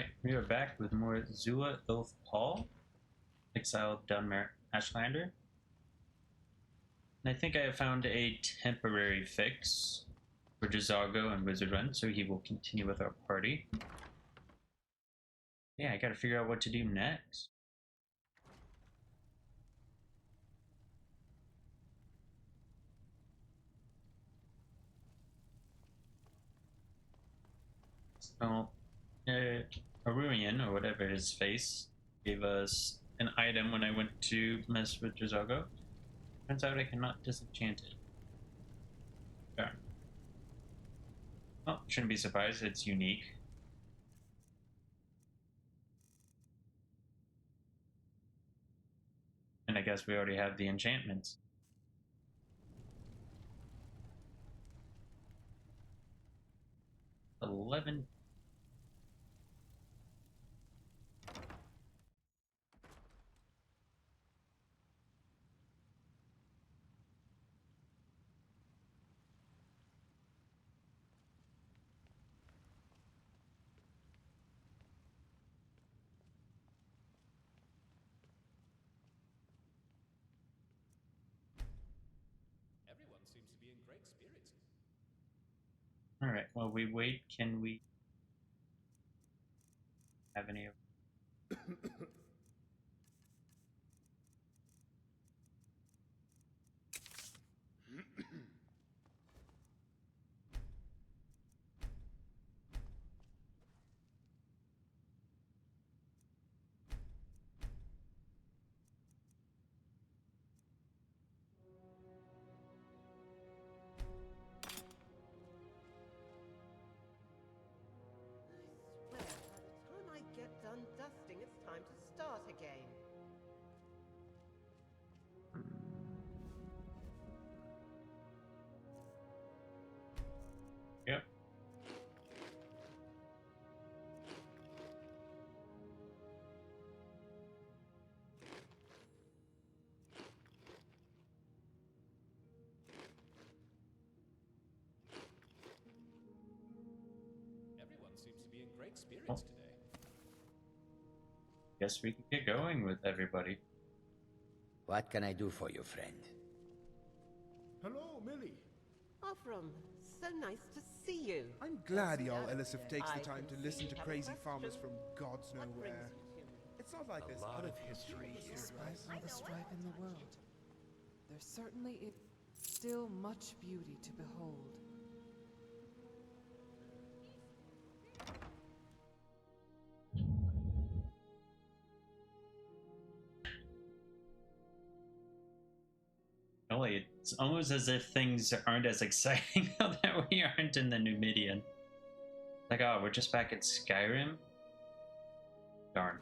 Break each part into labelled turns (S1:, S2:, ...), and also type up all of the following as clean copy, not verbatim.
S1: Alright, we are back with more Zula, Ilath-Pal, exiled Dunmer, Ashlander. And I think I have found a temporary fix for Jazago and Wizard Run, so he will continue with our party. Yeah, I gotta figure out what to do next. So, Aruian, or whatever his face, gave us an item when I went to mess with Jazago. Turns out I cannot disenchant it. Okay. Well, shouldn't be surprised, it's unique. And I guess we already have the enchantments. $11.
S2: Everyone seems to be in great spirits.
S1: Alright, while we wait, can we have any of
S3: I swear, by the time I get done dusting, it's time to start again.
S1: Yep.
S2: Everyone seems to be in great spirits today.
S1: Guess we can get going with everybody.
S4: What can I do for you, friend?
S5: Hello, Millie.
S3: Avram, so nice to see you.
S5: I'm glad Jarl
S3: Out of
S5: Elisif
S3: here.
S5: takes the
S3: I
S5: time
S3: can
S5: to
S3: see
S5: listen
S3: you
S5: to
S3: have a
S5: crazy
S3: question.
S5: farmers from God's
S3: What brings
S5: nowhere.
S3: you to me?
S5: It's not like there's
S2: lot
S5: other
S2: of history here.
S6: Despite all the strife in the world, there certainly is still much beauty to behold.
S1: Really, it's almost as if things aren't as exciting now that we aren't in the Numidian. Like, oh, we're just back at Skyrim? Darn.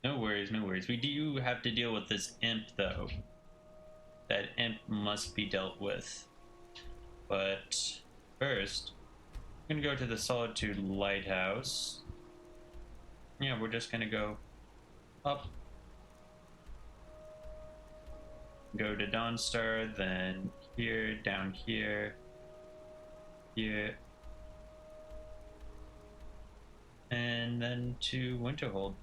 S1: No worries, no worries. We do have to deal with this imp, though. That imp must be dealt with. But first, I'm gonna go to the Solitude Lighthouse. Yeah, we're just gonna go up, go to Dawnstar, then here, down here, here, and then to Winterhold.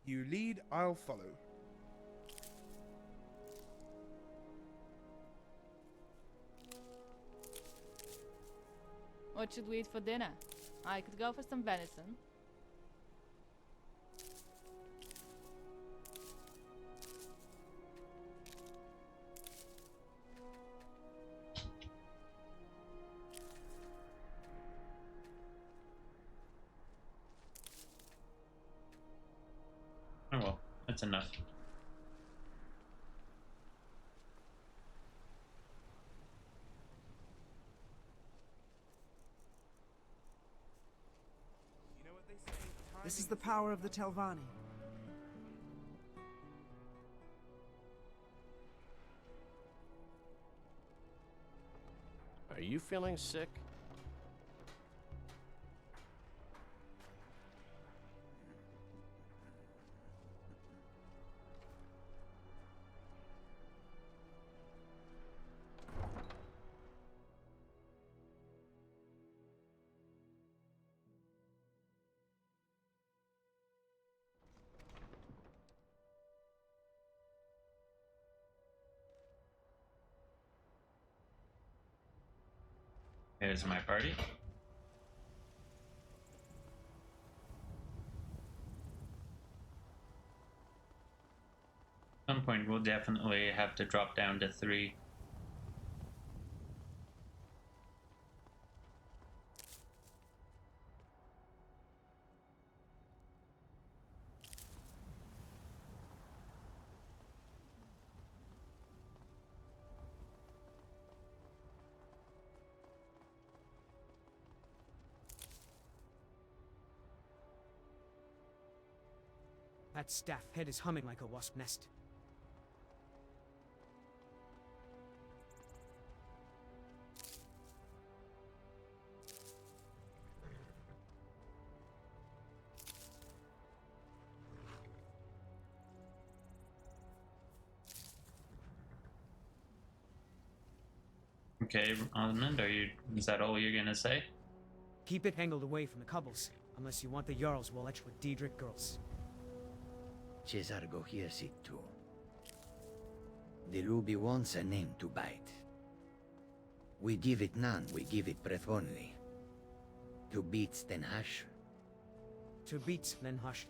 S5: You lead, I'll follow.
S7: What should we eat for dinner? I could go for some venison.
S1: Oh well, that's enough.
S5: This is
S8: is the power of the Telvanni.
S9: Are you feeling sick?
S1: Here's my party. At some point, we'll definitely have to drop down to 3.
S10: That staff head is humming like a wasp nest.
S1: Okay, Osmond, is that all you're gonna say?
S10: Keep it angled away from the cobbles, unless you want the Jarl's wallet with Daedric girls.
S4: Cesargo hears it too. The ruby wants a name to bite. We give it none, we give it breath only. To beats then hush.
S10: To beats, then hush.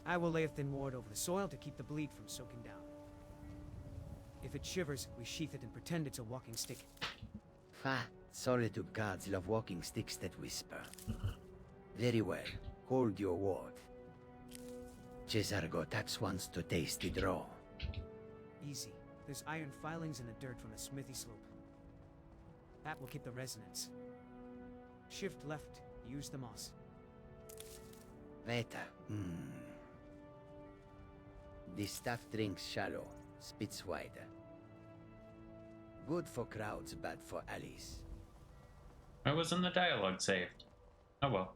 S10: I will lay a thin ward over the soil to keep the bleed from soaking down. If it shivers, we sheath it and pretend it's a walking stick.
S4: Fa, solitude gods love walking sticks that whisper. Very well, hold your ward. Cesargo taps once to taste it raw.
S10: Easy. There's iron filings in the dirt from the smithy slope. That will keep the resonance. Shift left, use the moss.
S4: Veta, The staff drinks shallow, spits wider. Good for crowds, bad for alleys.
S1: Why wasn't the dialogue saved? Oh well.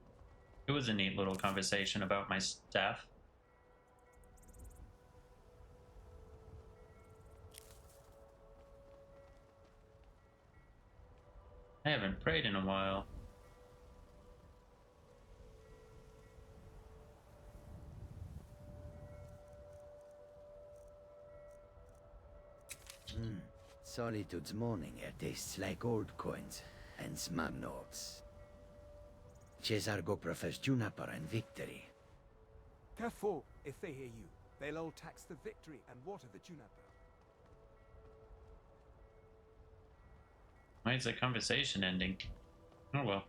S1: It was a neat little conversation about my staff. I haven't prayed in a while.
S4: Solitude's morning air tastes like old coins and smug notes. Cesargo prefers juniper and victory.
S11: Careful, if they hear you, they'll all tax the victory and water the juniper.
S1: Why is the conversation ending? Oh well.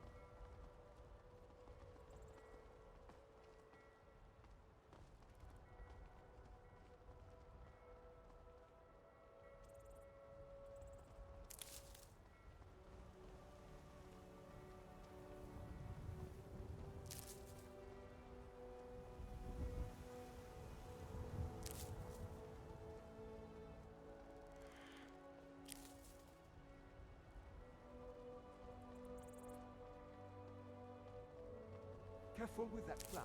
S11: Careful with that flower.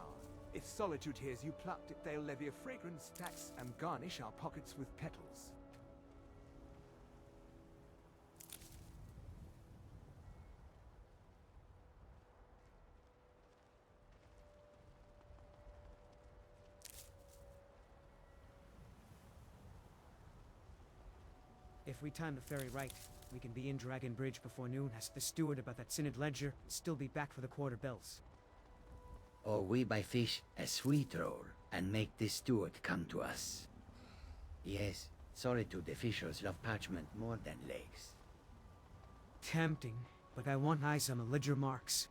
S11: If Solitude hears you plucked it, they'll levy a fragrance tax and garnish our pockets with petals.
S10: If we time the ferry right, we can be in Dragon Bridge before noon, ask the steward about that Synod ledger, and still be back for the quarter bells.
S4: Or we buy fish a sweet roll and make the steward come to us. Yes, Solitude officials love parchment more than legs.
S10: Tempting, but I want eyes on the ledger marks.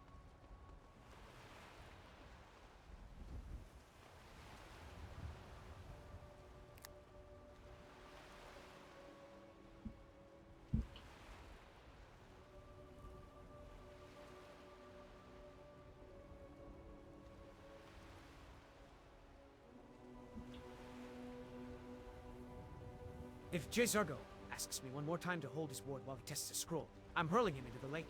S10: If Jezargo asks me one more time to hold his ward while he tests a scroll, I'm hurling him into the lake.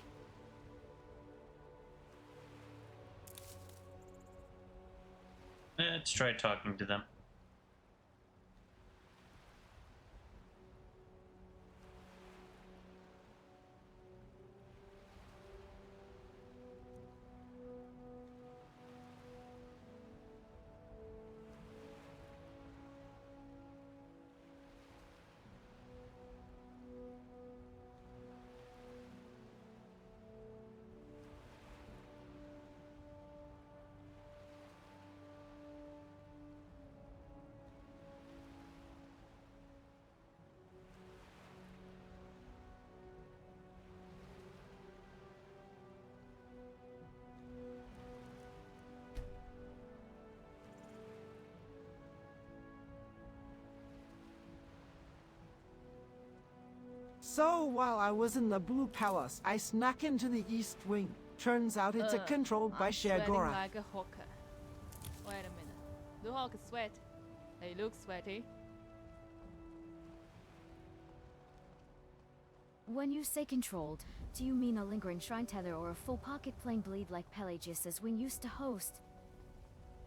S1: Let's try talking to them.
S8: So, while I was in the Blue Palace, I snuck into the East Wing. Turns out it's controlled by
S7: I'm sweating
S8: Shergora.
S7: like a hawker. Wait a minute. Do hawkers sweat? They look sweaty.
S9: When you say controlled, do you mean a lingering shrine tether or a full pocket plain bleed like Pelagius's wing used to host?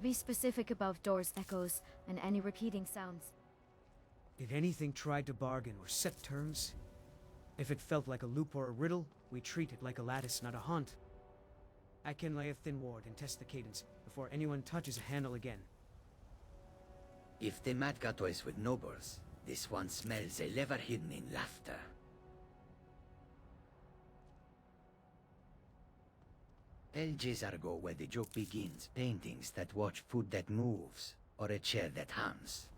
S9: Be specific about doors, echoes, and any repeating sounds.
S10: If anything tried to bargain or set terms, if it felt like a loop or a riddle, we treat it like a lattice, not a haunt. I can lay a thin ward and test the cadence before anyone touches a handle again.
S4: If the mad got toys with nobles, this one smells a lever hidden in laughter. El Jezargo where the joke begins, paintings that watch food that moves, or a chair that hums.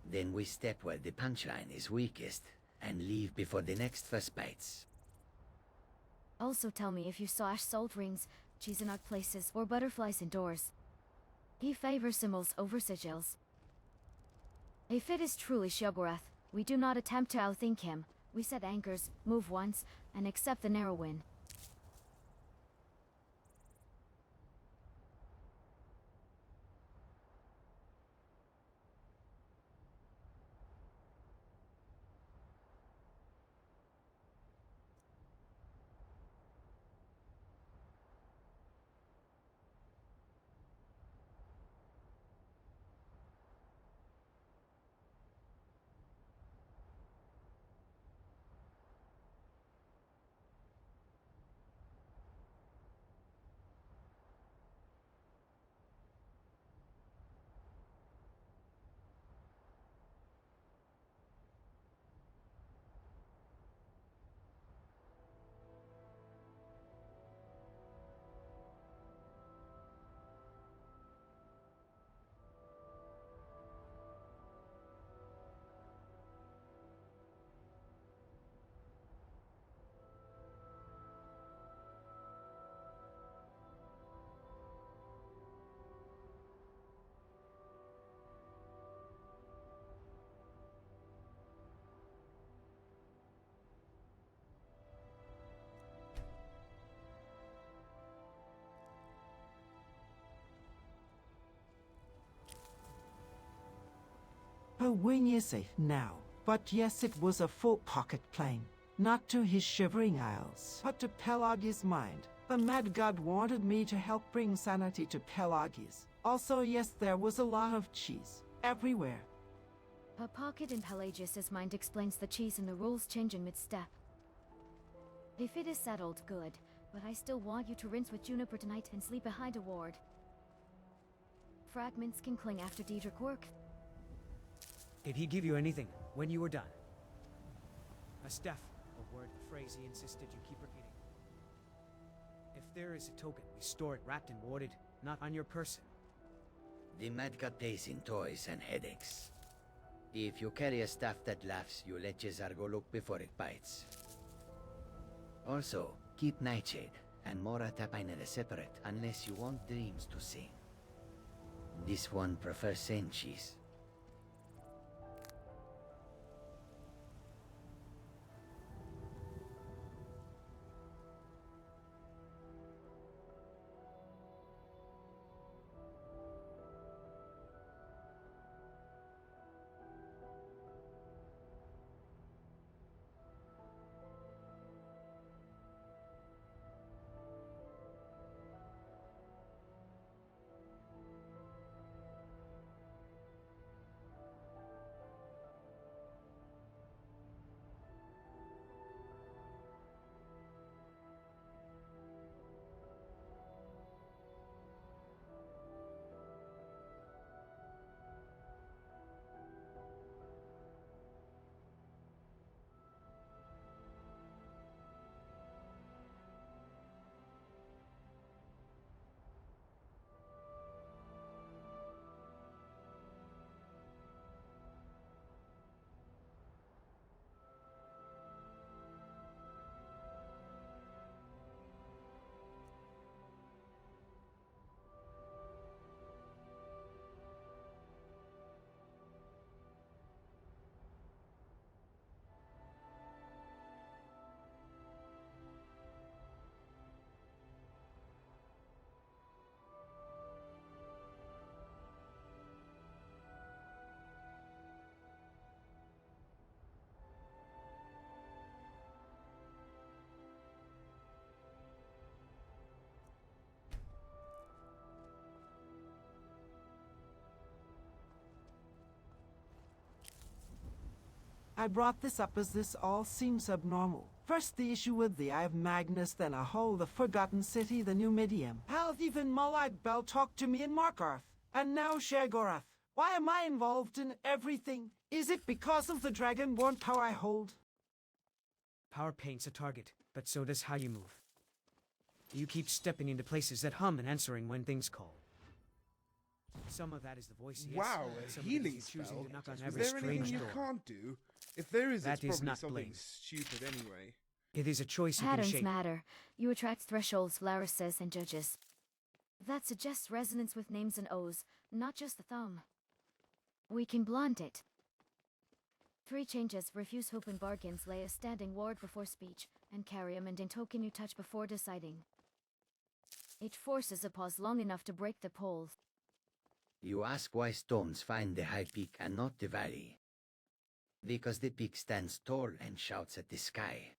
S4: Then we step where the punchline is weakest, and leave before the next first bites.
S9: Also tell me if you saw salt rings, cheese in odd places, or butterflies indoors. He favors symbols over sigils. If it is truly Shogorath, we do not attempt to outthink him. We set anchors, move once, and accept the narrow win.
S8: A wing is safe now, but yes, it was a full pocket plane. Not to his shivering isles, but to Pelagi's mind. The mad god wanted me to help bring sanity to Pelagi's. Also, yes, there was a lot of cheese. Everywhere.
S9: A pocket in Pelagius's mind explains the cheese and the rules changing mid-step. If it is settled, good. But I still want you to rinse with Juniper tonight and sleep behind a ward. Fragments can cling after Daedric work.
S10: Did he give you anything when you were done? A staff, a word, a phrase he insisted you keep repeating. If there is a token, we store it wrapped and warded, not on your person.
S4: The mad god pays in toys and headaches. If you carry a staff that laughs, you let Jezargo look before it bites. Also, keep Nightshade and Mora Tapinera separate unless you want dreams to sing. This one prefers sand cheese.
S8: I brought this up as this all seems abnormal. First the issue with the Eye of Magnus, then a whole the Forgotten City, the New Midium. Hell, even Malite Bell talked to me in Markarth. And now Sheogorath. Why am I involved in everything? Is it because of the Dragonborn power I hold?
S10: Power paints a target, but so does how you move. You keep stepping into places that hum and answering when things call. Some of that is the voice, yes.
S5: Wow,
S10: and
S5: a
S10: some of it is
S5: healing
S10: you choosing
S5: spell?
S10: to knock on
S5: Is
S10: every
S5: there anything
S10: strange
S5: you
S10: door.
S5: can't do? If there is,
S10: That
S5: it's
S10: is
S5: probably
S10: not
S5: something
S10: blame.
S5: stupid anyway.
S10: It is a choice you can
S9: Patterns
S10: shape.
S9: matter. You attract thresholds, Laris says, and judges. That suggests resonance with names and O's, not just the thumb. We can blunt it. 3 changes: refuse hope and bargains, lay a standing ward before speech, and carry and in token you touch before deciding. It forces a pause long enough to break the poll.
S4: You ask why stones find the high peak and not the valley. Because the peak stands tall and shouts at the sky.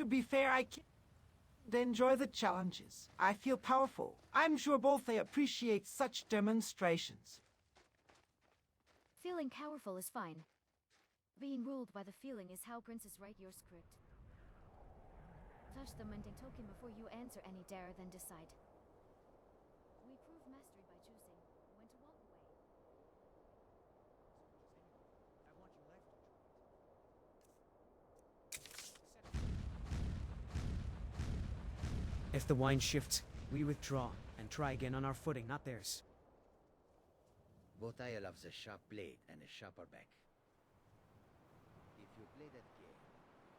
S8: To be fair, I can't enjoy the challenges. I feel powerful. I'm sure both they appreciate such demonstrations.
S9: Feeling powerful is fine. Being ruled by the feeling is how princes write your script. Touch the mending token before you answer any dare, then decide. We prove mastery by choosing when to walk away.
S10: If the wine shifts, we withdraw and try again on our footing, not theirs.
S4: Botai loves a sharp blade and a sharper back. If you play that game,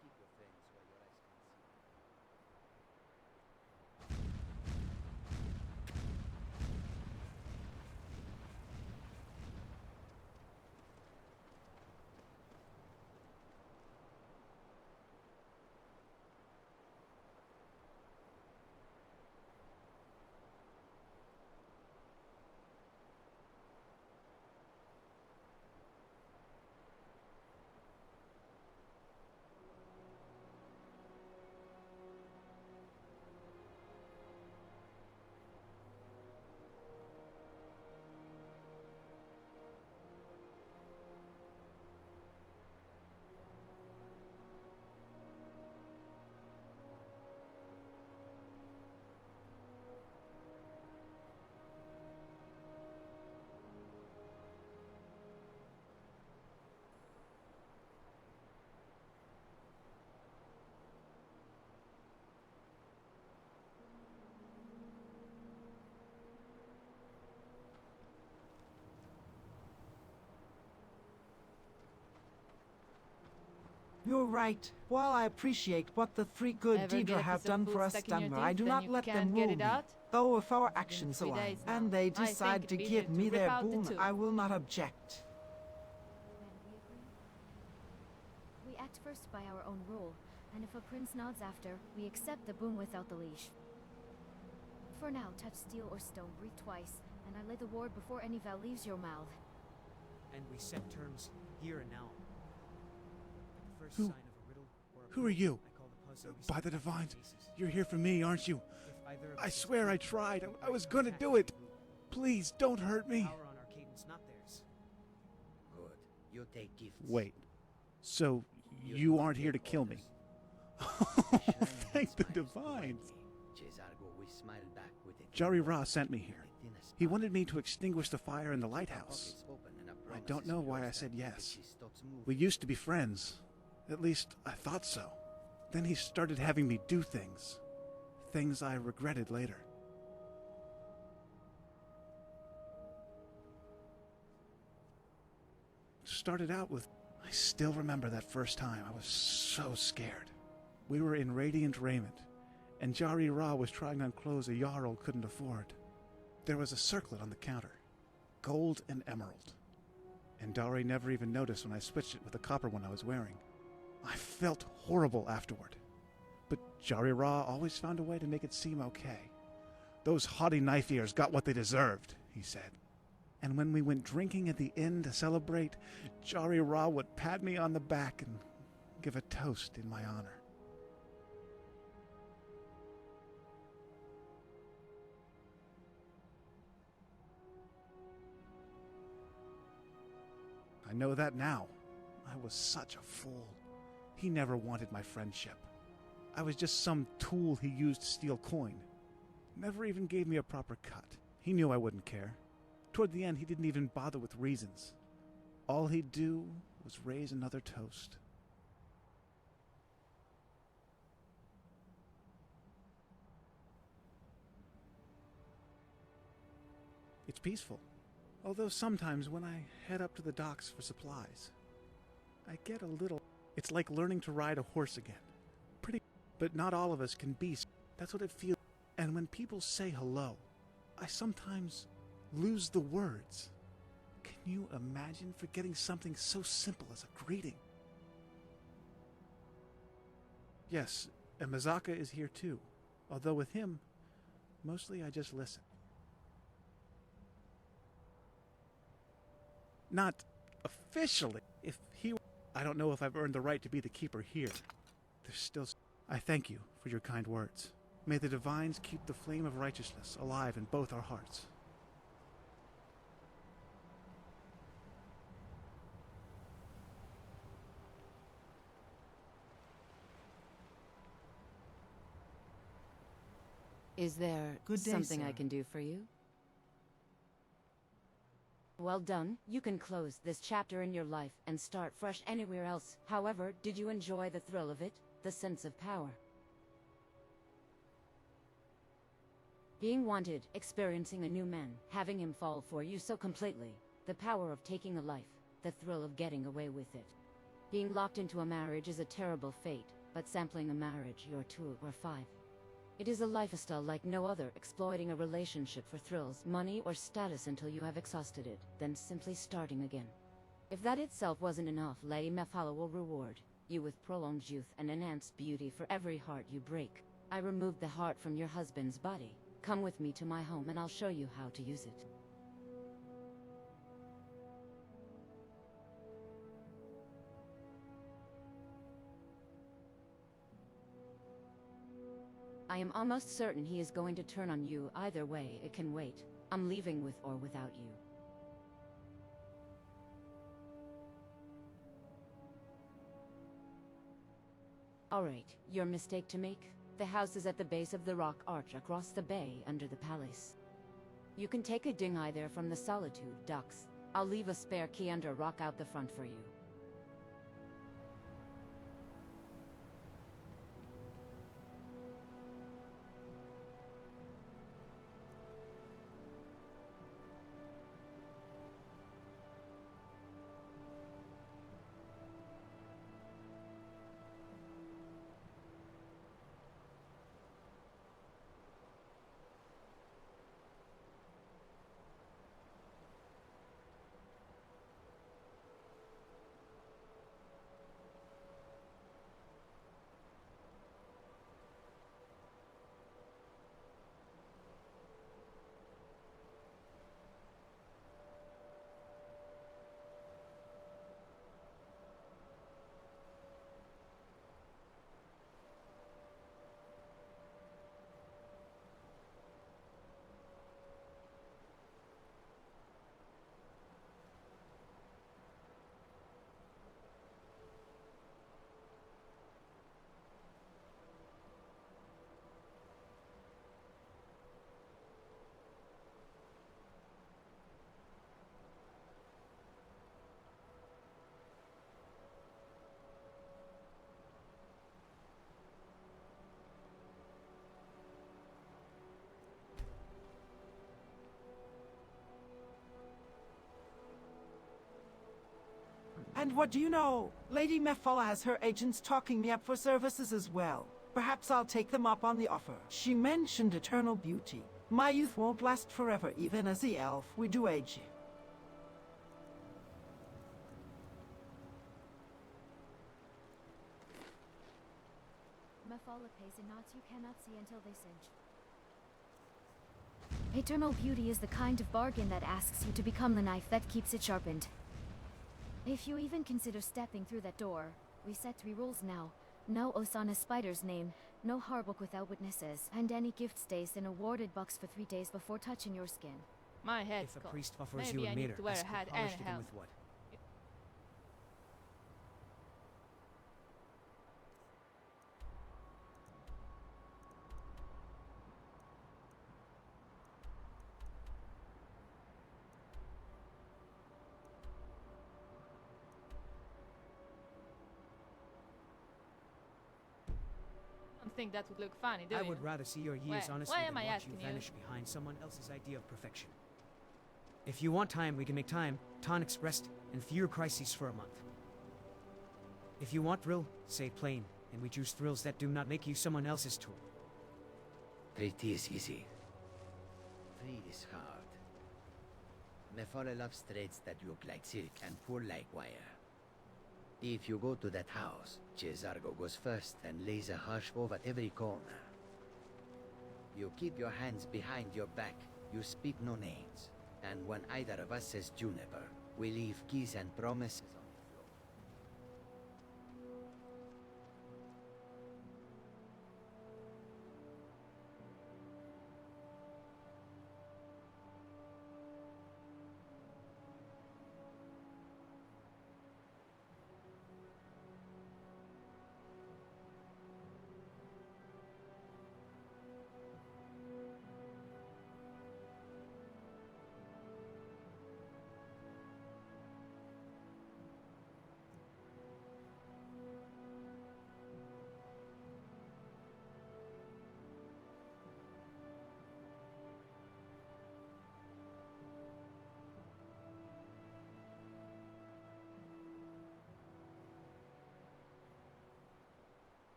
S4: keep your friends where your eyes can see.
S8: You're right. While I appreciate what the three good
S7: Ever get
S8: Daedra
S7: a
S8: have
S7: piece of
S8: done
S7: food
S8: for us,
S7: stuck in your
S8: Dunmer, I
S7: teeth
S8: do
S7: and
S8: not
S7: you
S8: let them
S7: can't get
S8: rule
S7: it
S8: me.
S7: out?
S8: Though if our actions
S7: 3
S8: align
S7: days
S8: and
S7: now.
S8: they
S7: I think
S8: decide to
S7: it'd be
S8: give
S7: good to
S8: me
S7: rip
S8: their
S7: out the
S8: boon,
S7: tube.
S8: I will not object.
S9: Then we agree? We act first by our own rule, and if a prince nods after, we accept the boon without the leash. For now, touch steel or stone, breathe twice, and I lay the ward before any vow leaves your mouth.
S10: And we set terms here and now. The first
S12: Who-
S10: sign of a riddle or a
S12: who are you?
S10: I call the puzzle we
S12: By
S10: set
S12: the
S10: in
S12: divines,
S10: cases.
S12: you're here for me, aren't you?
S10: If either of
S12: I
S10: us is
S12: swear I
S10: true,
S12: tried.
S10: we
S12: I was
S10: break
S12: gonna
S10: our
S12: do
S10: pact
S12: it.
S10: and rule.
S12: Please, don't hurt me.
S10: Power on our cadence, not theirs.
S4: Good. You take gifts.
S12: Wait. So,
S4: You
S12: you
S4: do
S12: aren't here to
S4: take
S12: kill me?
S4: orders. The shrine
S12: Thank the
S4: smiles
S12: divines.
S4: politely. Cesargo will smile back with a
S12: Jari
S4: thin
S12: Ra
S4: word
S12: sent me
S4: and
S12: here.
S4: a thin
S12: He
S4: smile.
S12: wanted me to extinguish the fire in the
S4: Keep our
S12: lighthouse.
S4: pockets open and our
S12: I don't
S4: promises
S12: know why I
S4: closed
S12: said
S4: until the
S12: yes.
S4: sea stops moving.
S12: We used to be friends. At least, I thought so. Then he started having me do things. Things I regretted later. Started out with... I still remember that first time. I was so scared. We were in radiant raiment, and Jari Ra was trying on clothes a Jarl couldn't afford. There was a circlet on the counter. Gold and emerald. And Dari never even noticed when I switched it with the copper one I was wearing. I felt horrible afterward. But Jari Ra always found a way to make it seem okay. Those haughty knife-ears got what they deserved, he said. And when we went drinking at the inn to celebrate, Jari Ra would pat me on the back and give a toast in my honor. I know that now. I was such a fool. He never wanted my friendship. I was just some tool he used to steal coin. Never even gave me a proper cut. He knew I wouldn't care. Toward the end, he didn't even bother with reasons. All he'd do was raise another toast. It's peaceful. Although sometimes when I head up to the docks for supplies, I get a little... It's like learning to ride a horse again. Pretty... But not all of us can be... That's what it feels... And when people say hello, I sometimes lose the words. Can you imagine forgetting something so simple as a greeting? Yes, and Mazaka is here too. Although with him, mostly I just listen. Not officially. If he... I don't know if I've earned the right to be the keeper here. There's still... I thank you for your kind words. May the divines keep the flame of righteousness alive in both our hearts.
S13: — Is there
S8: Good day,
S13: something I
S8: sir.
S13: can do for you? Well done. You can close this chapter in your life and start fresh anywhere else. However, did you enjoy the thrill of it? The sense of power? Being wanted, experiencing a new man, having him fall for you so completely. The power of taking a life, the thrill of getting away with it. Being locked into a marriage is a terrible fate, but sampling a marriage, you're 2 or 5. It is a lifestyle like no other, exploiting a relationship for thrills, money, or status until you have exhausted it, then simply starting again. If that itself wasn't enough, Lady Mephala will reward you with prolonged youth and enhanced beauty for every heart you break. I removed the heart from your husband's body. Come with me to my home and I'll show you how to use it. I am almost certain he is going to turn on you. Either way, it can wait. I'm leaving with or without you. Alright, your mistake to make? The house is at the base of the rock arch across the bay under the palace. You can take a dinghy there from the Solitude docks. I'll leave a spare key under rock out the front for you.
S8: And what do you know? Lady Mephala has her agents talking me up for services as well. Perhaps I'll take them up on the offer. She mentioned eternal beauty. My youth won't last forever, even as the elf. We do age.
S9: Mephala pays in knots you cannot see until they cinch. Eternal beauty is the kind of bargain that asks you to become the knife that keeps it sharpened. If you even consider stepping through that door, we set 3 rules now. No oaths on a spider's name, no Harbook without witnesses, and any gift stays in a warded box for 3 days before touching your skin.
S7: My head's
S10: If a
S7: cold.
S10: priest offers
S7: Maybe
S10: you
S7: I
S10: a
S7: need
S10: meter,
S7: to wear a
S10: ask
S7: hat
S10: who
S7: and
S10: polished
S7: a
S10: it and
S7: helmet.
S10: with what.
S7: I don't think that would look funny, do
S10: I
S7: you?
S10: would rather see your years
S7: Why-
S10: honestly
S7: why
S10: than
S7: am I
S10: watch
S7: asking
S10: you
S7: you?
S10: vanish behind someone else's idea of perfection. If you want time, we can make time, tonics, rest, and fewer crises for a month. If you want thrill, say plain, and we choose thrills that do not make you someone else's tool.
S4: It is easy. Free is hard. Mephala loves threads that look like silk and pull like wire. If you go to that house, Cesargo goes first and lays a harsh oath at every corner. You keep your hands behind your back, you speak no names. And when either of us says Juniper, we leave keys and promises on the floor.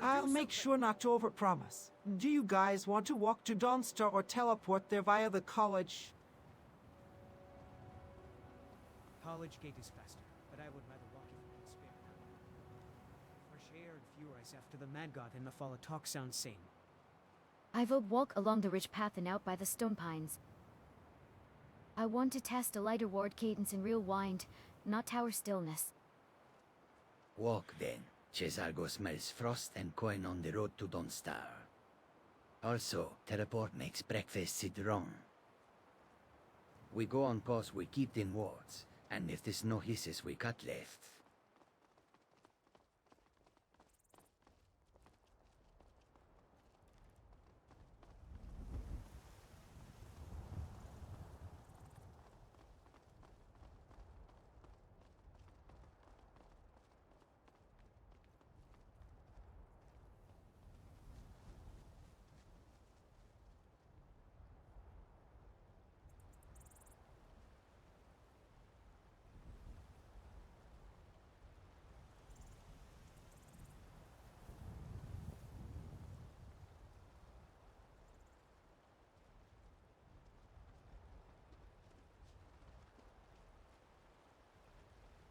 S8: I'll make sure not to overpromise. Do you guys want to walk to Dawnstar or teleport there via the college?
S10: College gate is faster, but I would rather walk if we can spare now. Fresh air and fewer ice after the Mad God and the Fall of Talk sounds sane.
S9: I vote walk along the ridge path and out by the stone pines. I want to test a lighter ward cadence in real wind, not tower stillness.
S4: Walk then. Cesargo smells frost and coin on the road to Dawnstar. Also, teleport makes breakfast sit wrong. We go on pause, we keep in wards, and if the snow hisses, we cut left.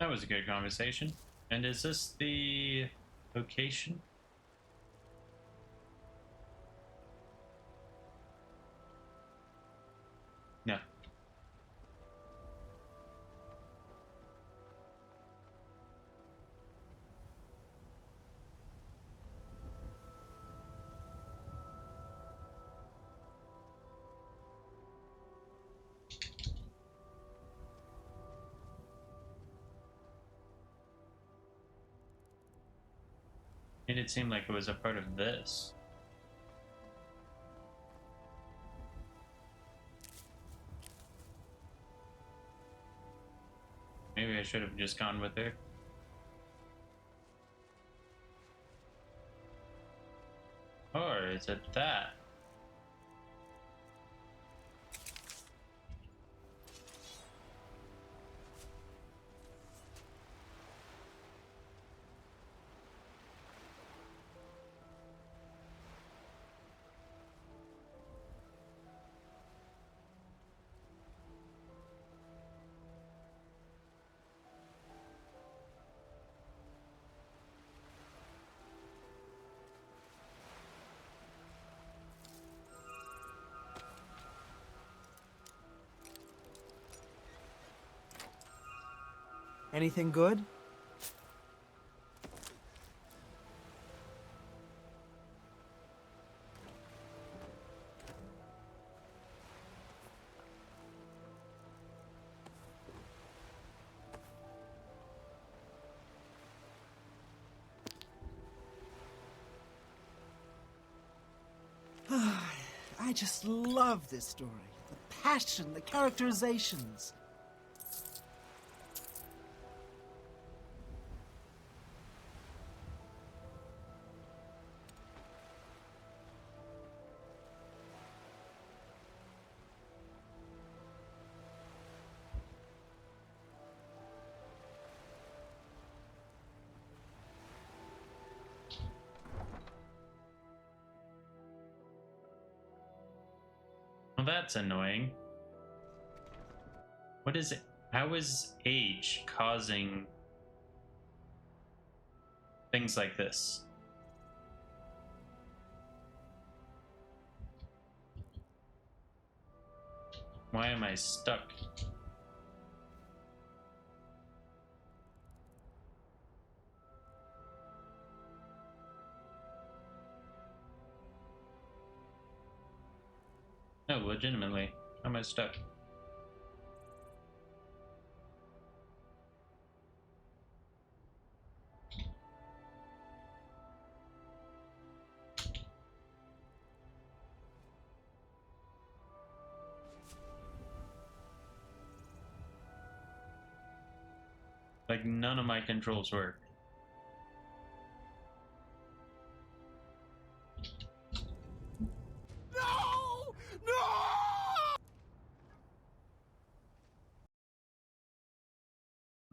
S1: That was a good conversation. And is this the location? No. Made it seem like it was a part of this. Maybe I should have just gone with her. Or is it that?
S8: Anything good? I just love this story. The passion, the characterizations.
S1: Well, that's annoying. What is it? How is age causing things like this? Why am I stuck? No, legitimately. How am I stuck? Like, none of my controls work.
S11: No! No!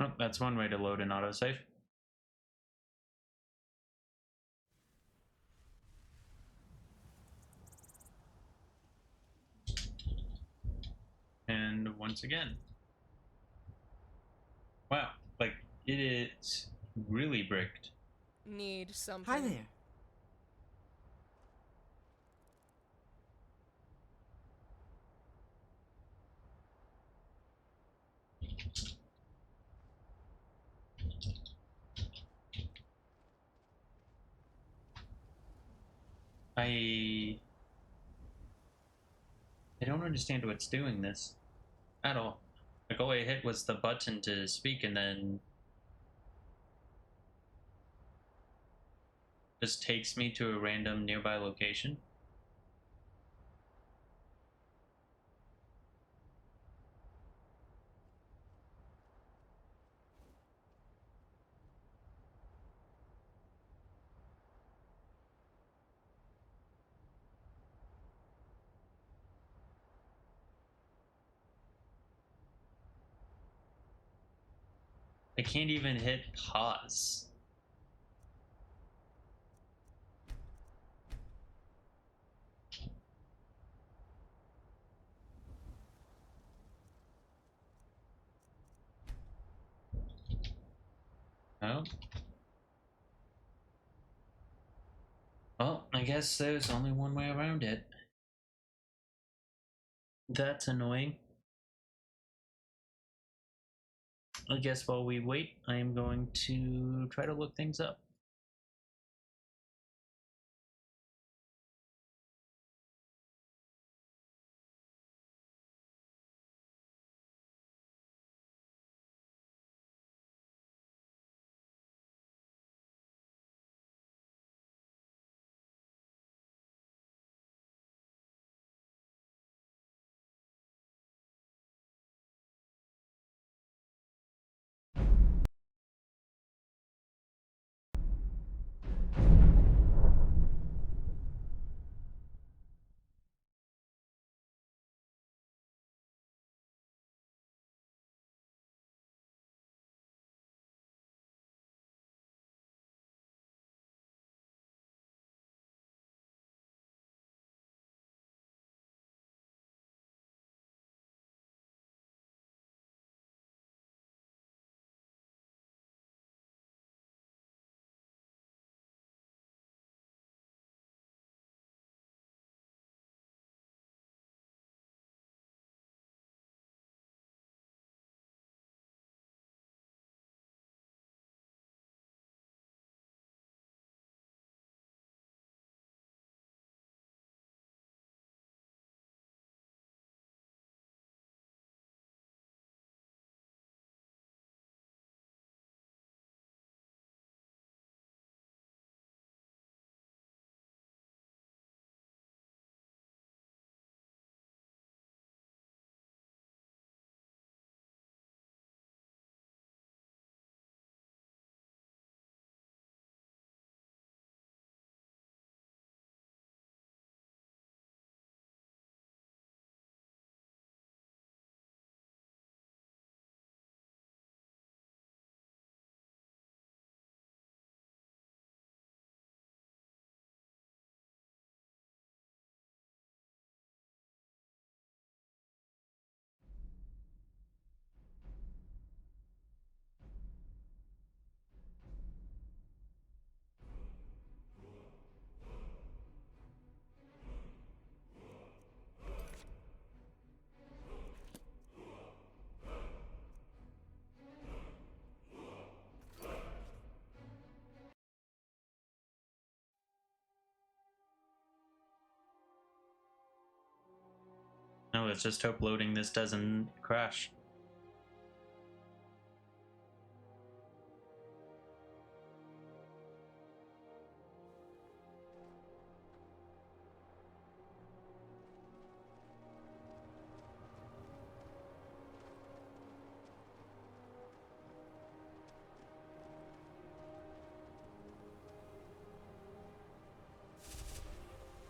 S1: Oh, that's one way to load an autosave. And once again. Wow, like it is really bricked.
S14: Need something.
S8: Hi there.
S1: I don't understand what's doing this at all. Like all I hit was the button to speak and then just takes me to a random nearby location. I can't even hit pause. Oh. Well, I guess there's only one way around it. That's annoying. I guess while we wait, I am going to try to look things up. No, let's just hope loading this doesn't crash.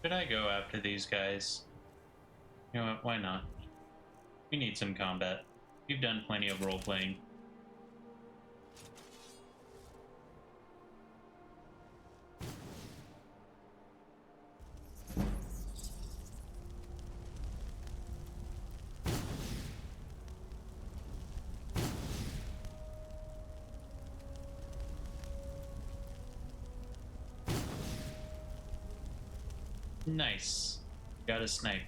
S1: Should I go after these guys? You know what, why not? We need some combat. We've done plenty of role-playing. Nice. Got a snipe.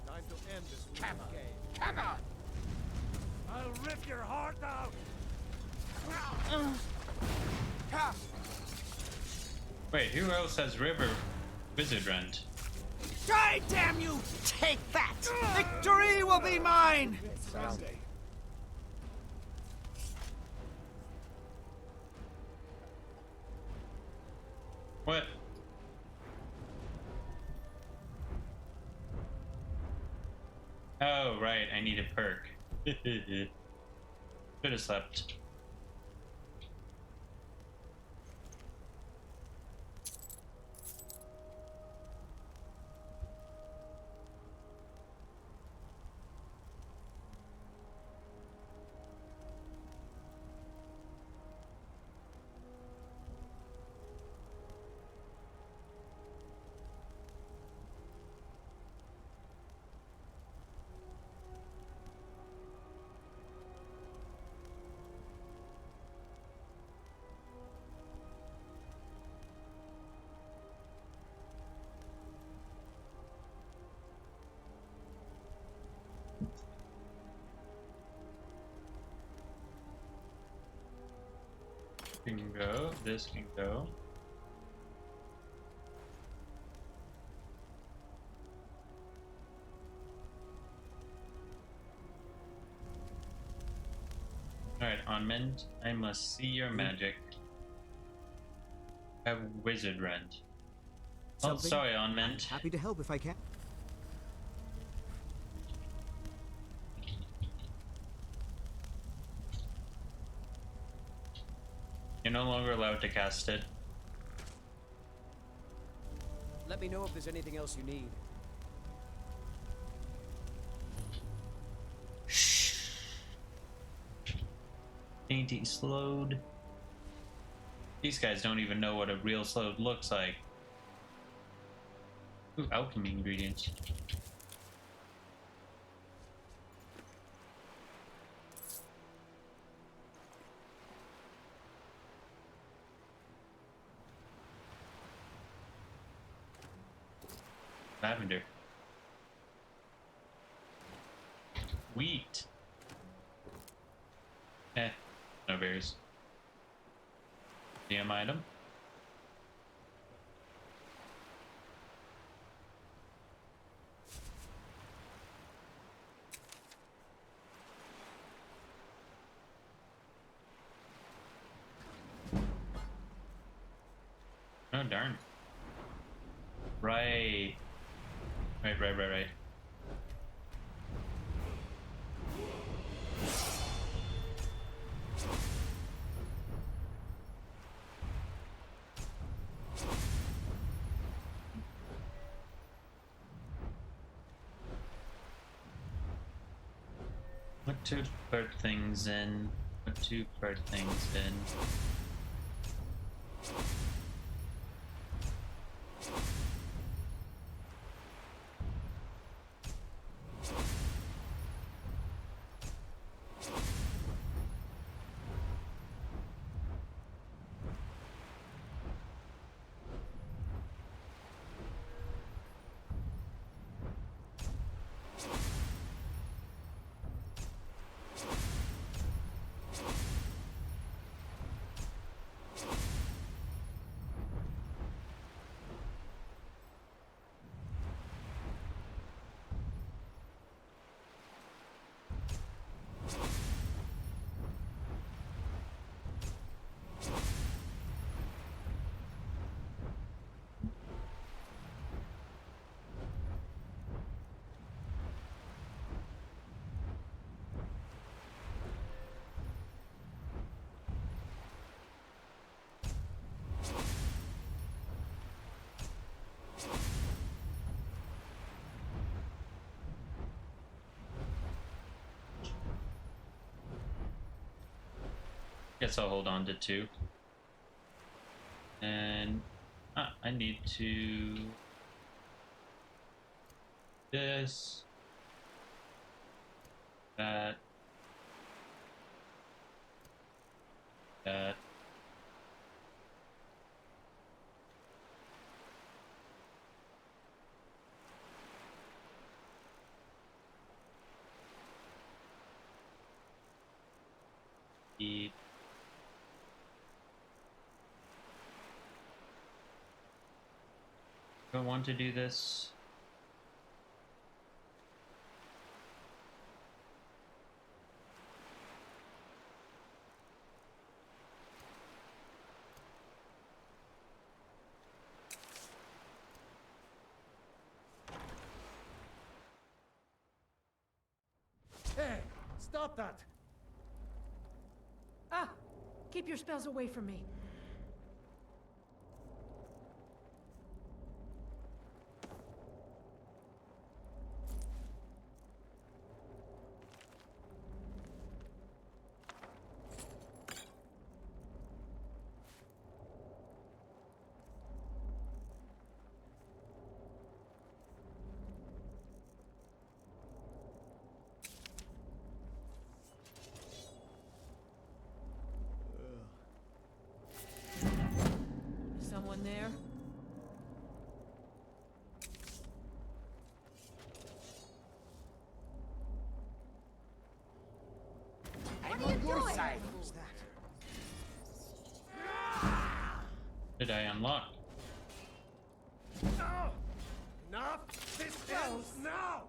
S11: Time to end this game. Hammer! I'll rip your heart out!
S1: Wait, who else has River Wizard Rend?
S8: Die, damn you! Take that! Victory will be mine!
S11: Someday.
S1: What? Oh, right, I need a perk. Should have slept. Can go, this can go. Alright, on Mend, I must see your magic. Have Wizard Rend. Oh,
S10: Something?
S1: sorry, on Mend.
S10: Happy to help if I can.
S1: You're no longer allowed to cast it.
S10: Let me know if there's anything else you need.
S1: Dainty slowed. These guys don't even know what a real slowed looks like. Ooh, alchemy ingredients. Lavender. Wheat. No berries. DM item. Oh darn. Right. Right. What to put things in? What to put things in? Guess I'll hold on to 2. And I need to this, that, That. The don't want to do this.
S14: Hey, stop that!
S15: Ah! Keep your spells away from me. Someone there?
S11: I'm on your side. Who's that?
S1: Did I unlock?
S14: No! Enough! This ends now!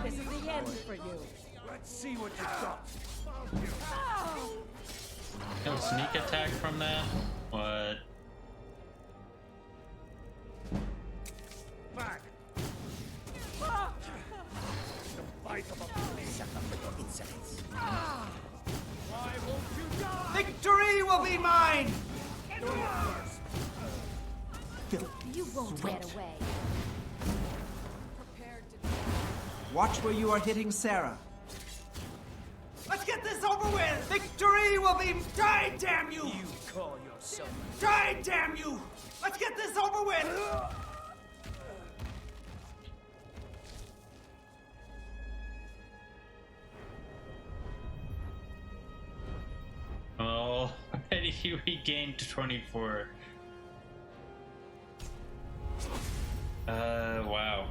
S15: This is the end for you.
S14: Let's see what you got.
S1: No sneak attack from that? What?
S14: Back! The fight of a police. Shut up with your insolence. Why won't you die?
S8: Victory will be mine!
S9: You won't get away.
S8: Watch where you are hitting Sarah. Let's get this over with! Victory will be... Die, damn you!
S14: You call yourself...
S8: Die, damn you! Let's get this over with!
S1: Oh, already he regained 24. Wow.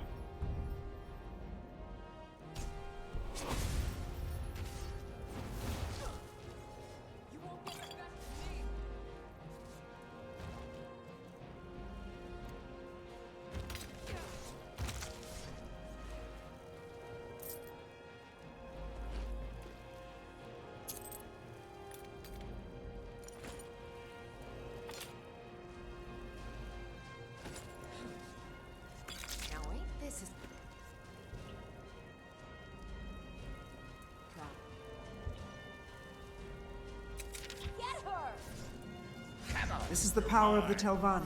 S8: This is the power of the Telvanni.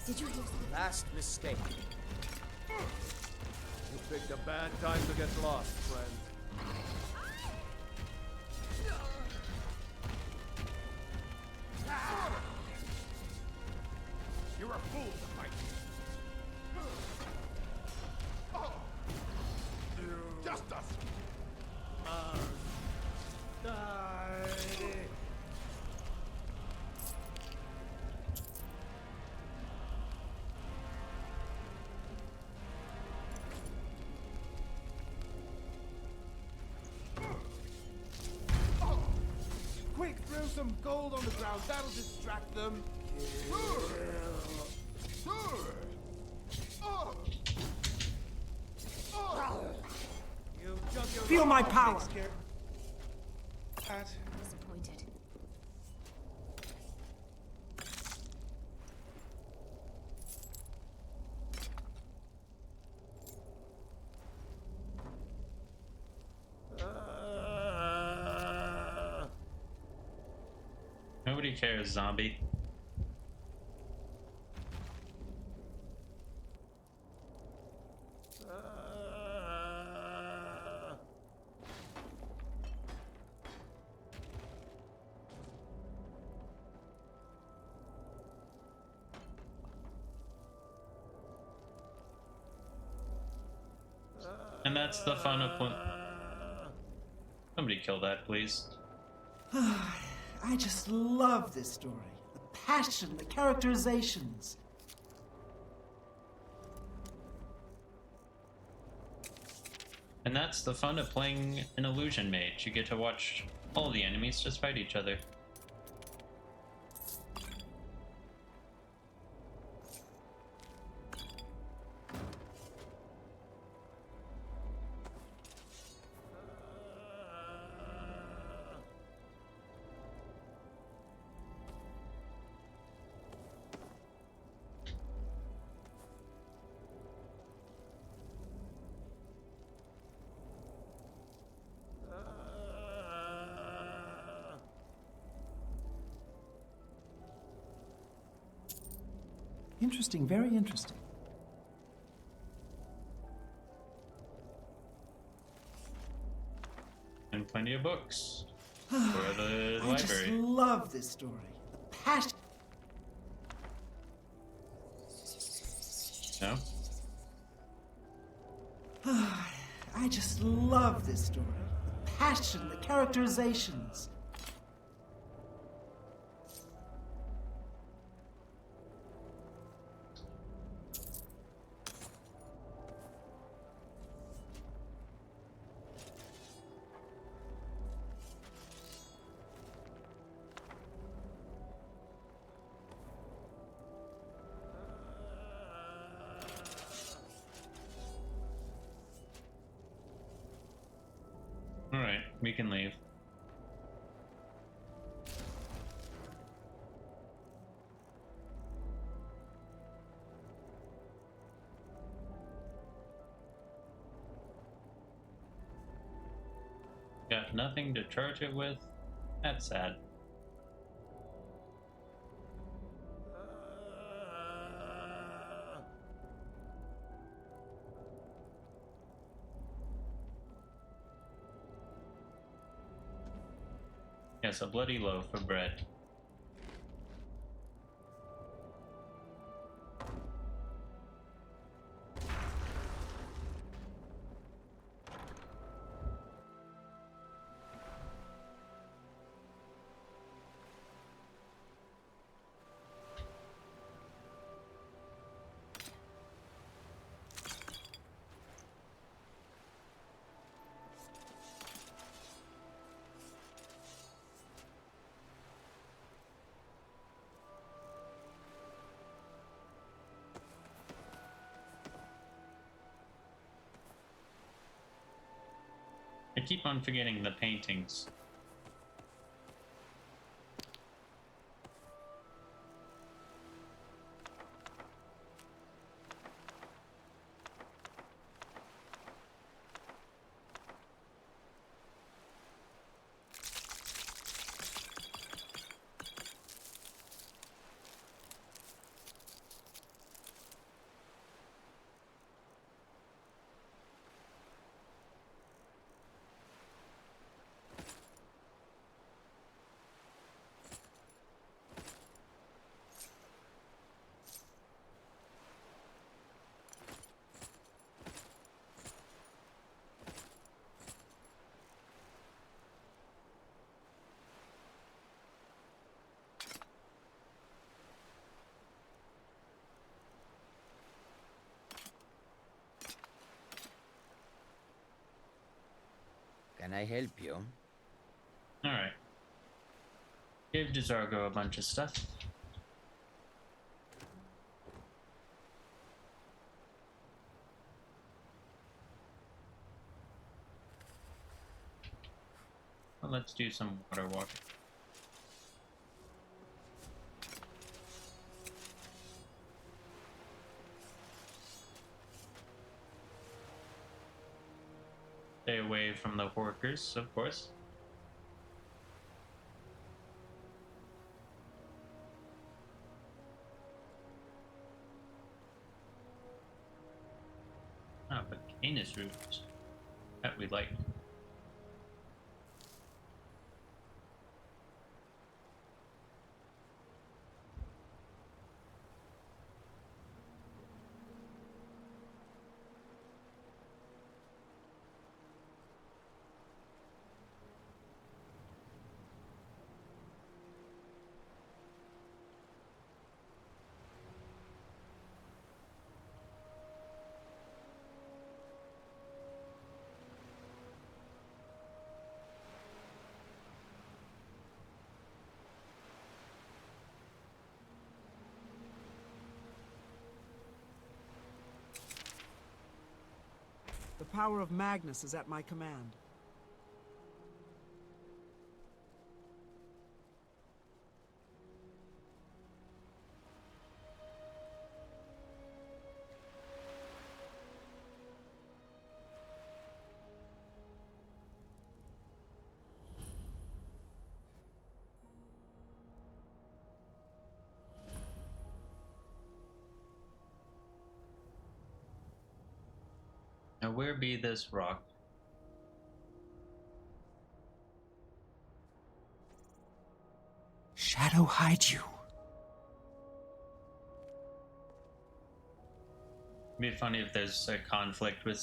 S9: Did you hear something?
S14: Last mistake. You picked a bad time to get lost, friend. You're a fool to fight. Justice! Die! Quick, throw some gold on the ground. That'll distract them.
S8: Feel my power!
S9: Disappointed.
S1: Nobody cares, zombie. And that's the fun of somebody kill that, please.
S8: I just love this story. The passion, the characterizations.
S1: And that's the fun of playing an illusion mage. You get to watch all the enemies just fight each other.
S8: Interesting, very interesting.
S1: And plenty of books for the
S8: I just
S1: library.
S8: love this story. The passion.
S1: No?
S8: I just love this story. The passion, the characterizations.
S1: Alright, we can leave. Got nothing to charge it with? That's sad. Yes, a bloody loaf of bread. I keep on forgetting the paintings.
S4: Can I help you?
S1: Alright. Give Desargo a bunch of stuff. Well, let's do some water walking. Stay away from the workers, of course. Ah, but Canis root. That we like.
S8: The power of Magnus is at my command.
S1: Now where be this rock?
S8: Shadow hide you.
S1: It'd be funny if there's a conflict with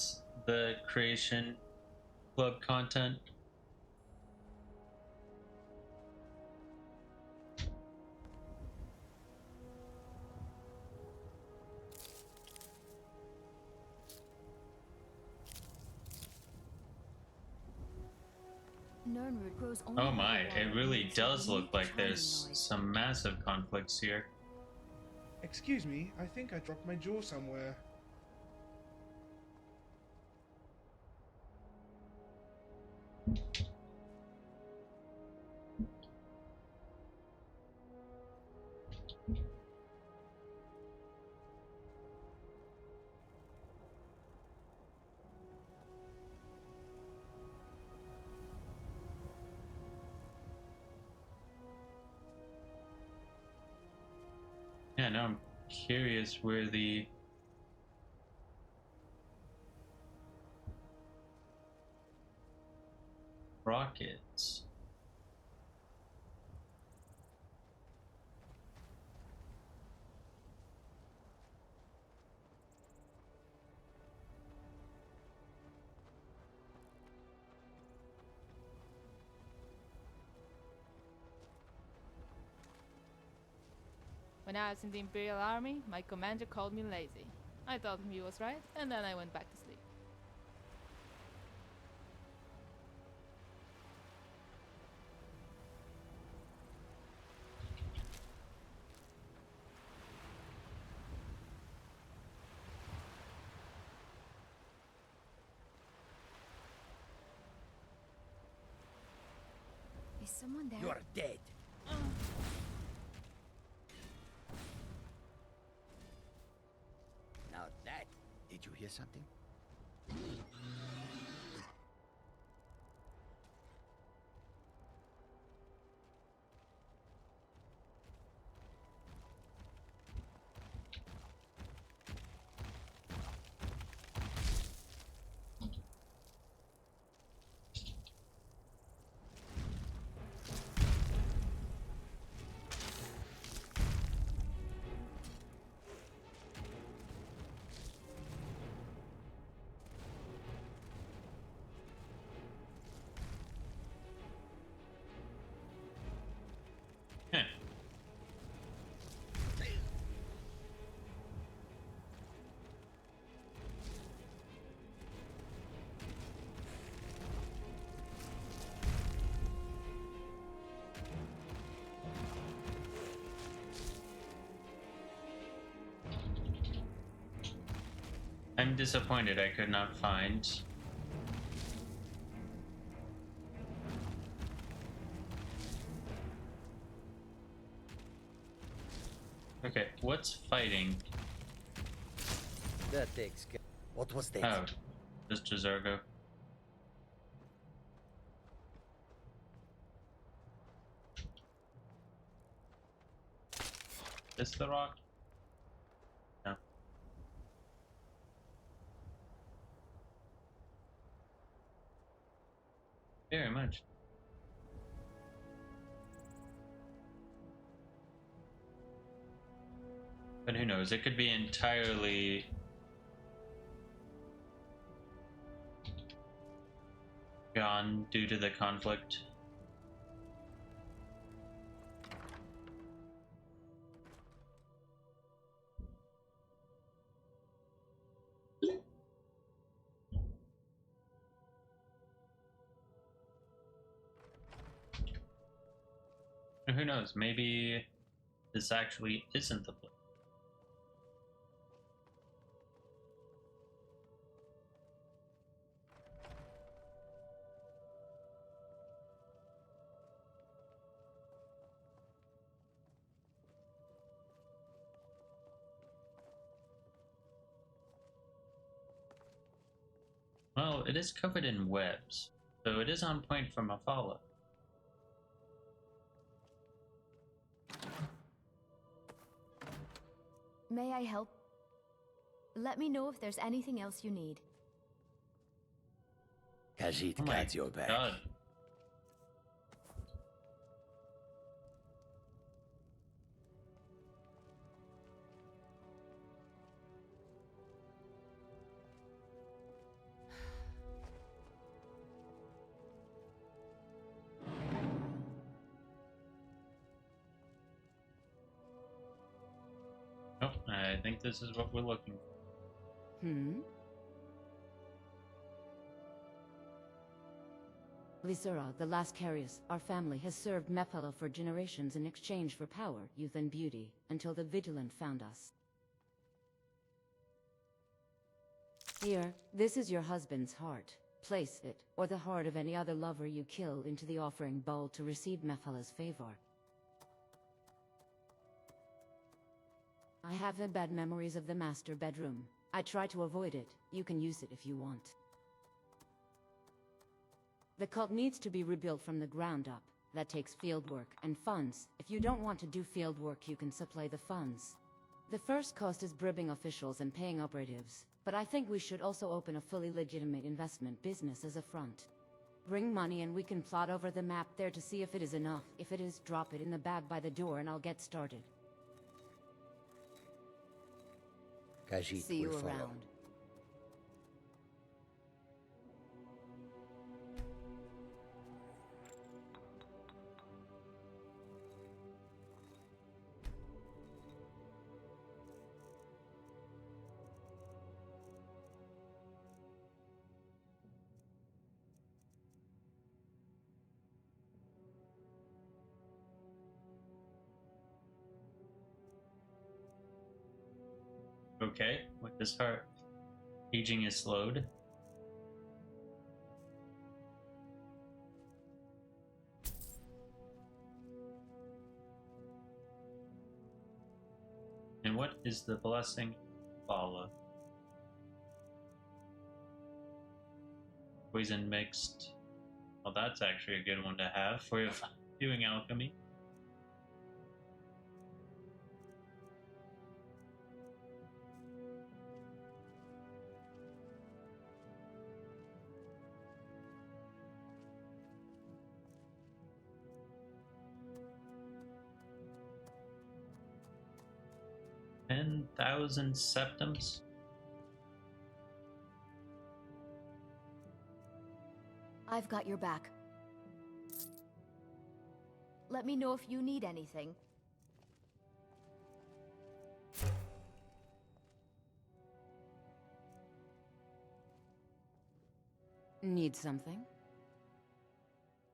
S1: the creation club content.
S9: Nernwood grows only
S1: Oh
S9: by
S1: my,
S9: the water
S1: it really
S9: and
S1: does
S9: beneath
S1: look
S9: the
S1: like there's
S9: trembling noise.
S1: some massive conflicts here.
S12: Excuse me, I think I dropped my jewel somewhere.
S1: Yeah, now I'm curious where the rock is.
S7: When I was in the Imperial Army, my commander called me lazy. I thought he was right, and then I went back to sleep.
S9: Is someone there?
S14: You are dead. Now that...
S4: Did you hear something?
S1: Heh. I'm disappointed I could not find Okay, what's fighting?
S14: That takes care. What was that?
S1: Oh, just Jazargo. This the rock? No. Very much. But who knows? It could be entirely gone due to the conflict. And who knows? Maybe this actually isn't the place. Well, it is covered in webs, so it is on point for Mafala.
S9: May I help? Let me know if there's anything else you need.
S4: Khajiit
S1: Oh my
S4: got your back.
S1: God. Oh, I think this is what we're looking for.
S13: Lysura, the last Carius, our family has served Mephala for generations in exchange for power, youth and beauty, until the Vigilant found us. Here, this is your husband's heart. Place it, or the heart of any other lover you kill, into the offering bowl to receive Mephala's favor. I have the bad memories of the master bedroom. I try to avoid it. You can use it if you want. The cult needs to be rebuilt from the ground up. That takes field work and funds. If you don't want to do field work, you can supply the funds. The first cost is bribbing officials and paying operatives, but I think we should also open a fully legitimate investment business as a front. Bring money and we can plot over the map there to see if it is enough. If it is, drop it in the bag by the door and I'll get started.
S4: Khajiit
S13: See you
S4: will follow.
S13: around.
S1: Okay, with this heart, aging is slowed. And what is the blessing Bala? Poison mixed. Well, that's actually a good one to have for doing alchemy. $10,000 septums.
S9: I've got your back. Let me know if you need anything.
S13: Need something?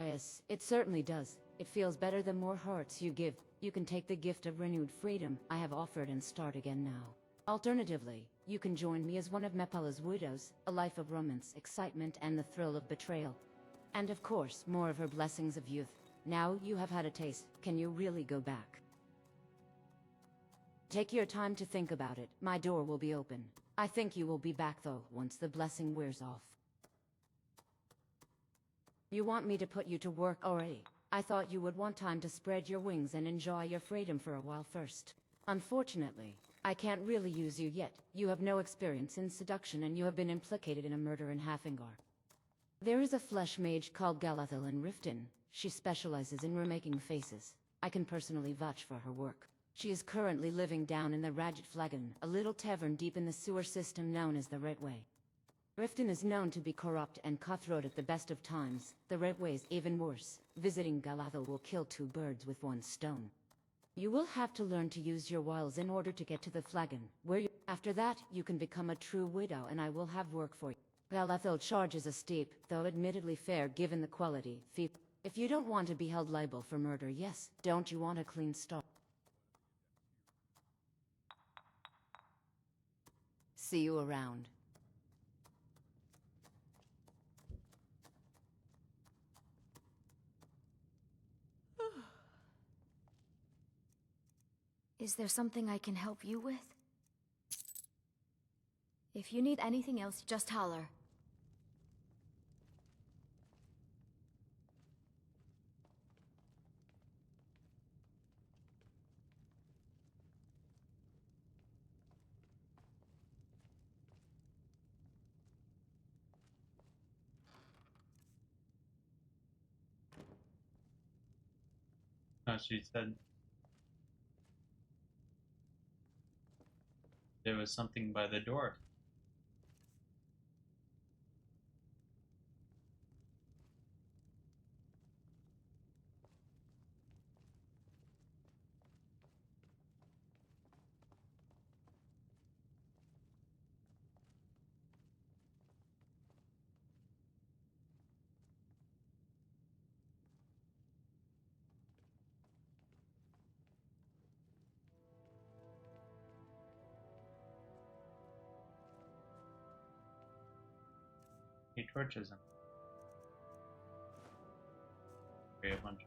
S13: Yes, it certainly does. It feels better the more hearts you give. You can take the gift of renewed freedom I have offered and start again now. Alternatively, you can join me as one of Mephala's widows, a life of romance, excitement, and the thrill of betrayal. And of course, more of her blessings of youth. Now you have had a taste, can you really go back? Take your time to think about it. My door will be open. I think you will be back though, once the blessing wears off. You want me to put you to work already? I thought you would want time to spread your wings and enjoy your freedom for a while first. Unfortunately, I can't really use you yet. You have no experience in seduction and you have been implicated in a murder in Hafingar. There is a flesh mage called Ilath-Pal in Riften. She specializes in remaking faces. I can personally vouch for her work. She is currently living down in the Rajat Flagon, a little tavern deep in the sewer system known as the Red Way. Riften is known to be corrupt and cutthroat at the best of times. The Red Way is even worse. Visiting Ilath-Pal will kill two birds with one stone. You will have to learn to use your wiles in order to get to the Flagon, where you... After that, you can become a true widow and I will have work for you. Ilath-Pal charges a steep, though admittedly fair given the quality, fee. If you don't want to be held liable for murder, yes, don't you want a clean start? See you around.
S9: Is there something I can help you with? If you need anything else, just holler.
S1: she said there was something by the door. He torches him. A bunch.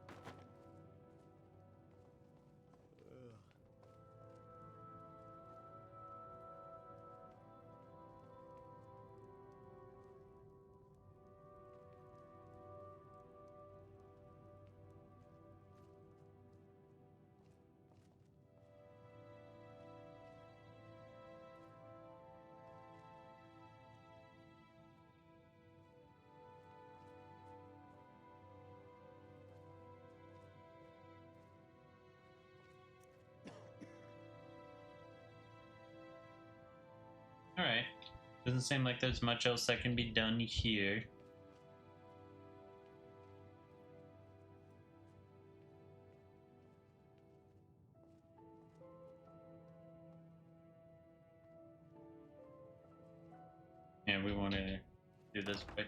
S1: Alright. Doesn't seem like there's much else that can be done here. Yeah, we want to do this quick.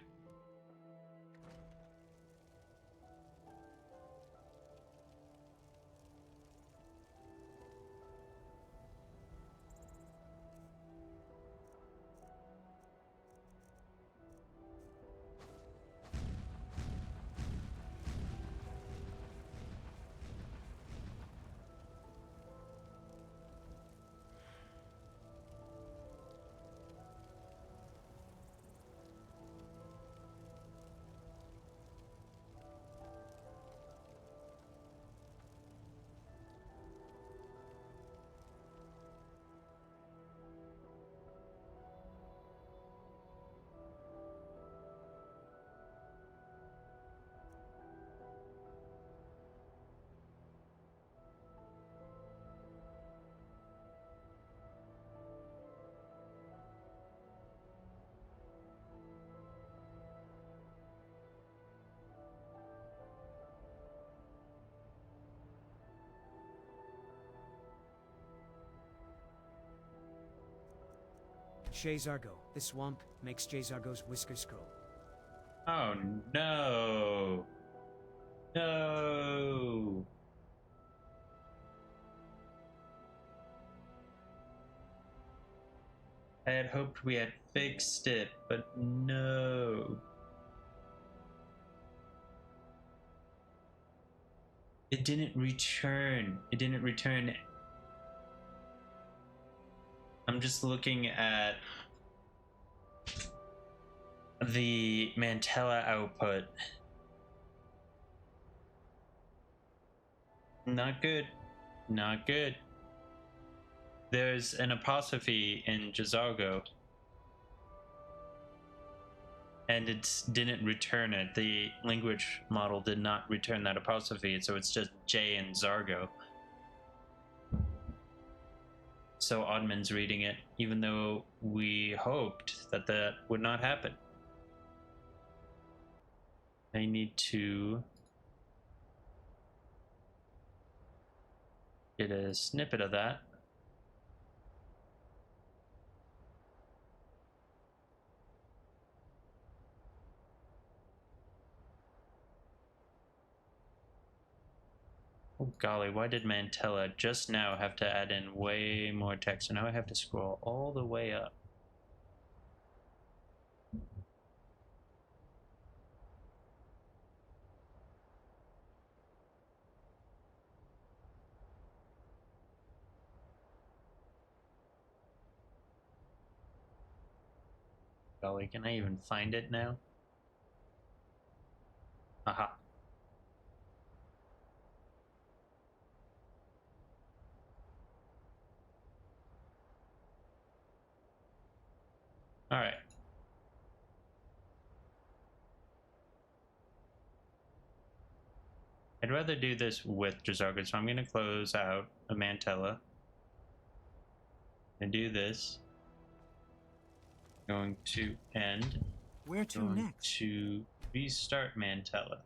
S10: Shazargo. This swamp makes Shazargo's whiskers grow.
S1: Oh no! No! I had hoped we had fixed it, but no. It didn't return. It didn't return. I'm just looking at the Mantella output. Not good. Not good. There's an apostrophe in Jazargo, and it didn't return it. The language model did not return that apostrophe, so it's just J and Zargo. So Oddman's reading it, even though we hoped that that would not happen. I need to get a snippet of that. Oh golly, why did Mantella just now have to add in way more text? So now I have to scroll all the way up. Golly, can I even find it now? Aha. All right. I'd rather do this with Drazarga, so I'm going to close out a Mantella and do this. Going to end.
S8: Where to
S1: Going
S8: next?
S1: to restart Mantella.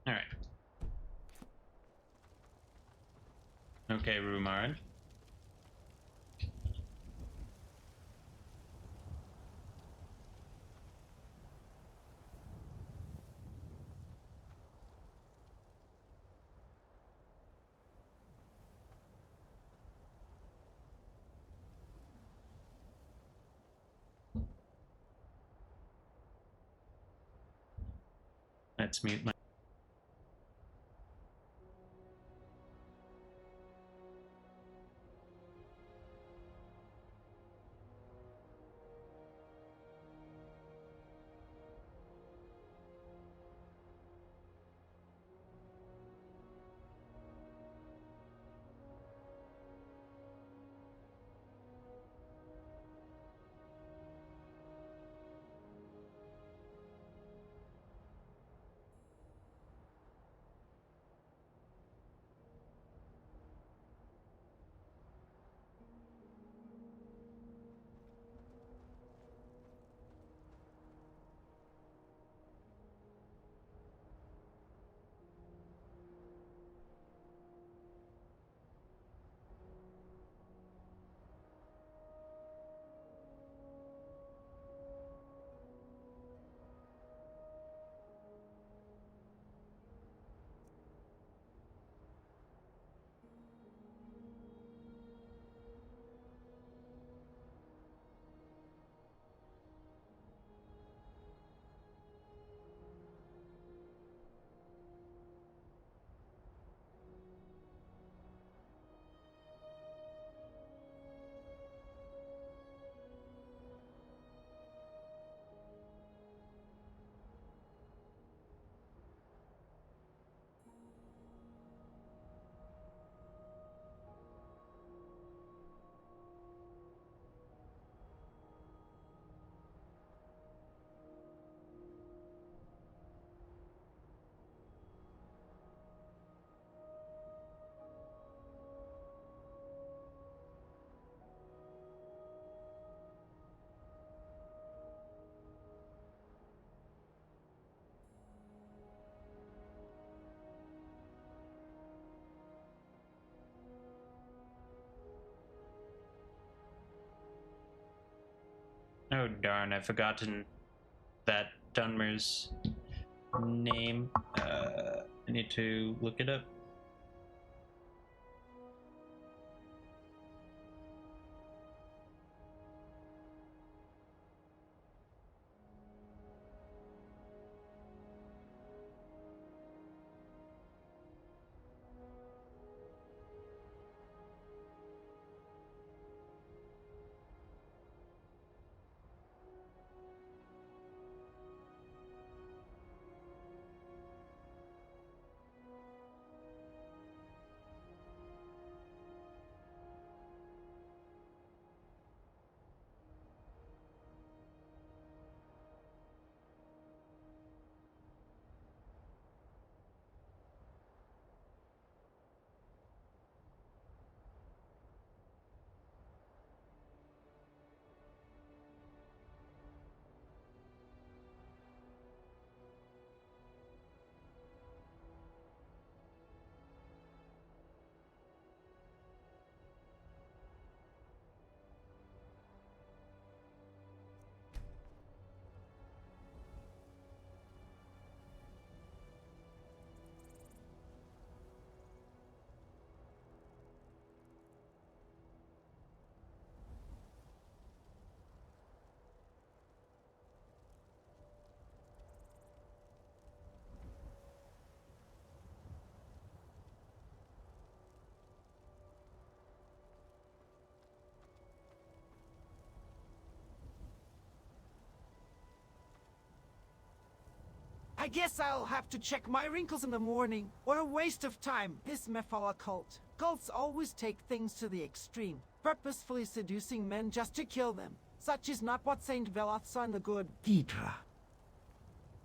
S1: All right. Okay, Rumarin. Let's mute my. Oh darn, I've forgotten that Dunmer's name. I need to look it up.
S8: I guess I'll have to check my wrinkles in the morning. What a waste of time, this Mephala cult. Cults always take things to the extreme, purposefully seducing men just to kill them. Such is not what Saint Veloth and the good Daedra.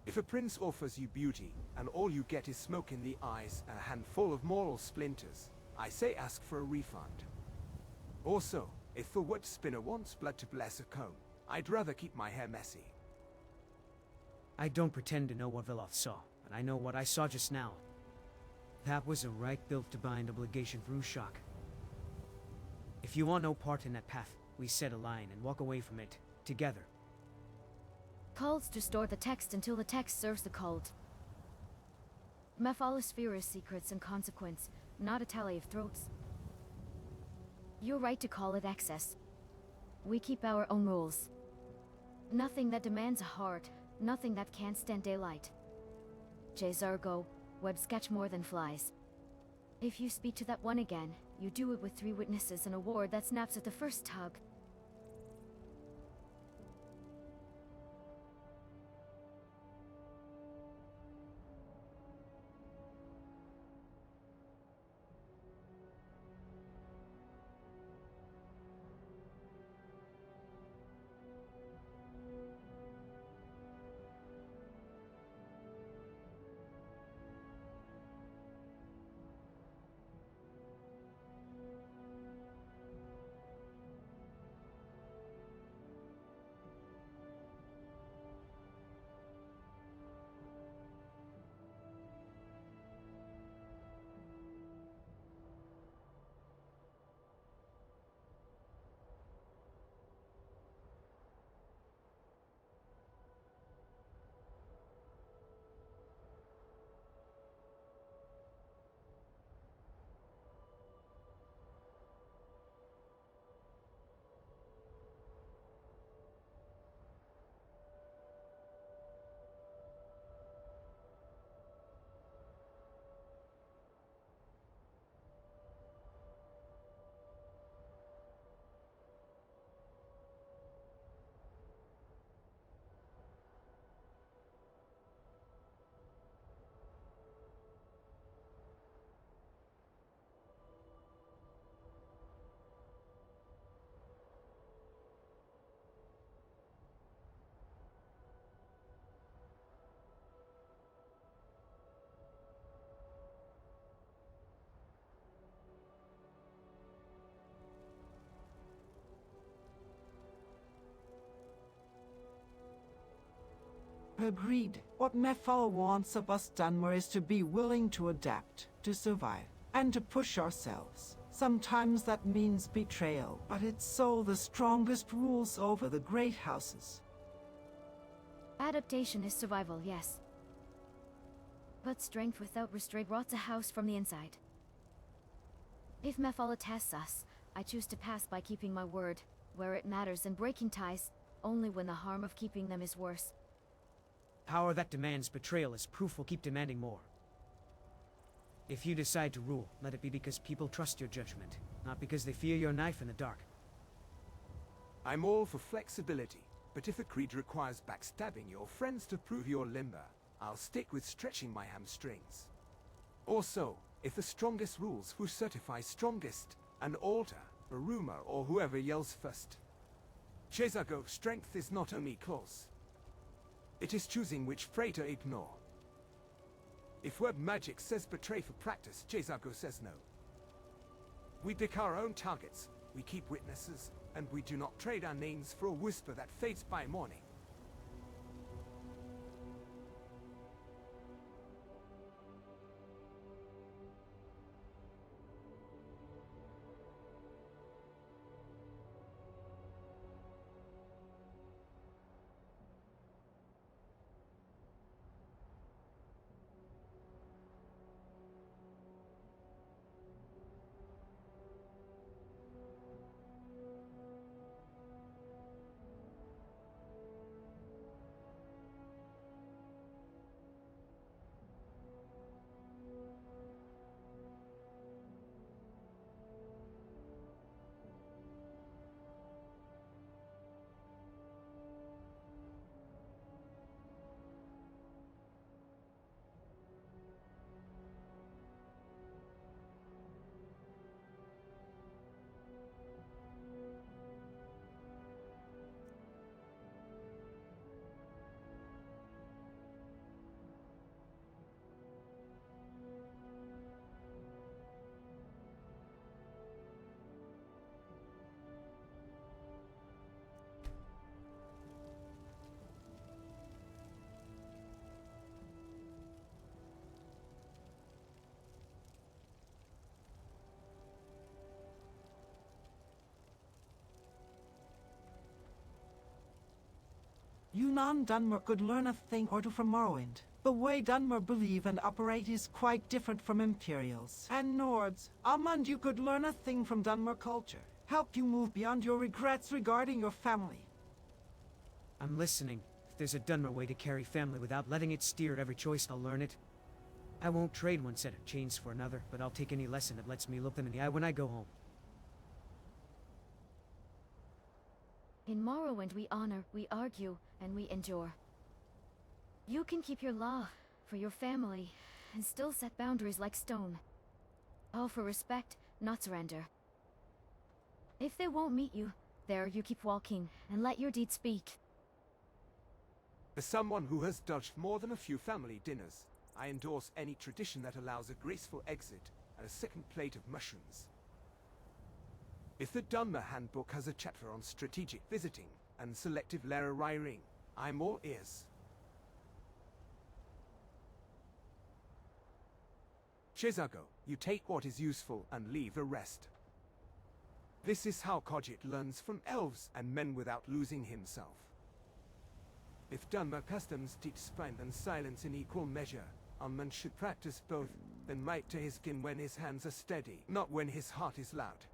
S11: If a prince offers you beauty, and all you get is smoke in the eyes and a handful of moral splinters, I say ask for a refund. Also, if the wood spinner wants blood to bless a comb, I'd rather keep my hair messy.
S10: I don't pretend to know what Veloth saw, but I know what I saw just now. That was a right built-to-bind obligation for Ushak. If you want no part in that path, we set a line and walk away from it, together.
S9: Cults distort the text until the text serves the cult. Mephala's fear is secrets and consequence, not a tally of throats. You're right to call it excess. We keep our own rules. Nothing that demands a heart, nothing that can't stand daylight. Jezargo, webs catch more than flies. If you speak to that one again, you do it with 3 witnesses and a ward that snaps at the first tug.
S8: Agreed. What Mephala wants of us Dunmer is to be willing to adapt, to survive, and to push ourselves. Sometimes that means betrayal, but it's so the strongest rules over the great houses.
S9: Adaptation is survival, yes. But strength without restraint rots a house from the inside. If Mephala tests us, I choose to pass by keeping my word, where it matters, and breaking ties, only when the harm of keeping them is worse.
S10: Power that demands betrayal is proof will keep demanding more. If you decide to rule, let it be because people trust your judgment, not because they fear your knife in the dark.
S11: I'm all for flexibility, but if a creed requires backstabbing your friends to prove your limber, I'll stick with stretching my hamstrings. Also, if the strongest rules who certifies strongest, an altar, a rumor, or whoever yells first. Jezargo, strength is not only clause. It is choosing which fray to ignore. If web magic says betray for practice, Jezargo says no. We pick our own targets, we keep witnesses, and we do not trade our names for a whisper that fades by morning.
S8: Yunnan Dunmer could learn a thing or two from Morrowind. The way Dunmer believe and operate is quite different from Imperials. And Nords, Almond, you could learn a thing from Dunmer culture. Help you move beyond your regrets regarding your family.
S10: I'm listening. If there's a Dunmer way to carry family without letting it steer every choice, I'll learn it. I won't trade one set of chains for another, but I'll take any lesson that lets me look them in the eye when I go home.
S9: In Morrowind we honor, we argue, and we endure. You can keep your law for your family, and still set boundaries like stone. All for respect, not surrender. If they won't meet you, there you keep walking, and let your deeds speak.
S11: As someone who has dodged more than a few family dinners, I endorse any tradition that allows a graceful exit and a second plate of mushrooms. If the Dunmer Handbook has a chapter on strategic visiting and selective lair wiring, I'm all ears. Chezago, you take what is useful and leave the rest. This is how Khajiit learns from elves and men without losing himself. If Dunmer customs teach spine and silence in equal measure, a man should practice both, then might to his skin when his hands are steady, not when his heart is loud.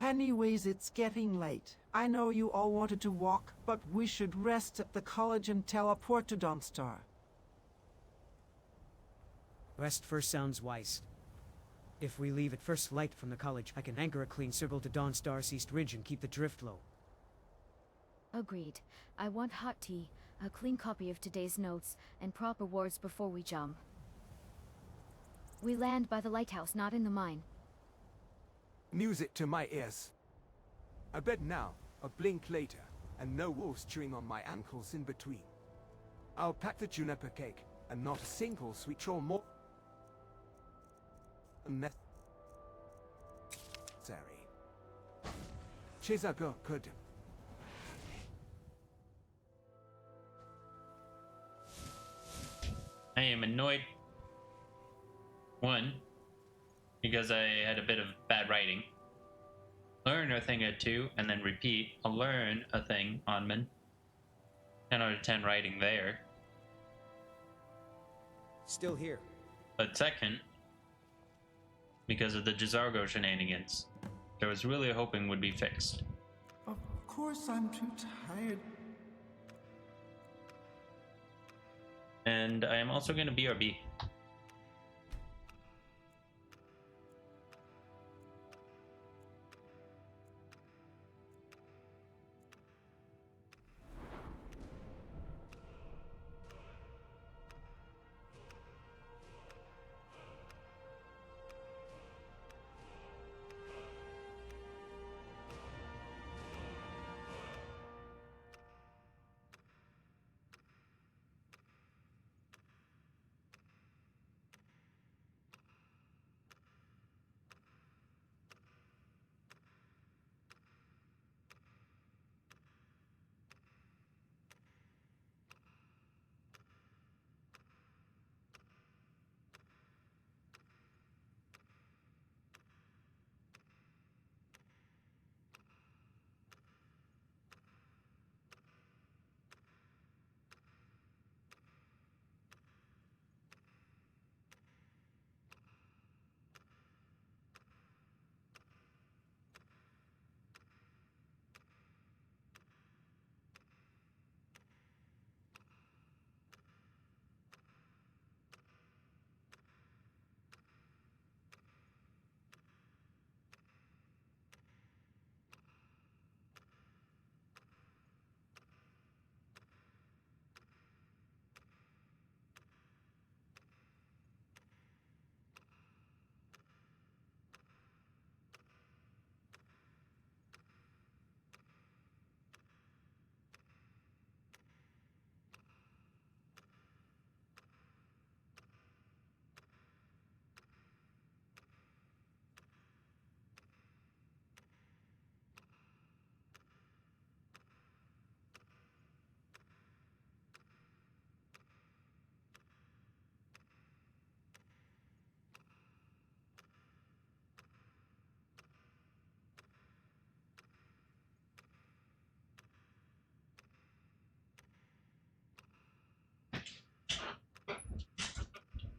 S8: Anyways, it's getting late. I know you all wanted to walk, but we should rest at the college and teleport to Dawnstar.
S10: Rest first sounds wise. If we leave at first light from the college, I can anchor a clean circle to Dawnstar's east ridge and keep the drift low.
S9: Agreed. I want hot tea, a clean copy of today's notes, and proper words before we jump. We land by the lighthouse, not in the mine.
S11: Music to my ears. A bed now, a blink later, and no wolves chewing on my ankles in between. I'll pack the juniper cake, and not a single sweet troll more unnecessary. Chezago could.
S1: I am annoyed. One, because I had a bit of bad writing. Learn a thing or two, and then repeat. I'll learn a thing, Onman. 10 out of 10 writing there.
S10: Still here.
S1: But second, because of the Jizargo shenanigans, I was really hoping would be fixed.
S16: Of course I'm too tired.
S1: And I am also going to BRB.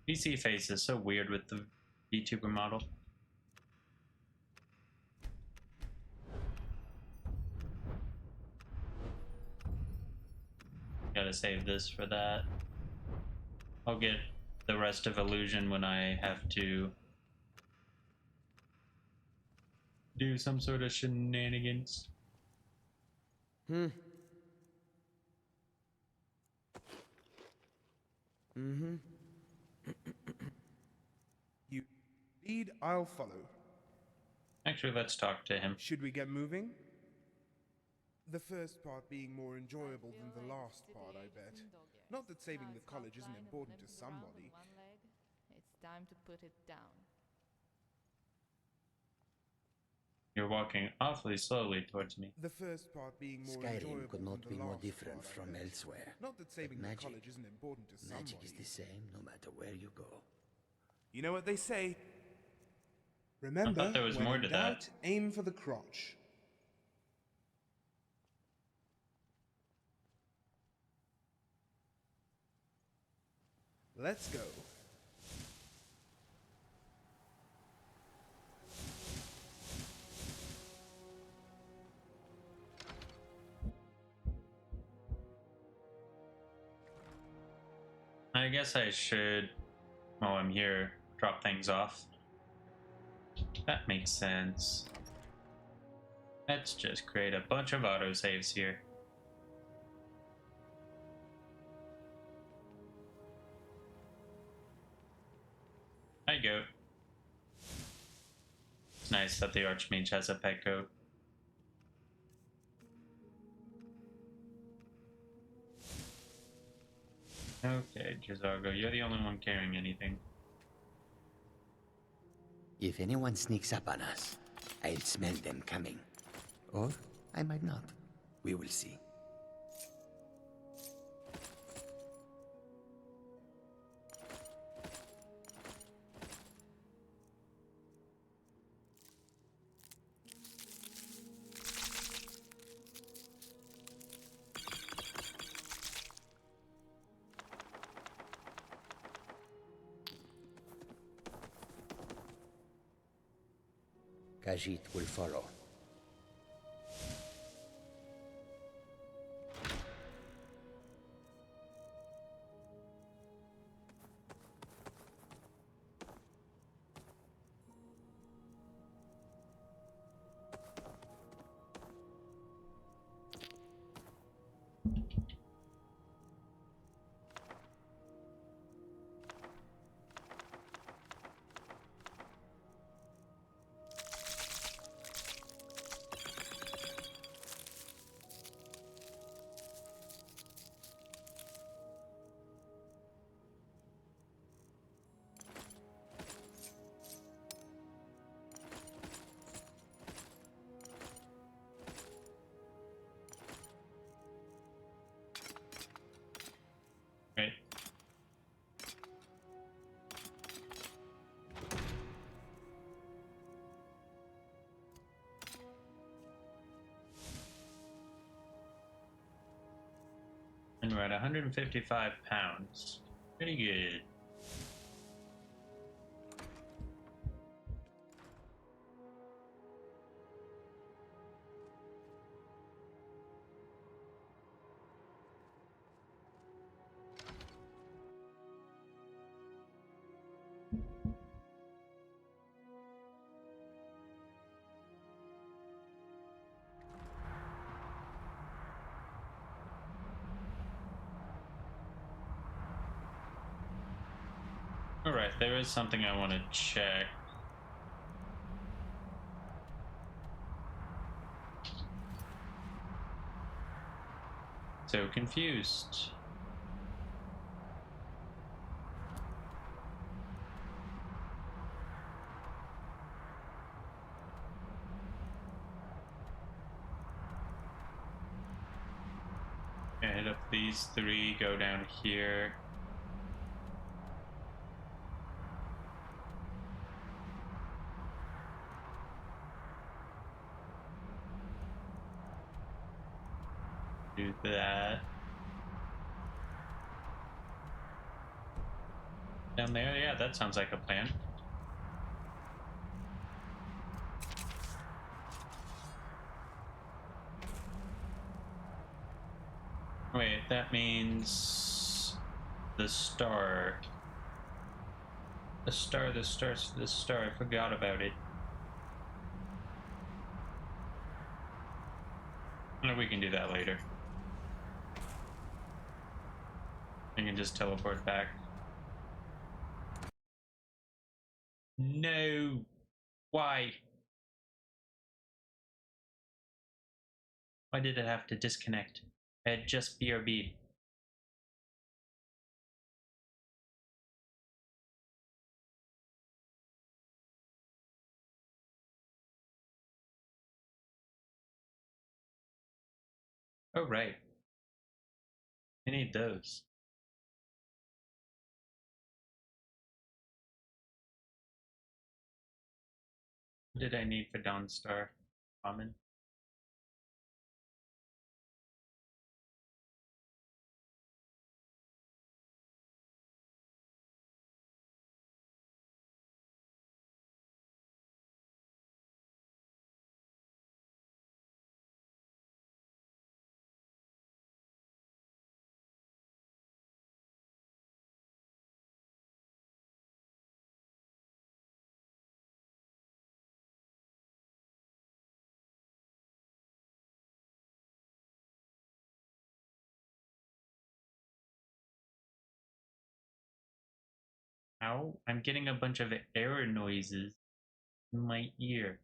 S1: PC face is so weird with the VTuber model. Gotta save this for that. I'll get the rest of Illusion when I have to do some sort of shenanigans.
S5: You lead, I'll follow.
S1: Actually, let's talk to him.
S5: Should we get moving? The first part being more enjoyable than the last part, I bet. Not that saving the college isn't important to somebody.
S7: It's time to put it down.
S4: You're walking awfully slowly towards me.
S5: The first part being more
S4: Skyrim
S5: enjoyable
S4: could not
S5: than
S4: be
S5: the
S4: more
S5: last
S4: different
S5: part, I
S4: from
S5: bet.
S4: elsewhere.
S5: Not that saving
S4: But
S5: the
S4: magic,
S5: college isn't important to somebody.
S4: magic is the same no matter where you go.
S5: You know what they say?
S1: I
S5: Remember,
S1: thought there was
S5: when
S1: more
S5: in
S1: to
S5: doubt,
S1: that.
S5: aim for the crotch. Let's go.
S1: I guess I should, while I'm here, drop things off. That makes sense. Let's just create a bunch of autosaves here. Hi, goat. It's nice that the Archmage has a pet goat. Okay, Jazargo, you're the only one carrying anything.
S4: If anyone sneaks up on us, I'll smell them coming. Or I might not. We will see. Khajiit will follow.
S1: Right. And we're at 155 pounds. Pretty good. Alright, there is something I want to check. So confused. Okay, hit up these three, go down here. Do that. Down there, yeah, that sounds like a plan. Wait, that means the star. The star, the star, the star. I forgot about it. No, we can do that later. I can just teleport back. No! Why? Why did it have to disconnect? I had just BRB. Oh, right. I need those. What did I need for Dawnstar? Common? Ow, I'm getting a bunch of error noises in my ear.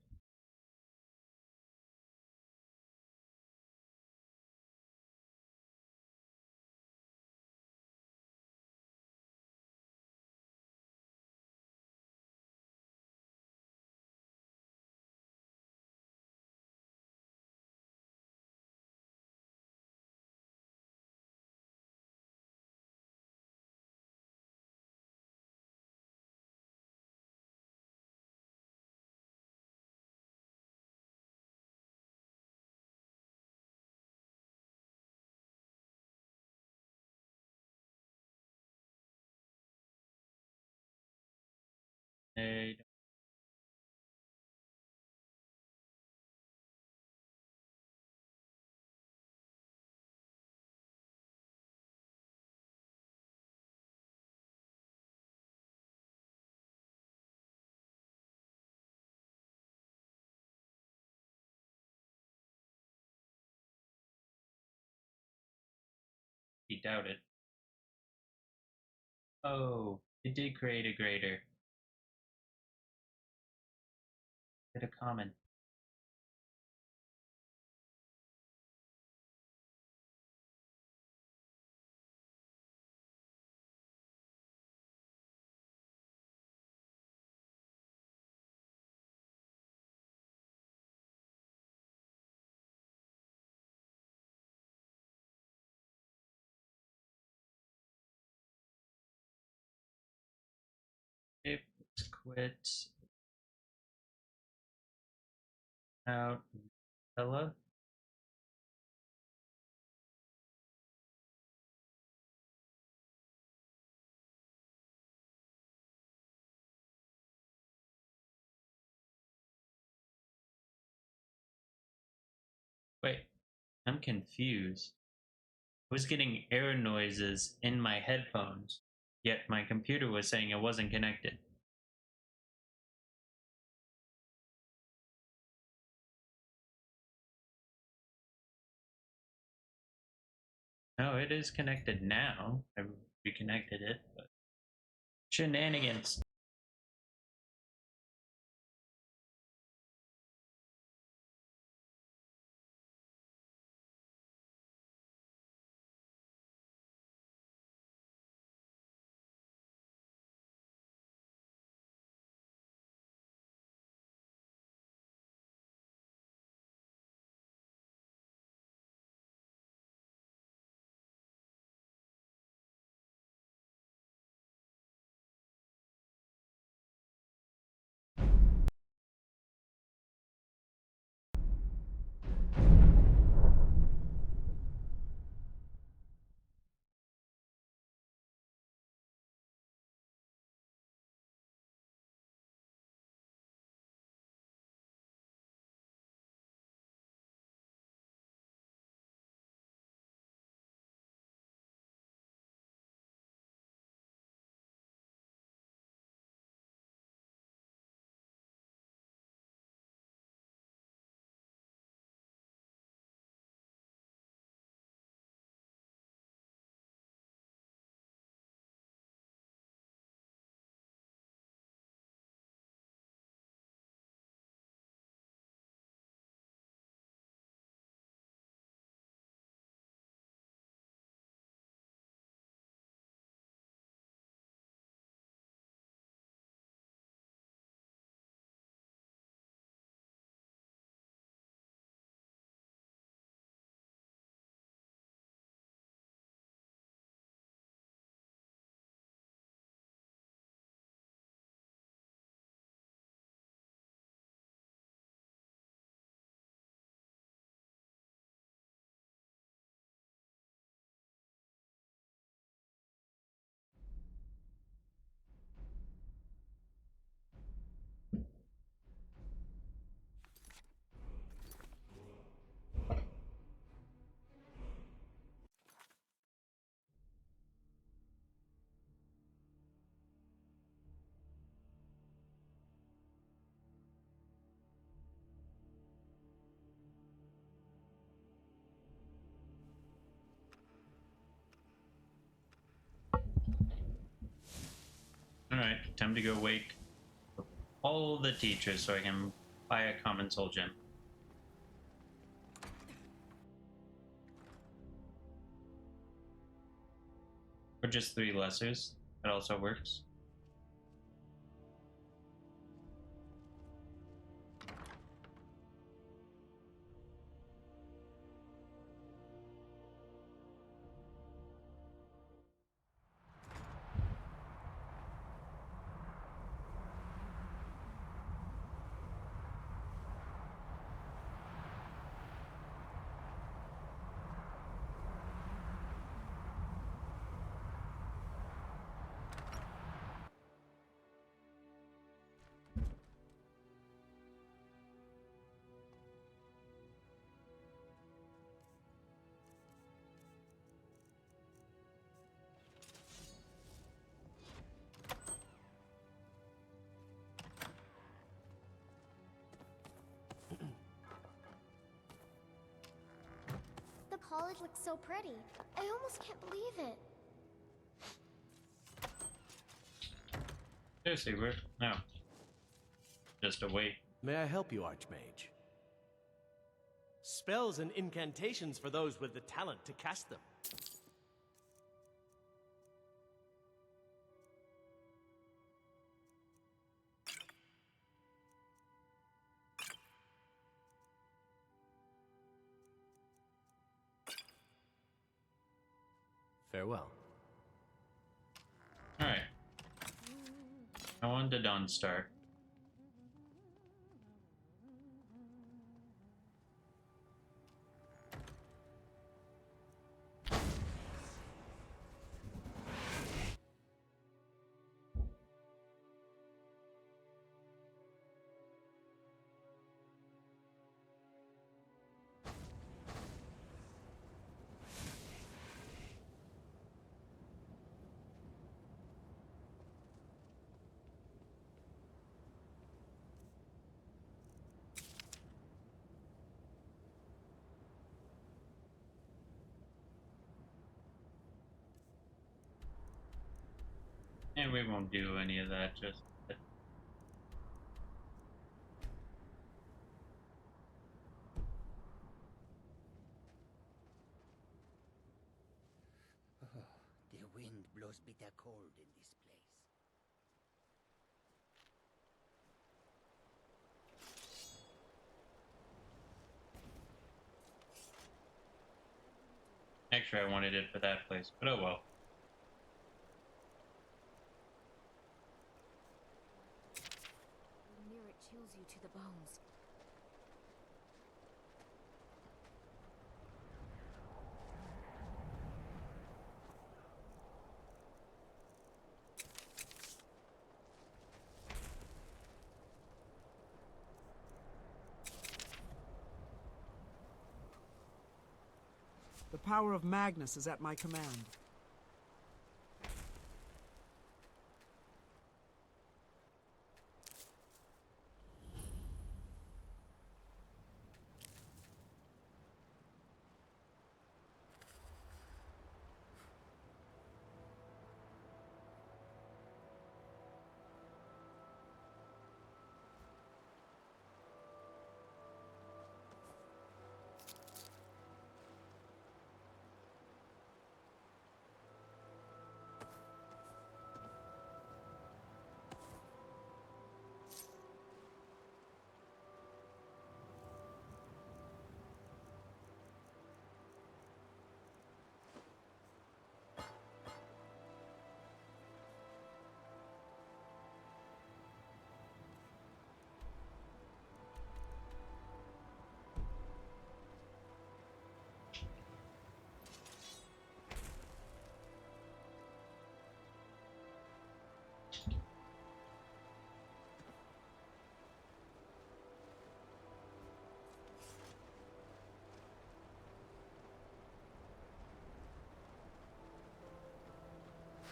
S1: Hey, he doubt it. Oh, it did create a grader. Get a common. Okay, let's quit out Ella. Wait, I'm confused. I was getting error noises in my headphones, yet my computer was saying it wasn't connected. No, it is connected now. I reconnected it, but shenanigans. time to go wake all the teachers so I can buy a common soul gem. Or just 3 lessers. That also works.
S17: The college looks so pretty. I almost can't believe it.
S1: Seriously, we're no. Just a wait.
S14: May I help you, Archmage? Spells and incantations for those with the talent to cast them. Farewell.
S1: Alright. I want the Dawn Star. And we won't do any of that, just...
S4: The wind blows bitter cold in this place.
S1: Actually, I wanted it for that place, but oh well.
S9: Near it chills you to the bones.
S8: The power of Magnus is at my command.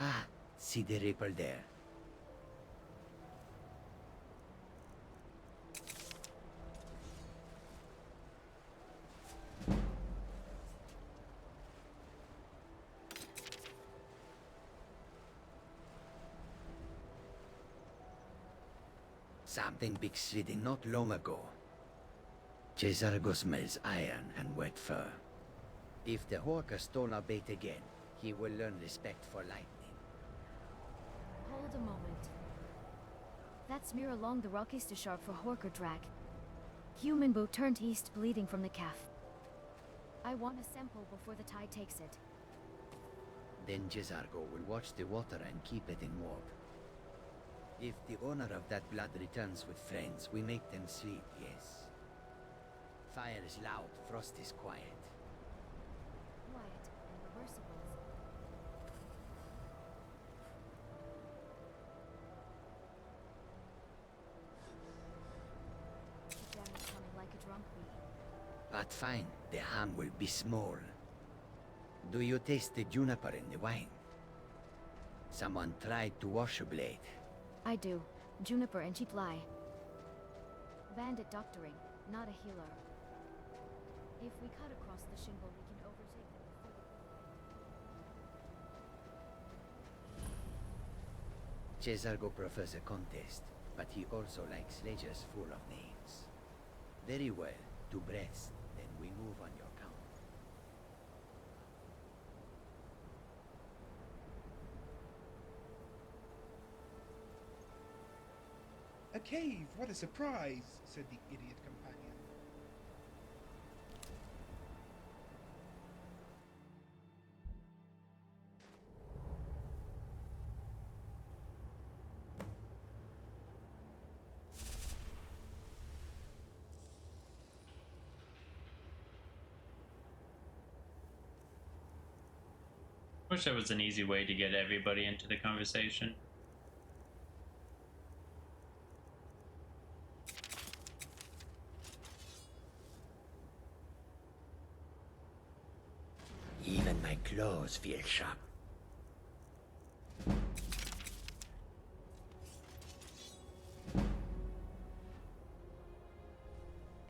S4: Ah, see the ripple there. Something big city not long ago. Cesargo smells iron and wet fur. If the Horker stole our bait again, he will learn respect for lightning.
S9: Hold a moment. That's near along the Rockies to sharp for Horker drag. Human boat turned east, bleeding from the calf. I want a sample before the tide takes it.
S4: Then Cesargo will watch the water and keep it in warp. If the owner of that blood returns with friends, we make them sleep, yes. Fire is loud, frost is quiet.
S9: Quiet and reversibles. The jam is coming like a drunk bee.
S4: But fine, the harm will be small. Do you taste the juniper in the wine? Someone tried to wash a blade.
S9: I do. Juniper and cheap lie. Bandit doctoring, not a healer. If we cut across the shingle, we can overtake them before the
S4: Cesargo prefers a contest, but he also likes ledgers full of names. Very well, to Brest, then we move on your count.
S5: A cave! What a surprise! Said the idiot companion.
S1: Wish there was an easy way to get everybody into the conversation.
S4: Even my clothes feel sharp.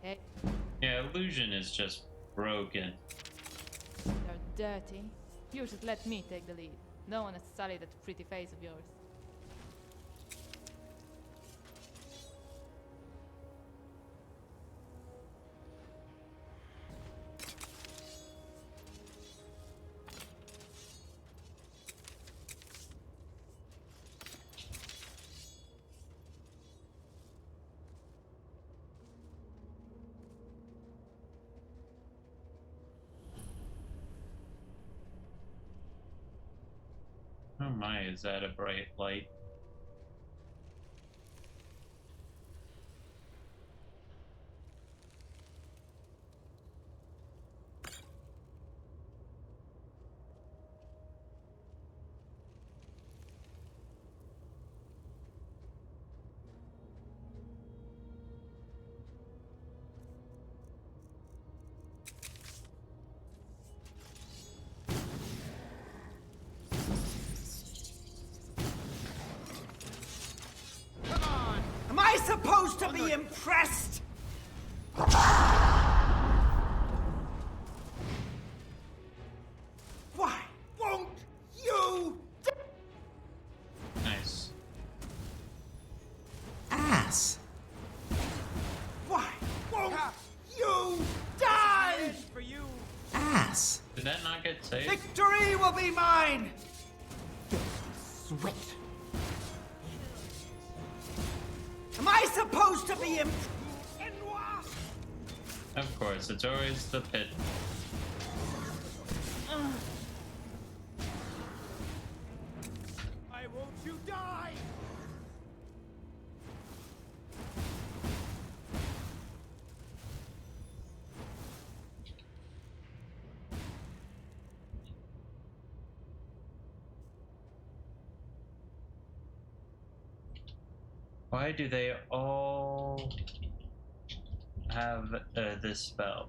S7: Hey,
S1: Yeah, illusion is just broken.
S7: you're dirty. You should let me take the lead. No one has sullied that pretty face of yours.
S1: Oh my, is that a bright light?
S8: Am I supposed to be impressed? Why won't you?
S1: Nice.
S8: Ass. Why won't you die?
S10: For you.
S8: Ass.
S1: Did that not get saved?
S8: Victory will be mine. Sweat. Am I supposed to be
S1: Of course, it's always the pit.
S10: Why won't you die?
S1: Why do they all have this spell?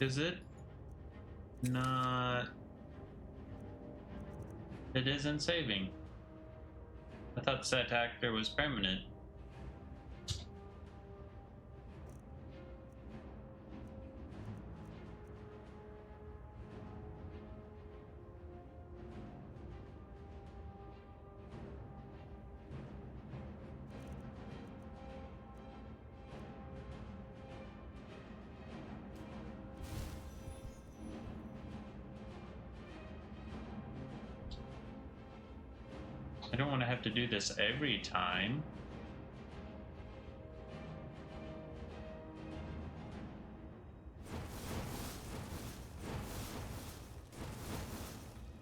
S1: Is it not? It isn't saving. I thought set actor was permanent. I don't want to have to do this every time.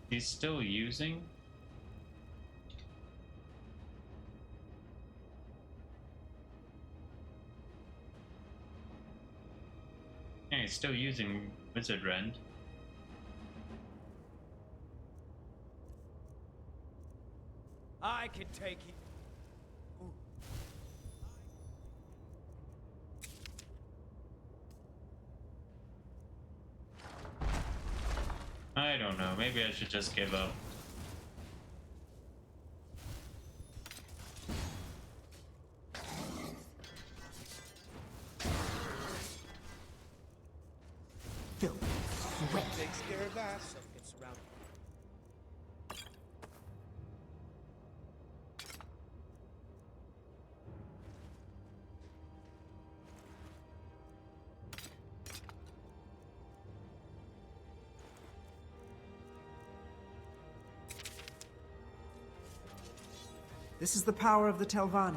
S1: He's still using? Yeah, he's still using Wizard Rend.
S10: I can take it.
S1: I don't know, maybe I should just give up.
S5: Takes care of that.
S10: It's surrounded.
S8: This is the power of the Telvanni.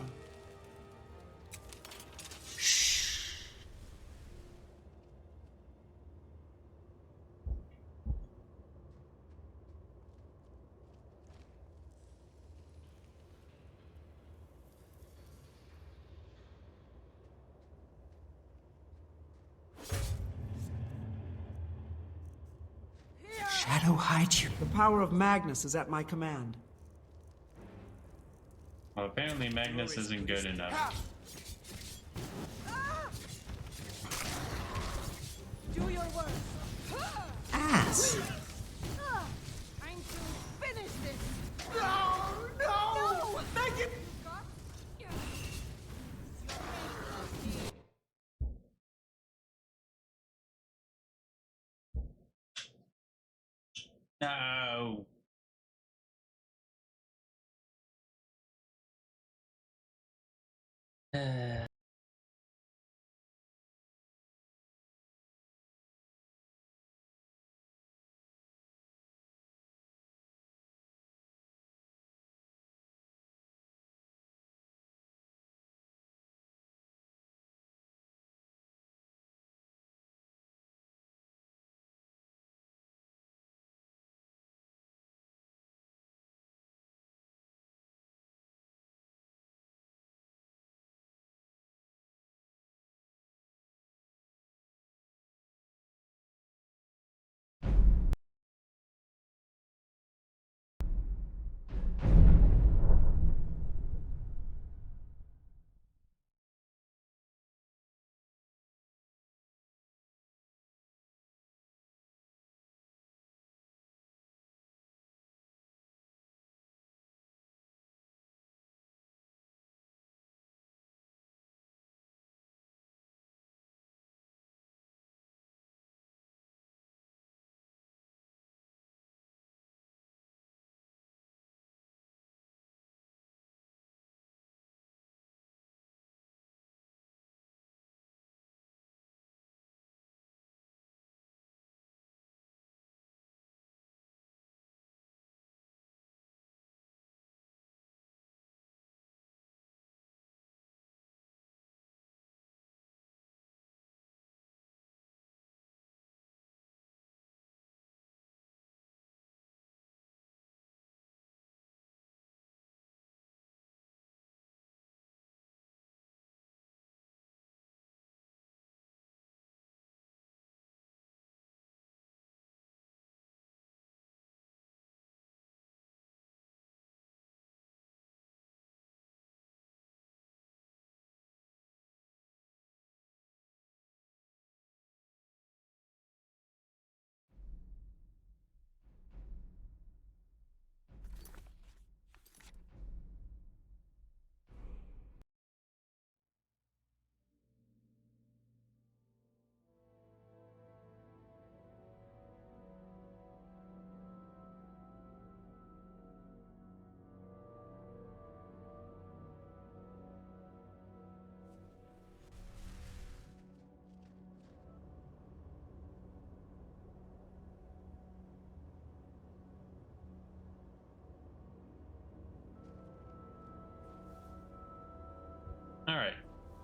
S16: Shadow hides you.
S8: The power of Magnus is at my command.
S1: Well, apparently Magnus isn't good enough.
S15: Do your worst.
S16: Ass.
S15: Time to finish this.
S16: No! Make it.
S1: No.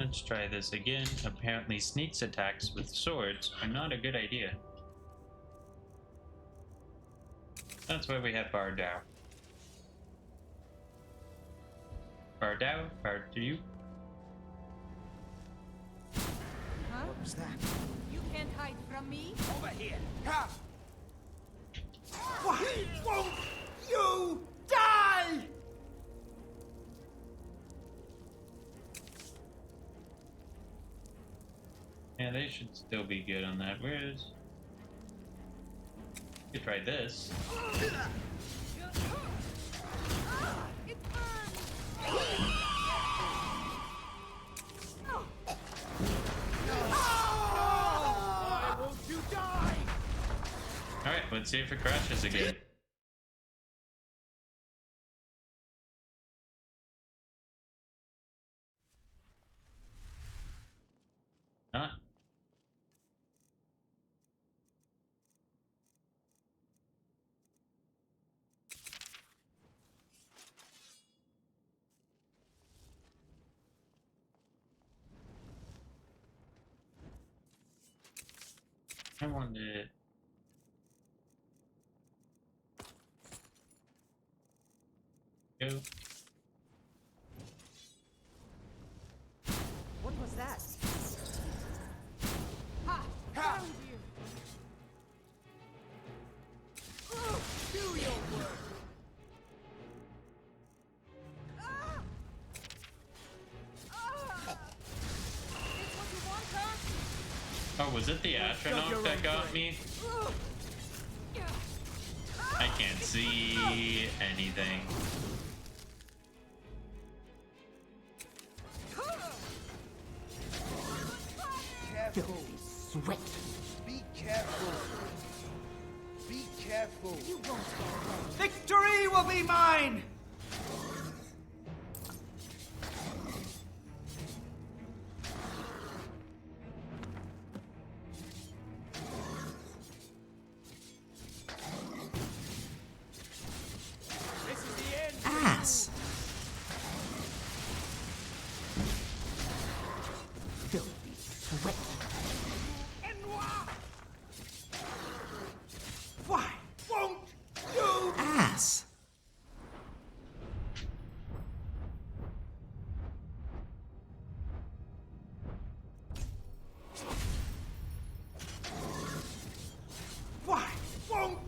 S1: Let's try this again. Apparently sneaks attacks with swords are not a good idea. That's why we have Bardao. Bardao? Bardou?
S15: Huh?
S14: What was that?
S15: You can't hide from me.
S14: Over here! Come! Why won't you die?
S1: Yeah, they should still be good on that. Where's... You try this.
S14: Why won't you die?
S1: Alright, let's see if it crashes again. Not. I wanted... Go.
S15: What was that? Ha! Found you! Do your work! Ah! Ah! It's what you want, huh?
S1: Oh, was it the astronaut that got me? I can't see anything.
S14: Careful.
S16: Sweat.
S5: Be careful. Be careful.
S15: You won't get away.
S10: Victory will be mine!
S14: This is the end.
S16: Ass. Filthy sweat.
S14: Why won't you?
S16: Ass.
S14: Why won't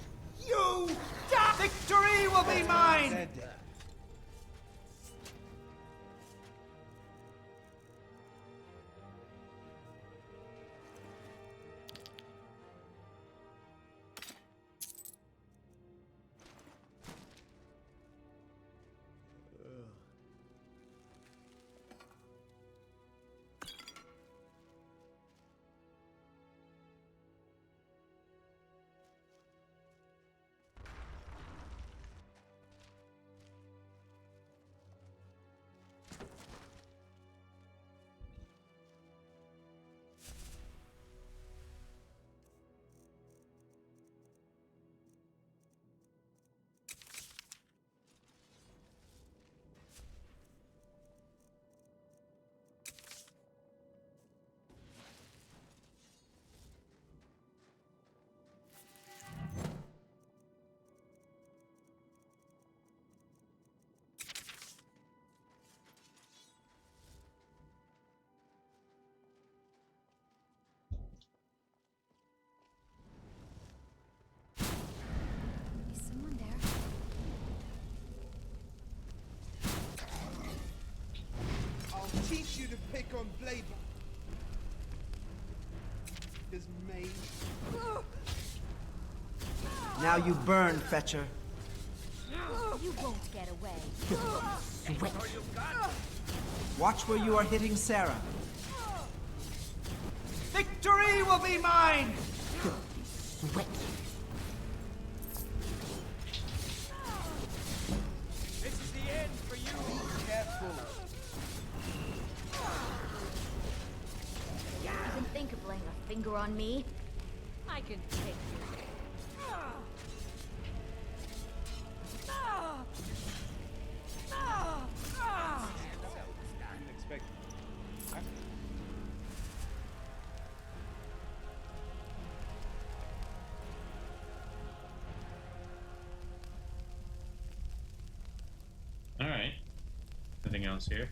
S14: you die?
S10: Victory will be mine!
S5: Said it.
S9: Is someone there?
S5: I'll teach you to pick on blade. His mage.
S8: Now you burn, Fetcher.
S9: You won't get away.
S16: Sweat.
S8: Watch where you are hitting Sarah. Victory will be mine!
S16: Sweat.
S14: This is the end for you.
S5: Be careful.
S9: You even think of laying a finger on me? I can take you.
S1: Anything else here?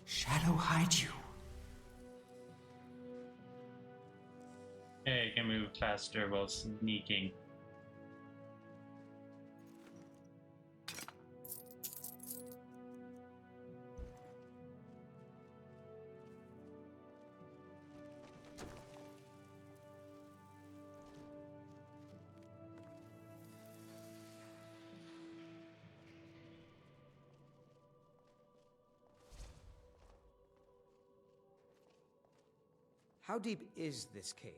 S16: Shadow hide you.
S1: Hey, I can move faster while sneaking.
S10: How deep is this cave?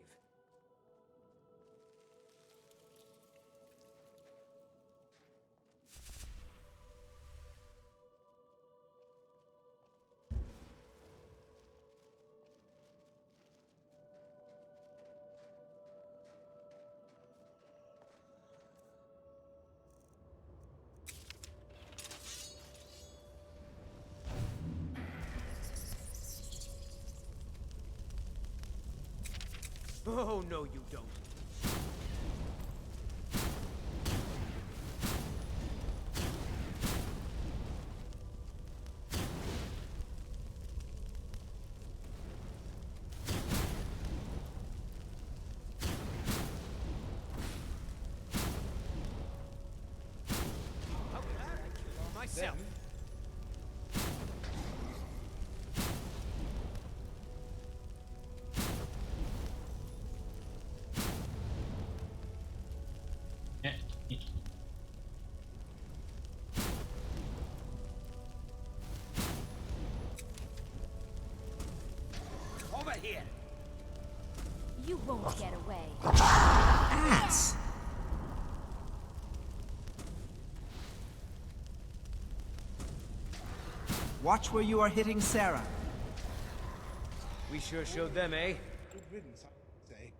S10: Oh, no, you don't. How glad I killed all myself.
S14: Over here!
S9: You won't get away.
S16: Ass! Watch where you are hitting Sarah.
S10: We sure showed them, eh?
S5: Good riddance, I'd say.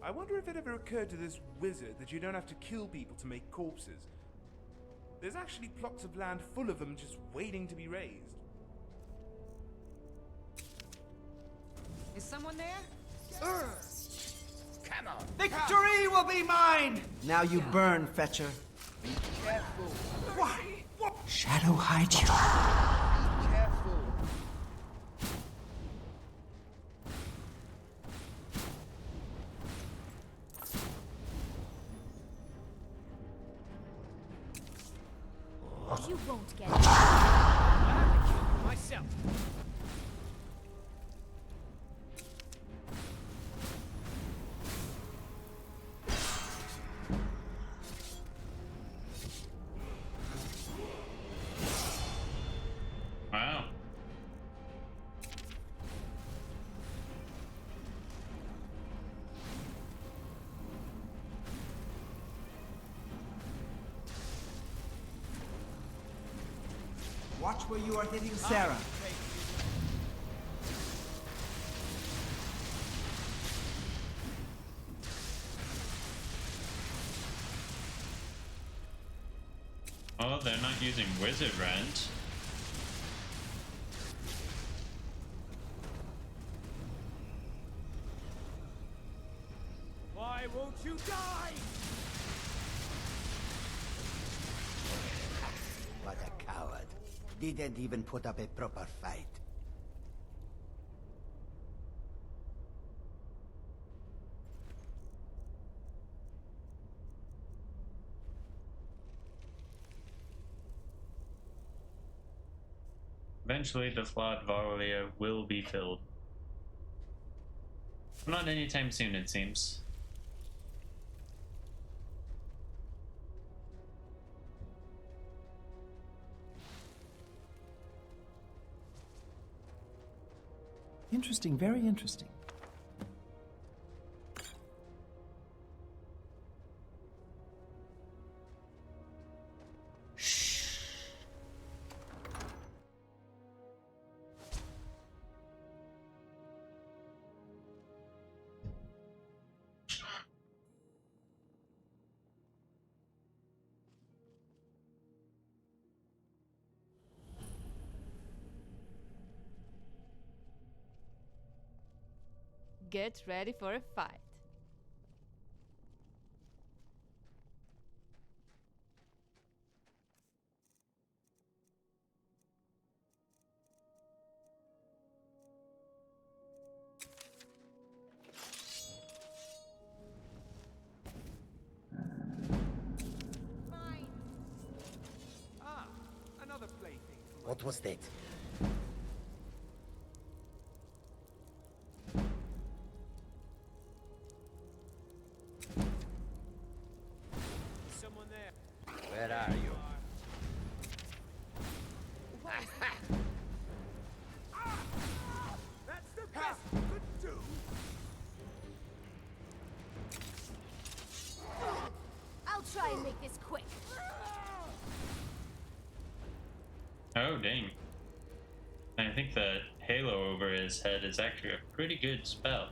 S5: I wonder if it ever occurred to this wizard that you don't have to kill people to make corpses. There's actually plots of land full of them just waiting to be raised.
S6: Is someone there?
S14: Come on!
S16: Victory will be mine! Now you burn, Fetcher.
S14: Be careful!
S16: Why? Shadow hide you.
S14: Be careful!
S9: You won't get
S10: I killed you myself.
S1: Wow.
S16: Watch where you are hitting Sarah.
S1: Oh, they're not using Wizard Rent.
S10: Why
S14: Why won't you die?
S4: What a coward. Didn't even put up a proper fight.
S1: Eventually, the flawed Varlia will be filled. Not anytime soon, it seems.
S16: Interesting, very interesting.
S7: Get ready for a fight.
S11: Ah, another plaything.
S4: What was that?
S14: Someone there.
S4: Where are you?
S14: That's the best you could do.
S9: I'll try and make this quick.
S1: Oh, dang. I think the halo over his head is actually a pretty good spell.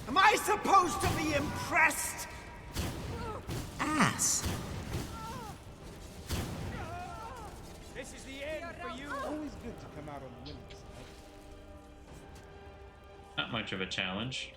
S16: Am I supposed to be impressed? Ass.
S14: This is the end for you.
S5: Always good to come out on the winning side.
S1: Not much of a challenge.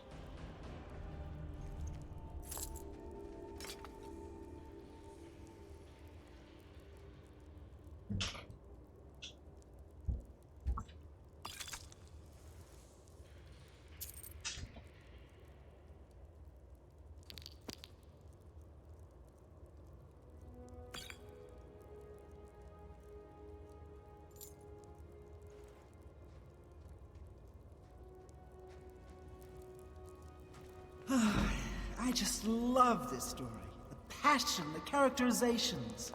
S16: I just love this story. The passion, the characterizations.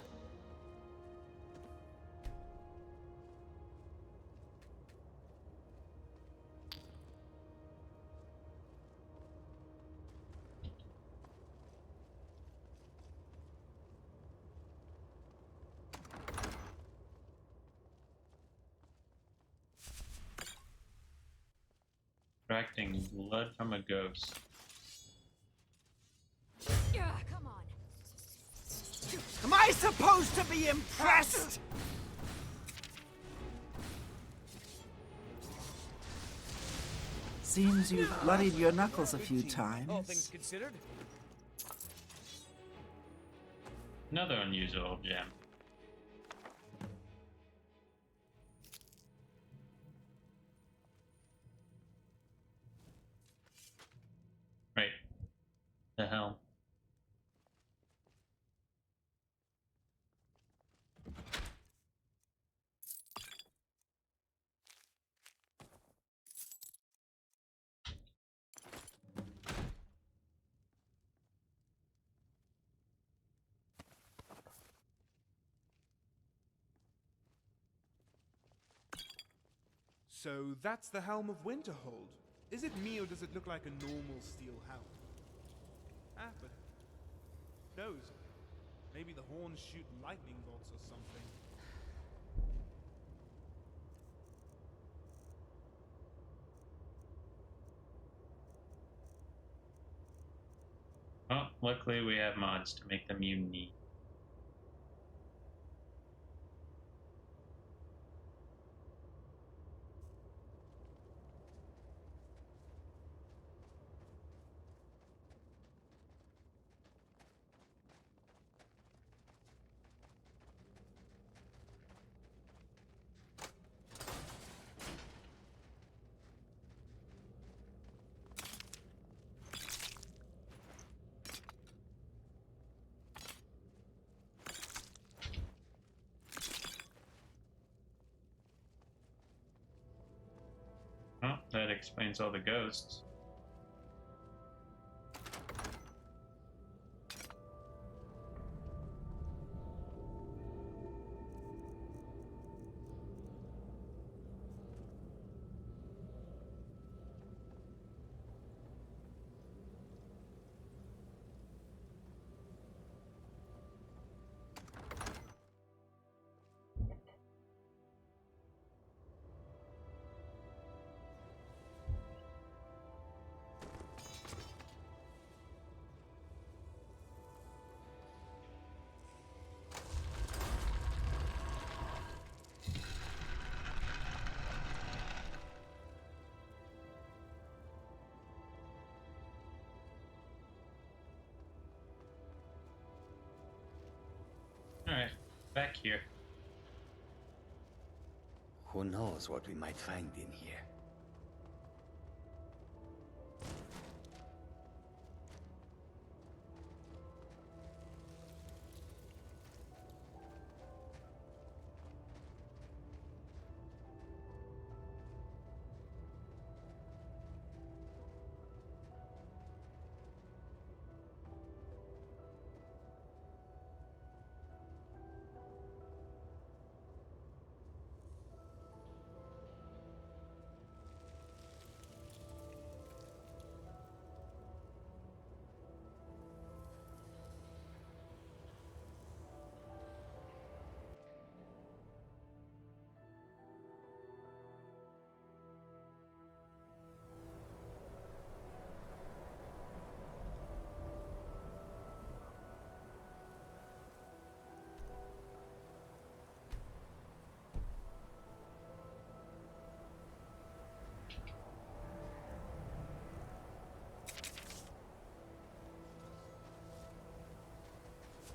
S1: Extracting blood from a ghost.
S9: Come on.
S16: Am I supposed to be impressed? Seems you've bloodied your knuckles a few
S14: All
S16: times.
S14: things considered.
S1: Another unusual gem. Right. The hell.
S5: So that's the Helm of Winterhold. Is it me or does it look like a normal steel helm? Ah, but who knows? Maybe the horns shoot lightning bolts or something.
S1: Oh, luckily we have mods to make them unique. Oh, that explains all the ghosts. Alright, back here.
S4: Who knows what we might find in here?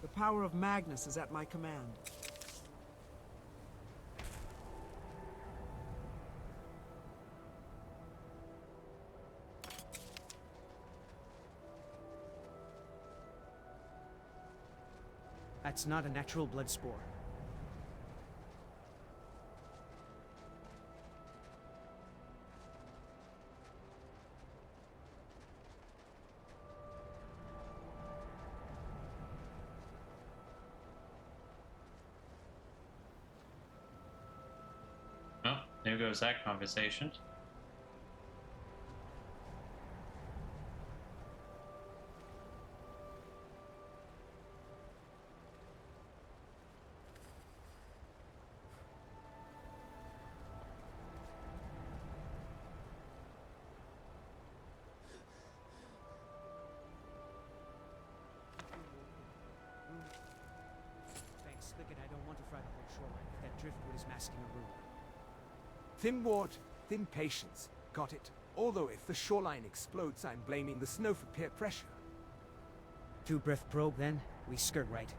S8: The power of Magnus is at my command.
S10: That's not a natural blood spore.
S1: Oh, there goes that conversation.
S10: Thanks, look it, I don't want to fry the whole shoreline if that driftwood is masking a room.
S11: Thin ward, thin patience. Got it. Although if the shoreline explodes, I'm blaming the snow for peer pressure.
S10: Two-breath probe, then. We skirt right.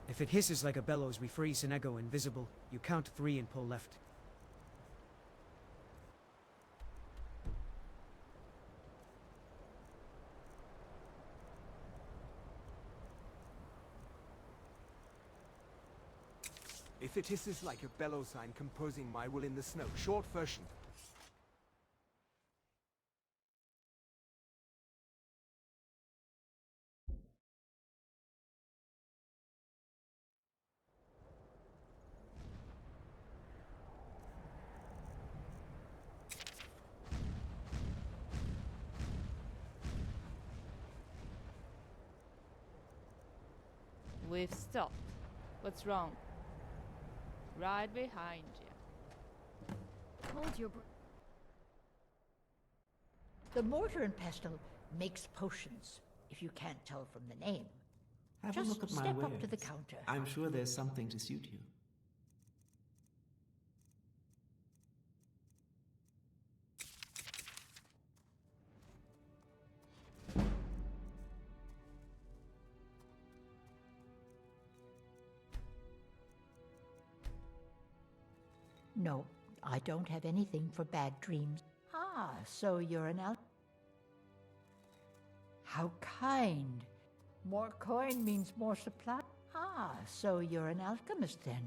S10: If it hisses like a bellows, we freeze and go invisible. You count 3 and pull left.
S11: If it hisses like a bellows, I'm composing my will in the snow. Short version.
S7: We've stopped. What's wrong? Right behind you.
S9: Hold your breath.
S18: The mortar and pestle makes potions. if you can't tell from the name.
S16: Have
S18: Just
S16: a look at my
S18: step
S16: wares.
S18: up to the counter.
S16: I'm sure there's something to suit you.
S18: No, I don't have anything for bad dreams. Ah, so you're an How kind. More coin means more supply. Ah, so you're an alchemist then.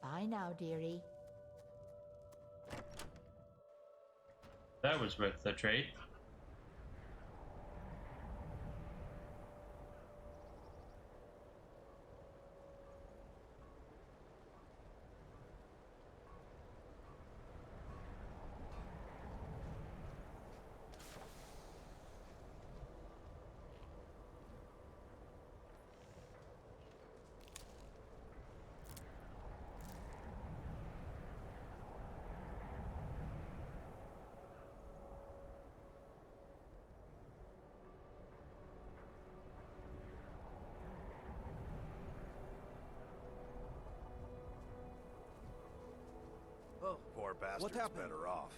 S18: Bye now, dearie.
S1: That was worth the trade.
S14: Oh, poor bastard's better off.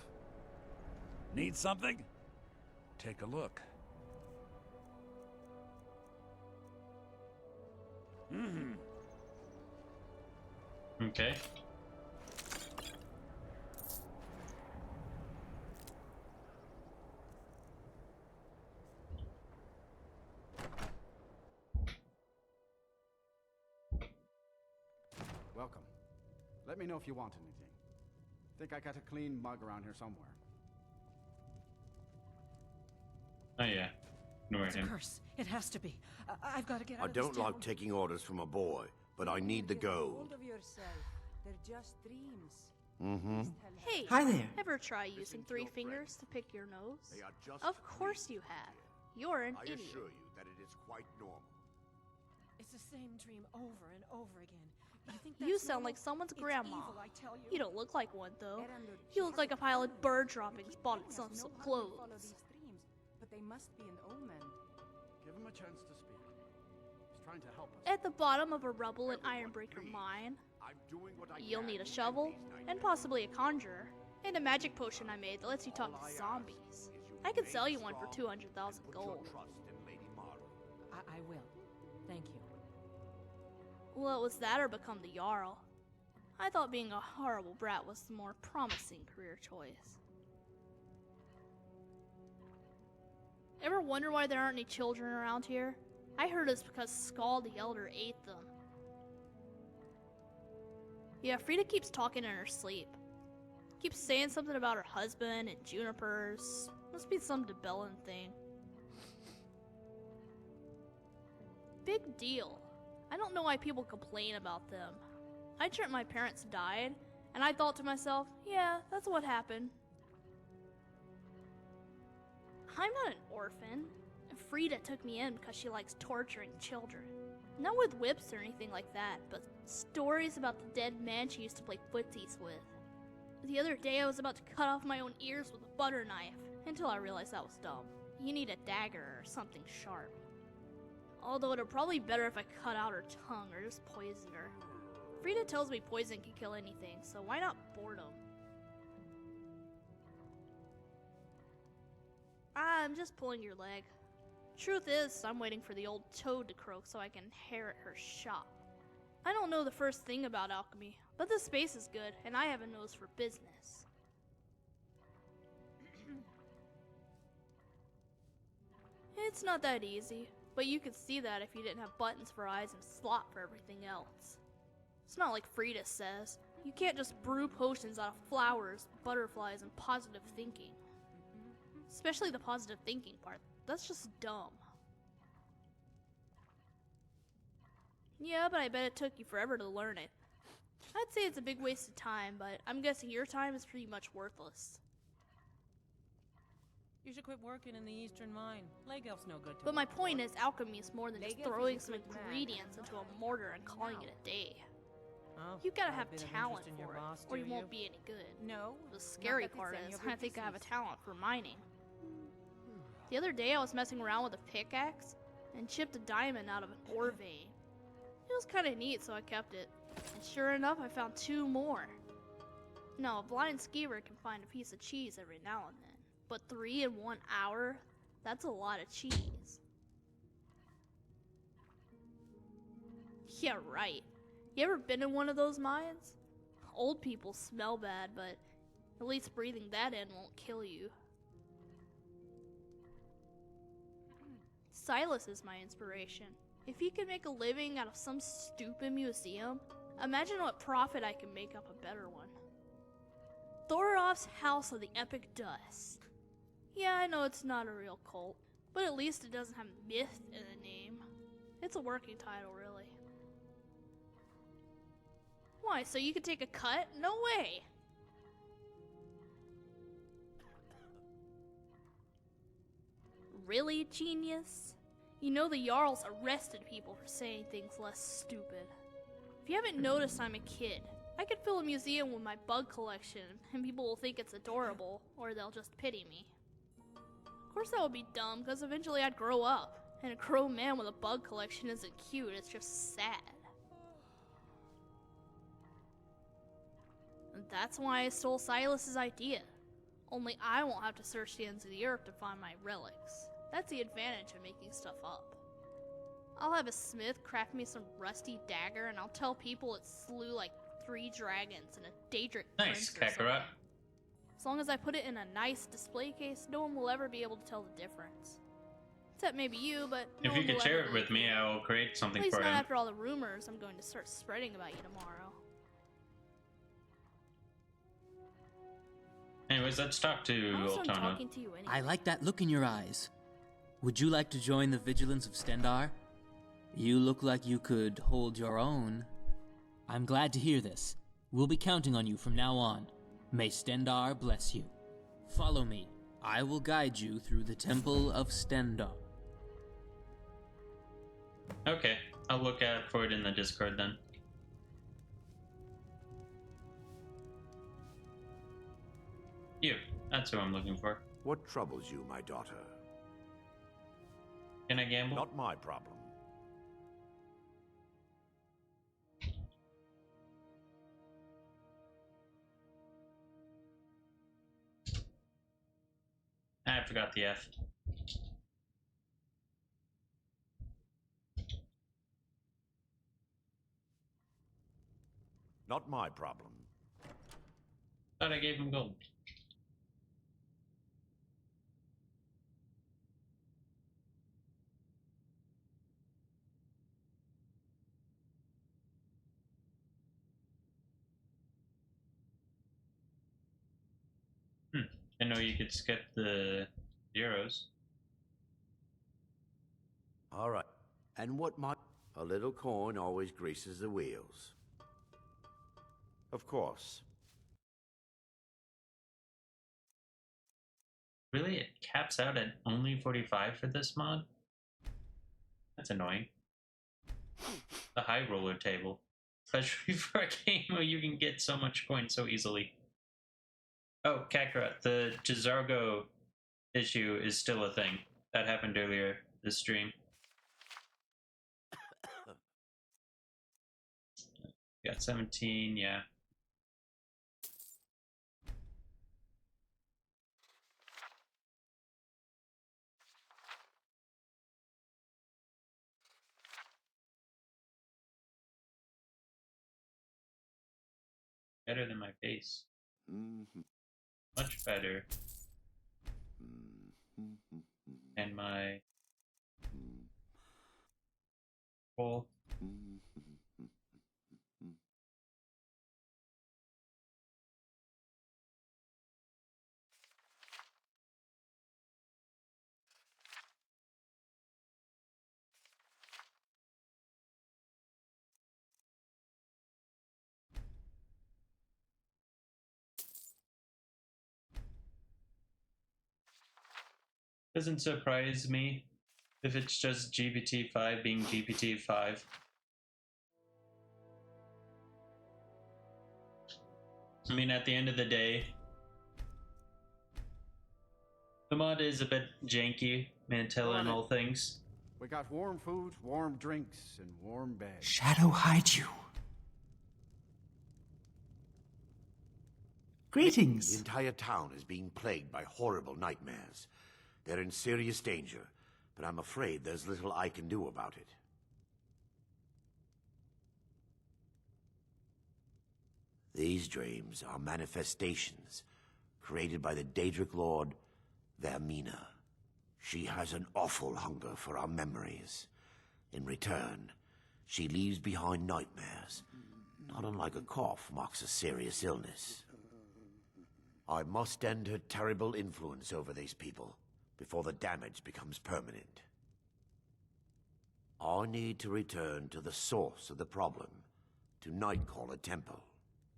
S19: Need something? Take a look. Mm-hmm.
S1: Okay.
S20: Welcome. Let me know if you want anything. Think I got a clean mug around here somewhere.
S1: Oh yeah. Ignore
S15: It's a
S1: him.
S15: curse. It has to be. I've got to get out
S14: I
S15: of this
S14: don't
S15: town.
S14: like taking orders from a boy, but I need the gold.
S21: Hold of yourself. They're just dreams.
S14: Mm-hmm.
S22: Hey,
S8: Hi there.
S22: ever try using 3 fingers to pick your nose?
S14: They are just
S22: Of course you have. You're an
S14: I
S22: idiot.
S14: assure you that it is quite normal.
S15: It's the same dream over and over again.
S22: You sound like someone's grandma. You don't look like one, though. You look like a pile of bird droppings bought at some clothes.
S21: But they must be an omen.
S20: Give him a chance to speak. He's trying to help us.
S22: At the bottom of a rubble and ironbreaker mine, you'll need a shovel, and possibly a conjurer, and a magic potion I made that lets you talk to zombies. I could sell you one for 200,000 gold.
S21: I will. Thank you.
S22: Well, it was that or become the Jarl. I thought being a horrible brat was the more promising career choice. Ever wonder why there aren't any children around here? I heard it's because Skull the Elder ate them. Yeah, Frida keeps talking in her sleep. Keeps saying something about her husband and junipers. Must be some Debellan thing. Big deal. I don't know why people complain about them. I dreamt my parents died, and I thought to myself, yeah, that's what happened. I'm not an orphan. Frida took me in because she likes torturing children. Not with whips or anything like that, but stories about the dead man she used to play footsies with. The other day I was about to cut off my own ears with a butter knife, until I realized that was dumb. You need a dagger or something sharp. Although it'd probably be better if I cut out her tongue or just poisoned her. Frida tells me poison can kill anything, so why not boredom? I'm just pulling your leg. Truth is, I'm waiting for the old toad to croak so I can inherit her shop. I don't know the first thing about alchemy, but the space is good, and I have a nose for business. It's not that easy, but you could see that if you didn't have buttons for eyes and slot for everything else. It's not like Frida says. You can't just brew potions out of flowers, butterflies, and positive thinking. Especially the positive thinking part. That's just dumb. Yeah, but I bet it took you forever to learn it. I'd say it's a big waste of time, but I'm guessing your time is pretty much worthless.
S2: You should quit working in the Eastern Mine. Leg Elf's no good to
S22: But my
S2: work
S22: point
S2: for.
S22: is, alchemy is more than just
S2: Leg Elf
S22: throwing
S2: is a
S22: some
S2: good man.
S22: ingredients into a mortar and calling it a day.
S2: Oh,
S22: You gotta
S2: got a
S22: have
S2: bit of
S22: talent
S2: interest in your
S22: for it,
S2: boss,
S22: or
S2: do
S22: you
S2: you?
S22: won't be any good.
S2: No.
S22: The scary
S2: not that
S22: part
S2: it's any
S22: is,
S2: of your
S22: I think I have a
S2: business.
S22: talent for mining. The other day I was messing around with a pickaxe and chipped a diamond out of an ore vein. It was kinda neat, so I kept it. And sure enough, I found 2 more. Now, a blind skeever can find a piece of cheese every now and then, but 3 in 1 hour? That's a lot of cheese. Yeah, right. You ever been in one of those mines? Old people smell bad, but at least breathing that in won't kill you. Silas is my inspiration. If he could make a living out of some stupid museum, imagine what profit I can make up a better one. Thorolf's House of the Epic Dust. Yeah, I know it's not a real cult, but at least it doesn't have myth in the name. It's a working title, really. Why, so you could take a cut? No way! Really, genius? You know the Jarls arrested people for saying things less stupid. If you haven't noticed, I'm a kid. I could fill a museum with my bug collection, and people will think it's adorable, or they'll just pity me. Of course that would be dumb, because eventually I'd grow up, and a grown man with a bug collection isn't cute, it's just sad. And that's why I stole Silas's idea. Only I won't have to search the ends of the earth to find my relics. That's the advantage of making stuff up. I'll have a smith craft me some rusty dagger, and I'll tell people it slew like 3 dragons and a Daedric
S1: Nice,
S22: prince or
S1: Kakarot.
S22: something. As long as I put it in a nice display case, no one will ever be able to tell the difference. Except maybe you, but no
S1: If you
S22: one
S1: could
S22: will
S1: share
S22: ever
S1: it
S22: believe
S1: with me, I will create something
S22: At least
S1: for
S22: not
S1: him.
S22: after all the rumors I'm going to start spreading about you tomorrow.
S1: Anyways, let's talk to
S22: I'm also
S1: Altana.
S22: talking to you anyway.
S3: I like that look in your eyes. Would you like to join the Vigilance of Stendar? You look like you could hold your own. I'm glad to hear this. We'll be counting on you from now on. May Stendar bless you. Follow me. I will guide you through the Temple of Stendar.
S1: Okay, I'll look out for it in the Discord then. That's who I'm looking for.
S14: What troubles you, my daughter?
S1: Can I gamble?
S14: Not my problem.
S1: I forgot the F.
S14: Not my problem.
S1: Thought I gave him gold. I know you could skip the zeros.
S14: All right. And what might... A little coin always greases the wheels. Of course.
S1: Really? It caps out at only 45 for this mod? That's annoying. The high roller table. Especially for a game where you can get so much coin so easily. Oh, Kakarot, the Jizargo issue is still a thing. That happened earlier this stream. Got 17, yeah. Better than my face. Much better. And my full. Doesn't surprise me if it's just GPT-5 being GPT-5. I mean, at the end of the day, the mod is a bit janky, Mantilla and all things.
S20: We got warm food, warm drinks, and warm beds.
S16: Shadow hide you. Greetings.
S14: The entire town is being plagued by horrible nightmares. They're in serious danger, but I'm afraid there's little I can do about it. These dreams are manifestations created by the Daedric Lord, Vermina. She has an awful hunger for our memories. In return, she leaves behind nightmares, not unlike a cough marks a serious illness. I must end her terrible influence over these people before the damage becomes permanent. I need to return to the source of the problem, to Nightcaller Temple.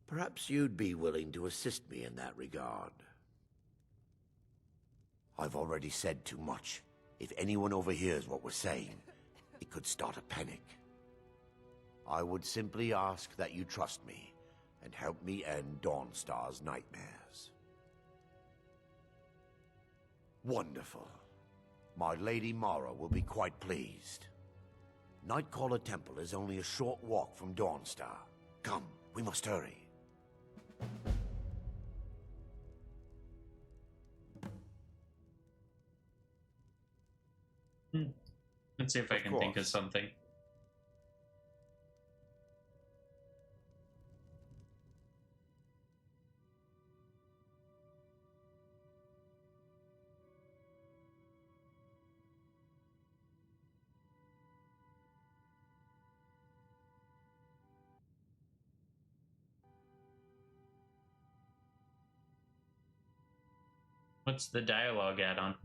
S14: Perhaps you'd be willing to assist me in that regard. I've already said too much. If anyone overhears what we're saying, it could start a panic. I would simply ask that you trust me and help me end Dawnstar's nightmares. Wonderful. My Lady Mara will be quite pleased. Nightcaller Temple is only a short walk from Dawnstar. Come, we must hurry.
S1: Let's see if I can think of something. What's the dialogue add-on?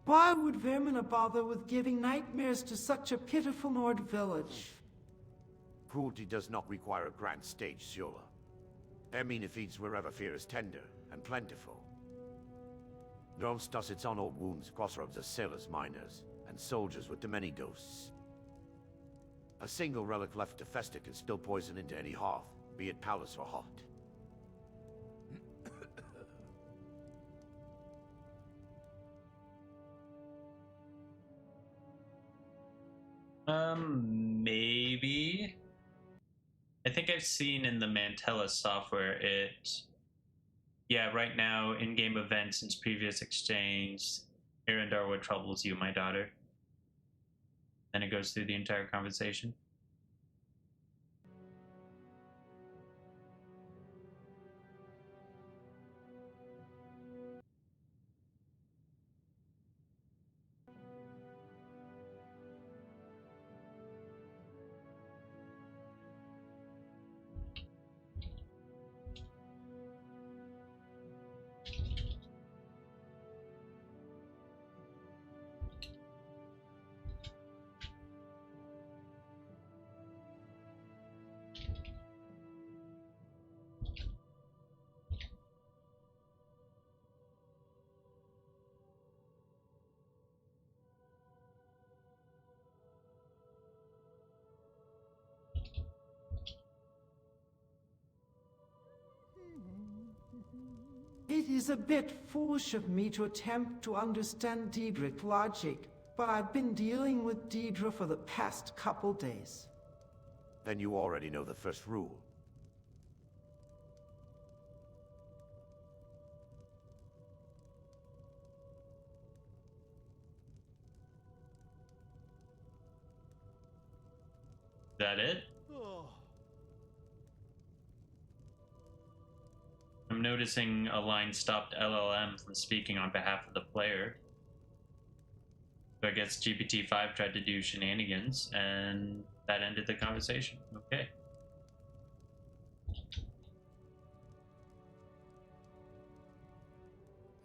S8: Why would Vermina bother with giving nightmares to such a pitiful Nord village?
S14: Cruelty does not require a grand stage, Zula. Hermina feeds wherever fear is tender and plentiful. Drones does its own old wounds, crossroads as sailors, miners, and soldiers with the many ghosts. A single relic left to fester can still poison into any hearth, be it palace or hot.
S1: Maybe. I think I've seen in the Mantella software yeah, right now, in-game events since previous exchange, Arendar, what troubles you, my daughter? Then it goes through the entire conversation.
S8: It is a bit foolish of me to attempt to understand Daedric logic, but I've been dealing with Daedra for the past couple days.
S14: Then you already know the first rule.
S1: Is that it? I'm noticing a line stopped LLM from speaking on behalf of the player. So I guess GPT-5 tried to do shenanigans, and that ended the conversation. Okay.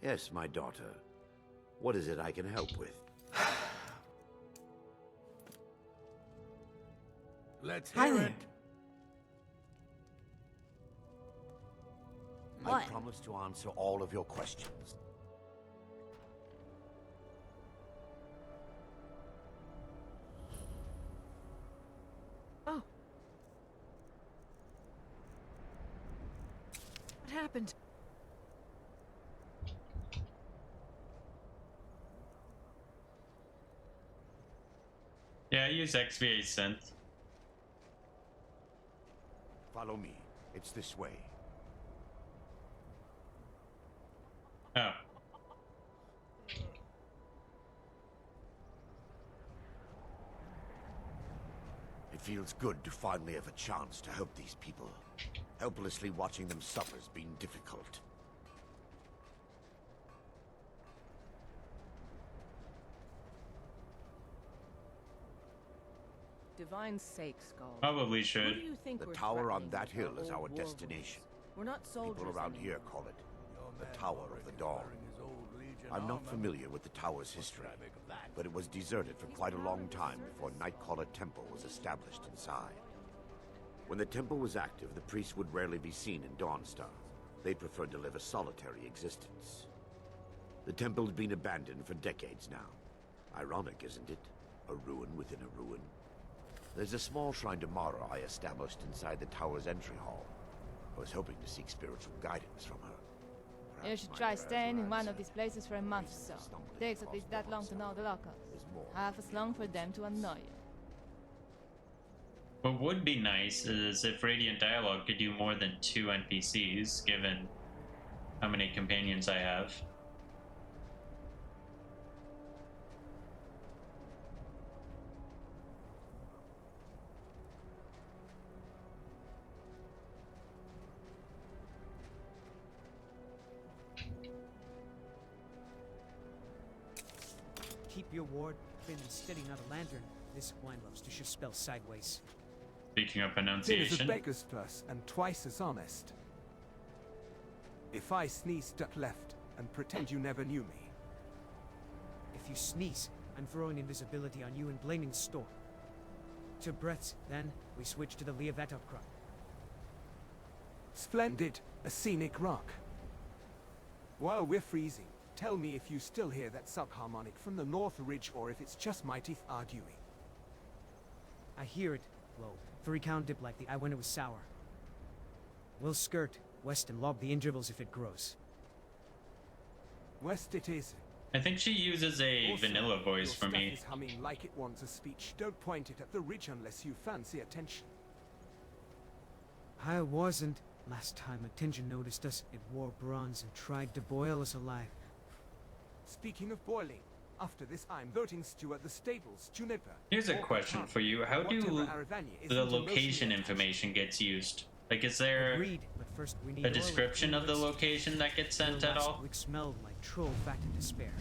S14: Yes, my daughter. What is it I can help with?
S19: Let's
S8: Hi
S19: hear
S8: there.
S19: it.
S14: I promise to answer all of your questions.
S6: Oh. What happened?
S1: Yeah, I use XVA synth.
S14: Follow me. It's this way.
S1: Oh.
S14: It feels good to finally have a chance to help these people. Helplessly watching them suffer has been difficult.
S21: Divine sake, Skull.
S1: Probably
S21: Who
S1: should.
S21: do you think
S14: The
S21: we're
S14: tower on
S21: threatening
S14: that
S21: with
S14: hill is
S21: old
S14: our
S21: war
S14: destination.
S21: rules? We're not soldiers
S14: People around
S21: anymore.
S14: here call it the Tower of the Dawn. I'm not familiar with the tower's history, but it was deserted for quite a long time before Nightcaller Temple was established inside. When the temple was active, the priests would rarely be seen in Dawnstar. They preferred to live a solitary existence. The temple had been abandoned for decades now. Ironic, isn't it? A ruin within a ruin. There's a small shrine to Mara I established inside the tower's entry hall. I was hoping to seek spiritual guidance from her.
S7: You should try staying in one of these places for a month or so. Takes at least that long to know the locals. Half as long for them to annoy you.
S1: What would be nice is if Radiant Dialogue could do more than 2 NPCs, given how many companions I have.
S10: Keep your ward, been steady, not a lantern. This wine loves to shift spells sideways.
S1: Speaking of
S11: Here's a
S1: pronunciation.
S11: beggar's purse and twice as honest. If I sneeze, duck left and pretend you never knew me.
S10: If you sneeze, I'm throwing invisibility on you and blaming the storm. 2 breaths, then we switch to the Ilath-Pal.
S11: Splendid. A scenic rock. While we're freezing, tell me if you still hear that subharmonic from the North Ridge or if it's just my teeth arguing.
S10: I hear it. Well, 3 count dip like the eye when it was sour. We'll skirt west and log the intervals if it grows.
S11: West it is.
S1: I think she uses a
S11: Also,
S1: vanilla voice
S11: your
S1: for
S11: stuff
S1: me.
S11: is humming like it wants a speech. Don't point it at the ridge unless you fancy attention.
S10: I wasn't. Last time attention noticed us, it wore bronze and tried to boil us alive.
S11: Speaking of boiling, after this I'm voting stew at the stables, Juniper.
S1: Here's a
S11: or
S1: question
S11: Katan,
S1: for you. How do
S11: whatever Aravania
S1: the
S11: isn't
S1: location
S11: emotionally
S1: information gets used? Like, is there
S10: Agreed, but first we need
S1: a
S10: oil and
S1: description of the
S10: fluids.
S1: location that gets sent
S10: Your
S1: at
S10: last
S1: all?
S10: week smelled like troll fat and despair.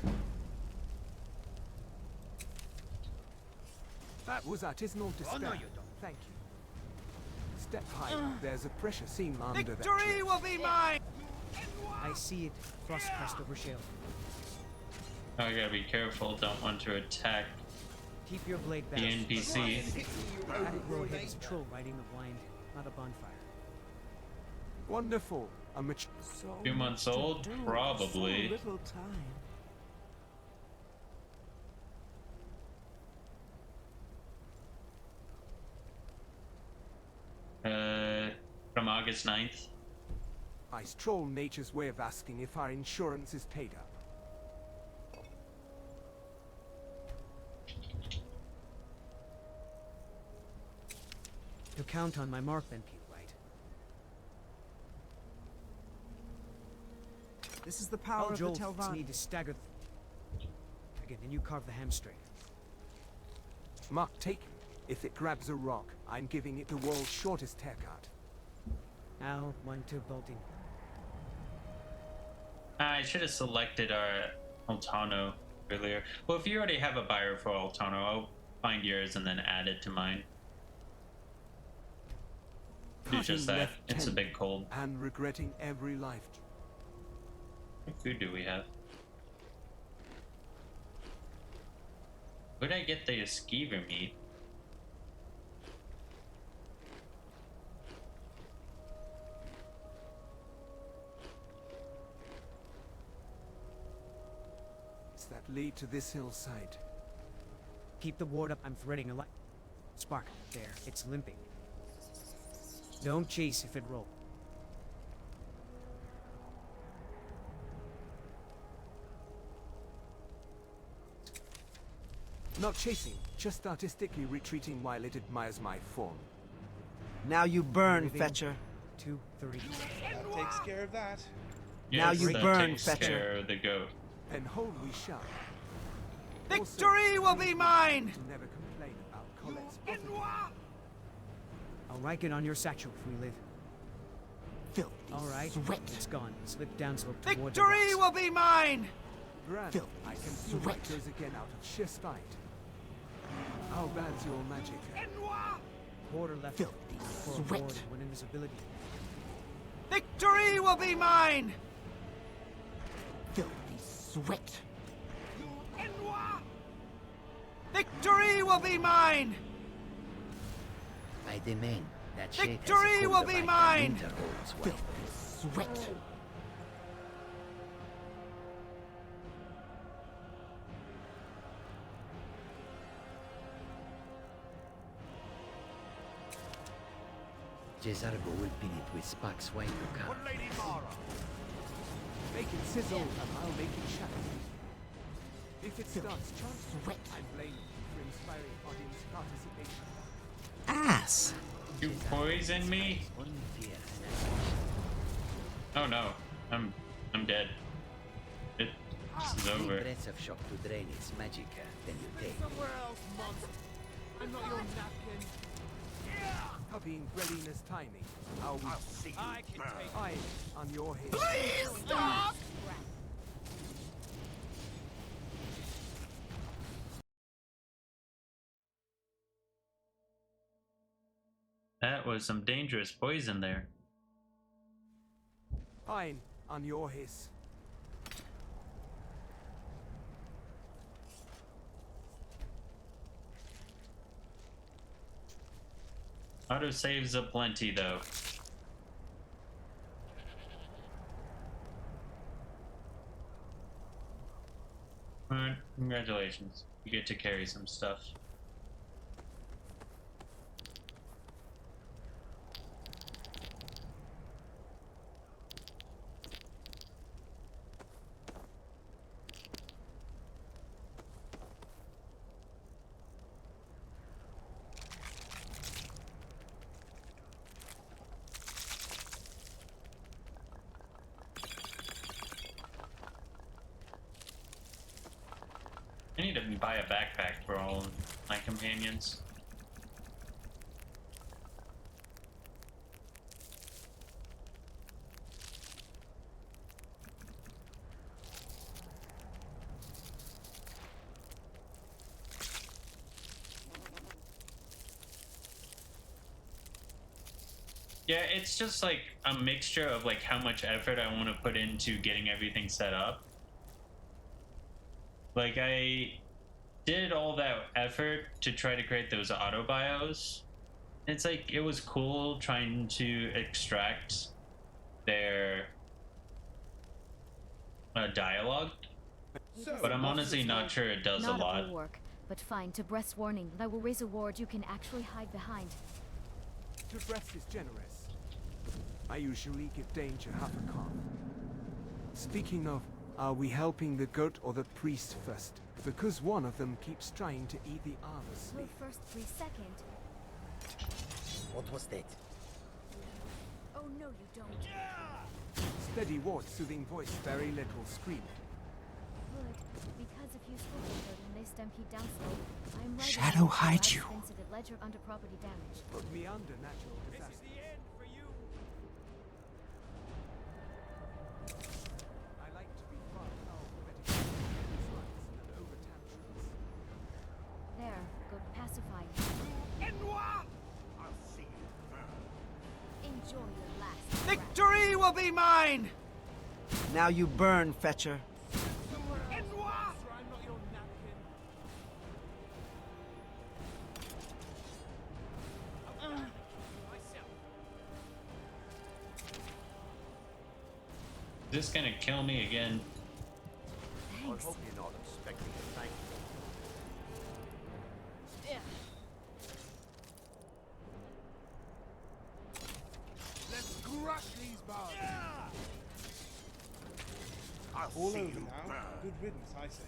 S11: That was artisanal despair.
S10: Oh, no, you don't.
S11: Thank you. Step higher. There's a pressure seam under that
S10: Victory
S11: tree.
S10: will be mine! I see it. Frost crest over shale.
S1: Oh, I gotta be careful. Don't want to attack
S10: Keep your blade
S1: the
S10: back.
S1: NPC.
S10: That rowhead is a troll riding the blind, not a bonfire.
S11: Wonderful. A mature.
S1: 2 months old? Probably.
S16: So little time.
S1: From August 9th.
S11: Ice troll nature's way of asking if our insurance is paid up.
S10: You count on my mark then, Pete, right?
S16: This is the power of the
S10: Joel
S16: Telvanni.
S10: need to stagger. Again, then you carve the hamstring.
S11: Mark taken. If it grabs a rock, I'm giving it the world's shortest haircut.
S10: Al, 1-2 bolting.
S1: I should have selected our Altano earlier. Well, if you already have a buyer for Altano, I'll find yours and then add it to mine. Do just that.
S11: Left
S1: It's a
S11: 10,
S1: big cold.
S11: And regretting every life.
S1: What food do we have? Where'd I get the skeever meat?
S11: That lead to this hillside.
S10: Keep the ward up. I'm threading a light. Spark. There. It's limping. Don't chase if it rolls.
S11: Not chasing, just artistically retreating while it admires my form.
S16: Now you burn,
S10: Moving.
S16: Fetcher.
S10: 2, 3.
S5: That takes care of that.
S16: Now
S1: Yes,
S16: you
S1: that
S16: burn,
S1: takes
S16: Fetcher.
S1: care of the goat.
S11: And hold we shall.
S16: Victory will be mine!
S11: To never complain about Colette's poverty.
S10: I'll write it on your satchel if we live.
S16: Filthy
S10: All right.
S16: sweat.
S10: It's gone. Slip down slope toward the
S16: Victory
S10: rocks.
S16: will be mine!
S11: Grand,
S16: Filthy
S11: I can feel
S16: sweat.
S11: it goes again out of sheer spite. How bad's your magic?
S10: Quarter left.
S16: Filthy
S10: For a
S16: sweat.
S10: ward, one invisibility.
S16: Victory will be mine! Filthy sweat. Victory will be mine!
S4: I demand that shade
S16: Victory
S4: has a
S16: will
S4: cold
S16: be
S4: like
S16: mine!
S4: winter holds well.
S16: Filthy sweat.
S4: Jezargo will pin it with sparks while you come.
S11: Lady Mara? Make it sizzle and I'll make it shatter. If it starts chanting, I blame you for inspiring audience participation.
S16: Ass!
S1: You poison me?
S4: Only fear and
S1: Oh no, I'm dead. This is
S4: Three
S1: over.
S4: breaths of shock to drain its magic, then you take.
S5: Somewhere else, monster. I'm not your napkin.
S11: Copying Brelina's timing. I'll see you
S5: I can take
S11: I on your head.
S16: Please stop!
S1: That was some dangerous poison there.
S11: Fine, on your hiss.
S1: Auto saves aplenty though. Alright, congratulations. You get to carry some stuff. I need to buy a backpack for all of my companions. Yeah, it's just like a mixture of like how much effort I want to put into getting everything set up. Like, I did all that effort to try to create those auto bios. It's like, it was cool trying to extract their dialogue, but I'm honestly not sure it does a lot.
S9: Not a full work, but fine. To Breath's warning, I will raise a ward you can actually hide behind.
S11: To Breath is generous. I usually give danger half a calf. Speaking of, are we helping the goat or the priest first? Because one of them keeps trying to eat the other
S9: Well,
S11: snake.
S9: first, please second.
S4: What was that?
S9: Oh no, you don't.
S11: Steady ward, soothing voice, very little scream.
S9: Good, because if you spoke to them and they stampede down slow, I'm right.
S11: Shadow hide you.
S9: Ledger under property damage.
S11: Put me under natural disaster. This is the end for you. I like to be far alphabetic and over tantrums.
S9: There, go pacify.
S11: I'll see you burn.
S9: Enjoy your last.
S16: Victory will be mine! Now you burn, Fetcher.
S1: Is this gonna kill me again?
S9: Thanks.
S14: I hope you're not expecting a thank you.
S9: Yeah.
S5: Let's crush these bars.
S14: I'll
S5: All
S14: see
S5: over
S14: you
S5: now.
S14: burn.
S5: Good riddance, I say.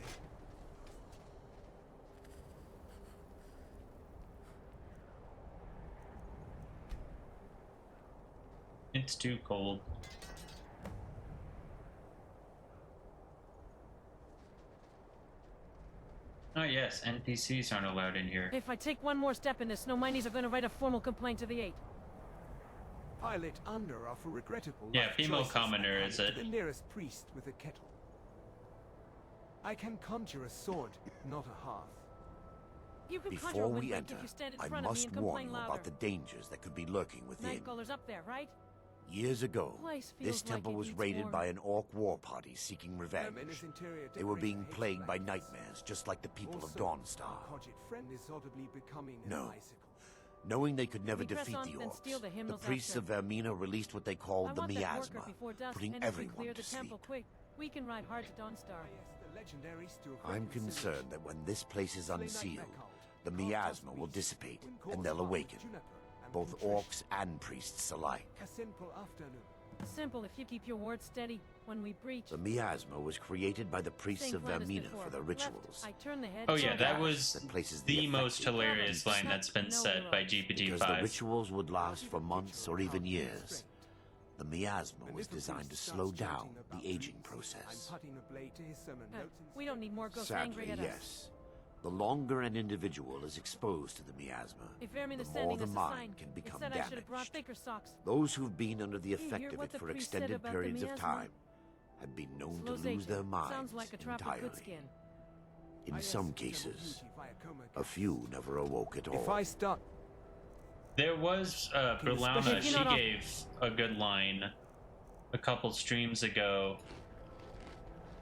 S1: It's too cold. Oh yes, NPCs aren't allowed in here.
S2: If I take one more step in this, no mineys are gonna write a formal complaint to the 8.
S11: Pilot under offer regrettable
S1: Yeah,
S11: life
S1: female
S11: choices
S1: commoner,
S11: and
S1: is
S11: to
S1: it?
S11: the nearest priest with a kettle. I can conjure a sword, not a hearth.
S2: You can conjure
S14: Before
S2: a
S14: we
S2: windbreak
S14: enter,
S2: if you stand in
S14: I
S2: front of me
S14: must
S2: and
S14: warn
S2: complain
S14: you
S2: louder.
S14: about the dangers that could be lurking within.
S2: Nightcrawler's up there, right?
S14: Years ago,
S2: Place
S14: this
S2: feels like
S14: temple
S2: it
S14: was
S2: needs
S14: raided
S2: more.
S14: by an orc war party seeking revenge.
S11: Inner's interior
S14: They were
S11: decorated
S14: being
S11: with
S14: plagued by
S11: hatchbacks.
S14: nightmares, just like the people of
S11: Also,
S14: Dawnstar.
S11: our Codget friend is audibly becoming an
S14: No.
S11: icicle.
S14: Knowing they could never
S2: We press
S14: defeat
S2: on,
S14: the
S2: then
S14: orcs,
S2: steal the
S14: the
S2: hymnals
S14: priests
S2: after.
S14: of Vermina released what they
S2: I
S14: called the
S2: want that worker
S14: miasma,
S2: before dusk,
S14: putting
S2: and if we
S14: everyone
S2: clear
S14: to
S2: the temple
S14: sleep.
S2: quick, we can ride hard to Dawnstar.
S11: The legendary still
S14: I'm concerned that when this place is unsealed, the miasma will dissipate, and they'll awaken, both orcs and priests alike.
S11: A simple afternoon.
S2: Simple if you keep your ward steady. When we breach,
S14: The miasma was created by the priests
S2: same
S14: of
S2: plan as
S14: Vermina
S2: before.
S14: for their
S2: Left,
S14: rituals.
S2: I turn the head.
S1: Oh yeah, that
S14: gas
S1: was
S14: that places
S1: the
S14: the
S1: most
S14: affected
S1: hilarious line that's been
S2: No
S1: said by
S2: heroes.
S14: Because the
S1: GPT-5.
S14: rituals would last for months or even years. The miasma was designed to slow down the aging process.
S11: I'm putting a blade to his sermon notes and
S2: We don't need more ghosts angry
S14: Sadly,
S2: at us.
S14: yes. The longer an individual is exposed to the miasma,
S2: If Vermin
S14: the
S2: is
S14: more
S2: sending
S14: the
S2: us a
S14: mind
S2: sign,
S14: can
S2: it
S14: become
S2: said I should have brought
S14: damaged.
S2: thicker socks.
S14: Those who've been under the
S2: You
S14: effect
S2: hear
S14: of
S2: what
S14: it
S2: the
S14: for
S2: priest said
S14: extended
S2: about the
S14: periods of
S2: miasma?
S14: time have been known to
S2: Slows
S14: lose
S2: aging.
S14: their minds
S2: Sounds like a trap
S14: entirely.
S2: for good skin.
S14: In some cases, a few never awoke at all.
S11: If I start,
S1: There was Berlauna,
S2: If
S1: she
S2: you're not
S1: gave a good line a couple streams ago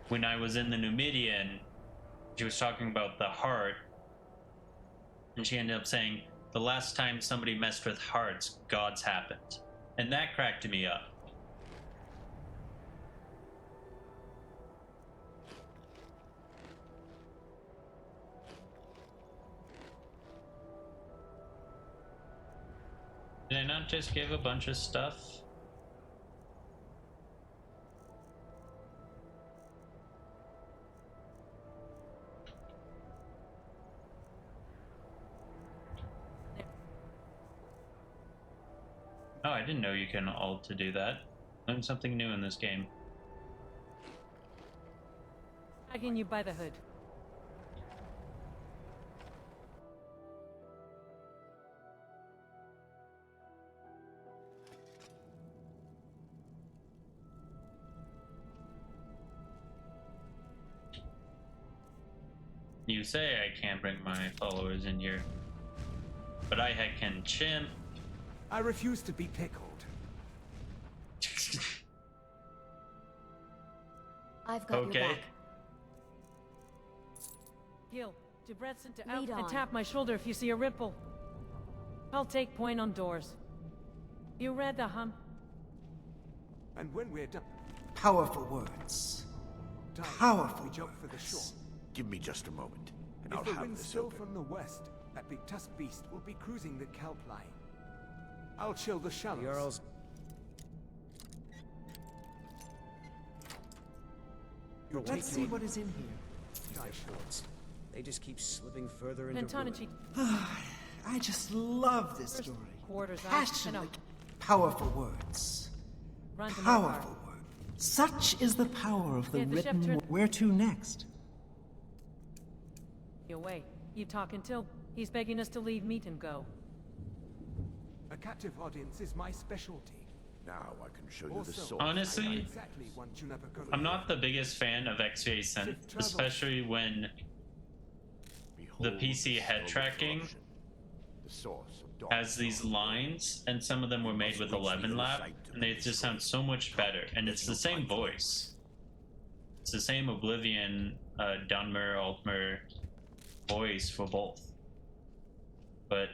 S1: when I was in the Numidian. She was talking about the heart, and she ended up saying, the last time somebody messed with hearts, gods happened. And that cracked me up. Did I not just give a bunch of stuff? Oh, I didn't know you can alt to do that. Learn something new in this game.
S2: Dragging you by the hood.
S1: You say I can't bring my followers in here, but I can chimp.
S11: I refuse to be pickled.
S9: I've got your back.
S2: Gil, to breaths into
S9: Lead
S2: out and
S9: on.
S2: tap my shoulder if you see a ripple. I'll take point on doors. You read the hum?
S11: And when we're done,
S16: Powerful words.
S11: we
S16: Powerful
S11: jump for the shore.
S14: Give me just a moment, and
S11: If
S14: I'll
S11: the
S14: have
S11: wind's
S14: this
S11: still
S14: open.
S11: from the west, that big tusked beast will be cruising the kelp line. I'll chill the shallows.
S10: The Earl's...
S11: You'll
S16: Let's
S11: take
S16: see
S11: your
S16: what is in here.
S10: Guy shorts. They just keep slipping further into ruin.
S2: Pentonici.
S16: I just love this story.
S2: Quarters out.
S16: Passionate, powerful words.
S2: Run to
S16: Powerful words. Such is the power of the
S2: Yeah, the chef
S16: written
S2: turned-
S16: word. Where to next?
S2: You away. You talk until he's begging us to leave meat and go.
S11: A captive audience is my specialty.
S14: Now I can show you
S11: Also,
S14: the source.
S1: Honestly,
S11: I know exactly one juniper colony.
S1: I'm not the biggest fan of XVA Synth, especially when the PC head tracking
S14: The source of dark
S1: has these lines, and some of them were made with 11 lap, and they just sound so much better. And it's the same voice. It's the same Oblivion, Dunmer, Altmer voice for both. But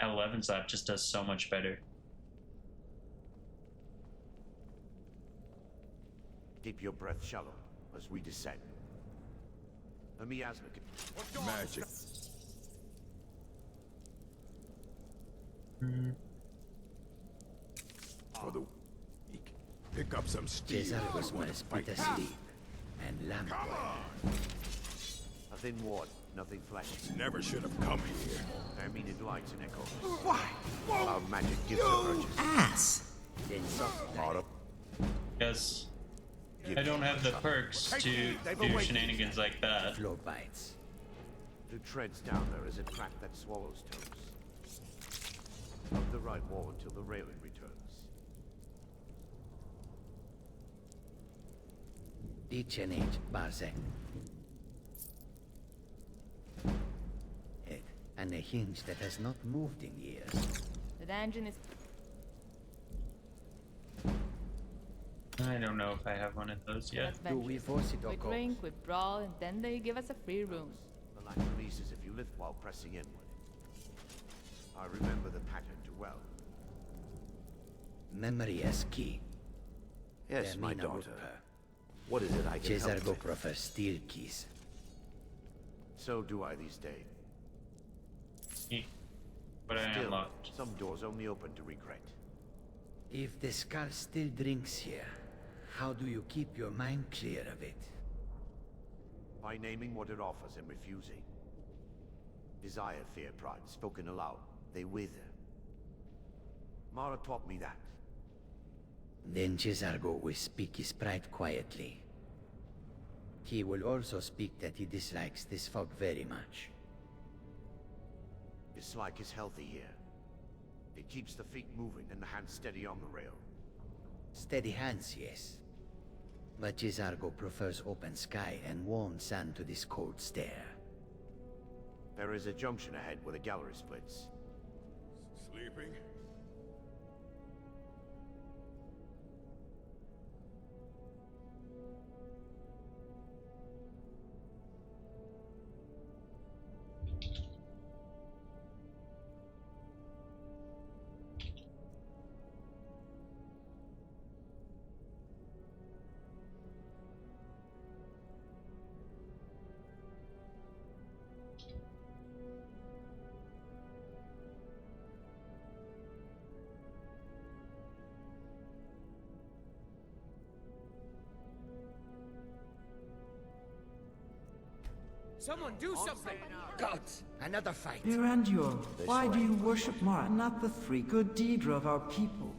S1: L11's lap just does so much better.
S14: Keep your breath shallow as we descend. A miasma can... Magic.
S11: For the weak. Pick up some steel.
S4: Cesar was once put asleep, and lamp oil.
S14: A thin ward, nothing flashy.
S11: Never should have come here.
S14: I mean, it lights and echoes.
S16: Why?
S14: Our magic gives her urges.
S16: Ass.
S4: Then
S14: Autumn.
S1: Because I don't have the perks to do shenanigans like that.
S4: flow bites.
S14: Who treads down there is a crack that swallows toes. Up the right wall until the railing returns.
S4: Dichenate Barzek. And a hinge that has not moved in years.
S7: The dungeon is...
S1: I don't know if I have one of those yet.
S7: Let's venture.
S4: we force it or
S7: We
S4: go?
S7: drink, we brawl, and then they give us a free room.
S14: The light releases if you lift while pressing inward. I remember the pattern too well.
S4: Memory as key.
S14: Yes, my
S4: Termina
S14: daughter.
S4: Rupert.
S14: What is it I can
S4: Cesar
S14: help
S4: go
S14: with?
S4: prefer steel keys.
S14: So do I these days.
S1: But I
S14: Still,
S1: unlocked.
S14: some doors only open to regret.
S4: If the skull still drinks here, how do you keep your mind clear of it?
S14: By naming what it offers and refusing. Desire, fear, pride, spoken aloud, they wither. Mara taught me that.
S4: Then Cesargo will speak his pride quietly. He will also speak that he dislikes this folk very much.
S14: Dislike is healthy here. It keeps the feet moving and the hands steady on the rail.
S4: Steady hands, yes. But Cesargo prefers open sky and warm sun to this cold stare.
S14: There is a junction ahead where the gallery splits.
S11: Sleeping?
S10: Someone do something!
S4: Gods! Another fight!
S8: Mirandior, why do you worship Mara, not the three good Daedra of our people?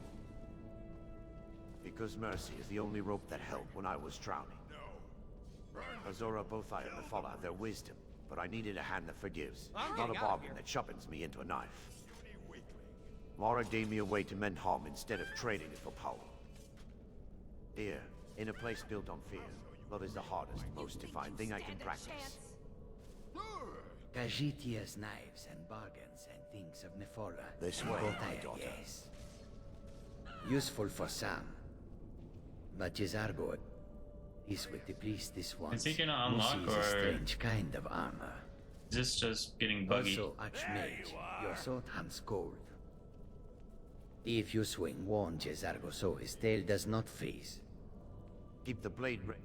S14: Because mercy is the only rope that helped when I was drowning. Azora both I and the fall out their wisdom, but I needed a hand that forgives, not a bargain that sharpens me into a knife. Mara gave me a way to mend harm instead of trading it for power. Here, in a place built on fear, love is the hardest, most divine thing I can practice.
S4: Kajitia's knives and bargains and things of Nephora.
S14: This way, my daughter.
S4: Yes. Useful for some. But Jizargo is with the priest this once.
S1: Is he gonna unlock,
S4: who sees
S1: or
S4: a strange kind of armor.
S1: is this just getting buggy?
S4: Also, Archmage, your sword hands cold. If you swing one Jizargo so his tail does not freeze.
S14: Keep the blade ready.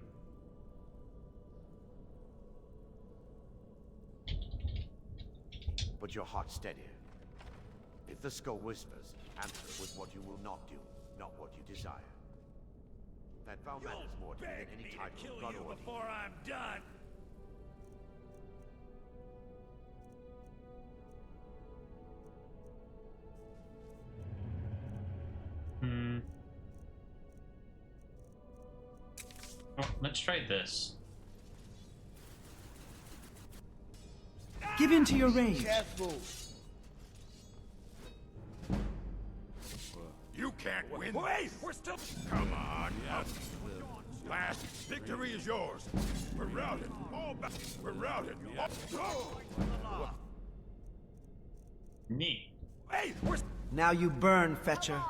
S14: Put your heart steady. If the skull whispers, answer with what you will not do, not what you desire. That vow matters more to me than any title of God or
S19: before I'm done.
S1: Oh, let's try this.
S16: Give in to your rage.
S4: Careful.
S19: You can't win. Wait, we're still. Come on, last victory is yours. We're routed. All back. We're routed.
S1: Neat.
S19: Hey, we're.
S16: Now you burn, Fetcher.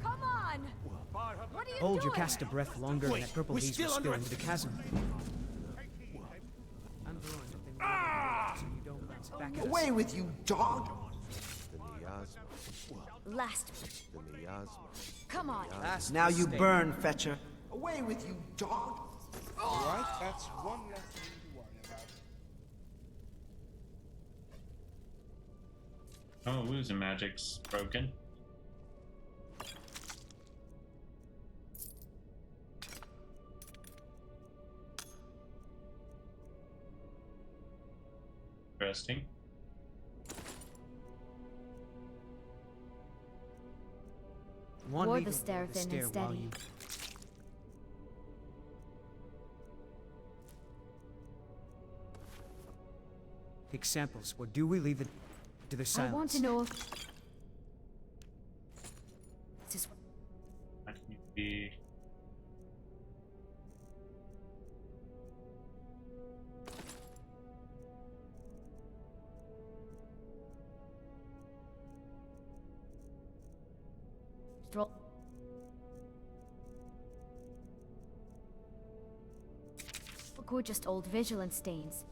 S15: Come on! What are you
S10: Hold your
S15: doing?
S10: cast a breath longer and that purple haze will spill into the chasm. I'm throwing the thing so you don't bounce back at us.
S16: Away with you, dog!
S9: Last. Come on.
S16: Now you burn, Fetcher. Away with you, dog!
S5: Alright, that's one less thing to worry about.
S1: Oh, losing magic's broken. Interesting.
S10: One
S9: Ward
S10: leader
S9: the stair
S10: over the
S9: thin
S10: stair
S9: and
S10: while
S9: steady.
S10: you take samples, or do we leave it to the
S9: I
S10: silence?
S9: want to know if... Just...
S1: That can be.
S9: Stroll. Or just old vigilance stains.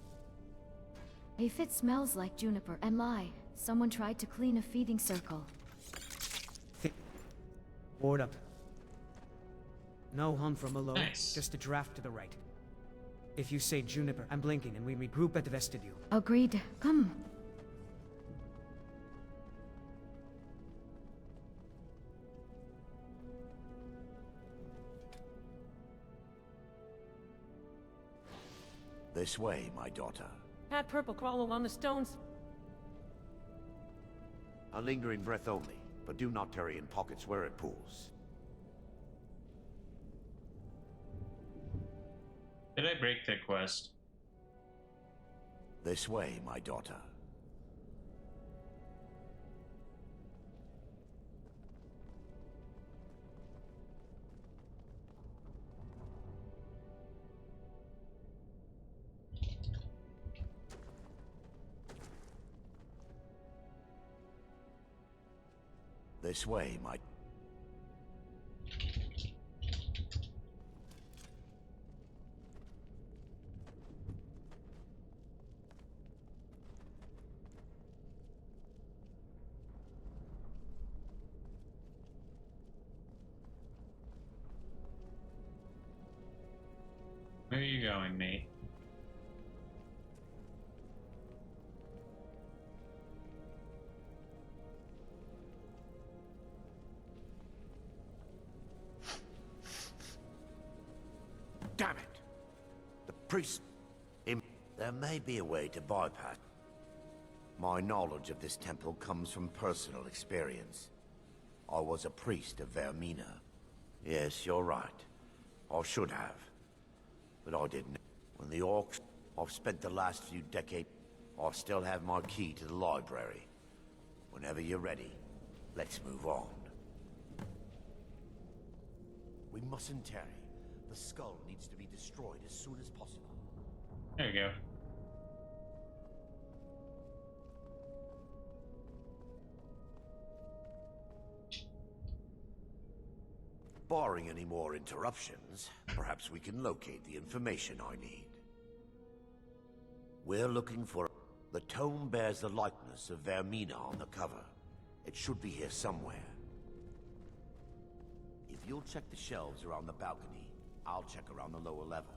S9: If it smells like juniper, am I? Someone tried to clean a feeding circle.
S10: Board up. No hum from below,
S1: Nice.
S10: just a draft to the right. If you say juniper, I'm blinking and we regroup at the vestibule.
S9: Agreed. Come.
S14: This way, my daughter.
S2: That purple crawl along the stones.
S14: A lingering breath only, but do not tarry in pockets where it pools.
S1: Did I break the quest?
S14: This way, my daughter. This way, my...
S1: Where are you going, mate?
S14: Damn it! The priest... There may be a way to bypass. My knowledge of this temple comes from personal experience. I was a priest of Vermina. Yes, you're right. I should have. But I didn't. When the orcs... I've spent the last few decades... I still have my key to the library. Whenever you're ready, let's move on. We mustn't tarry. The skull needs to be destroyed as soon as possible.
S1: There you go.
S14: Barring any more interruptions, perhaps we can locate the information I need. We're looking for... The tome bears the likeness of Vermina on the cover. It should be here somewhere. If you'll check the shelves around the balcony, I'll check around the lower level.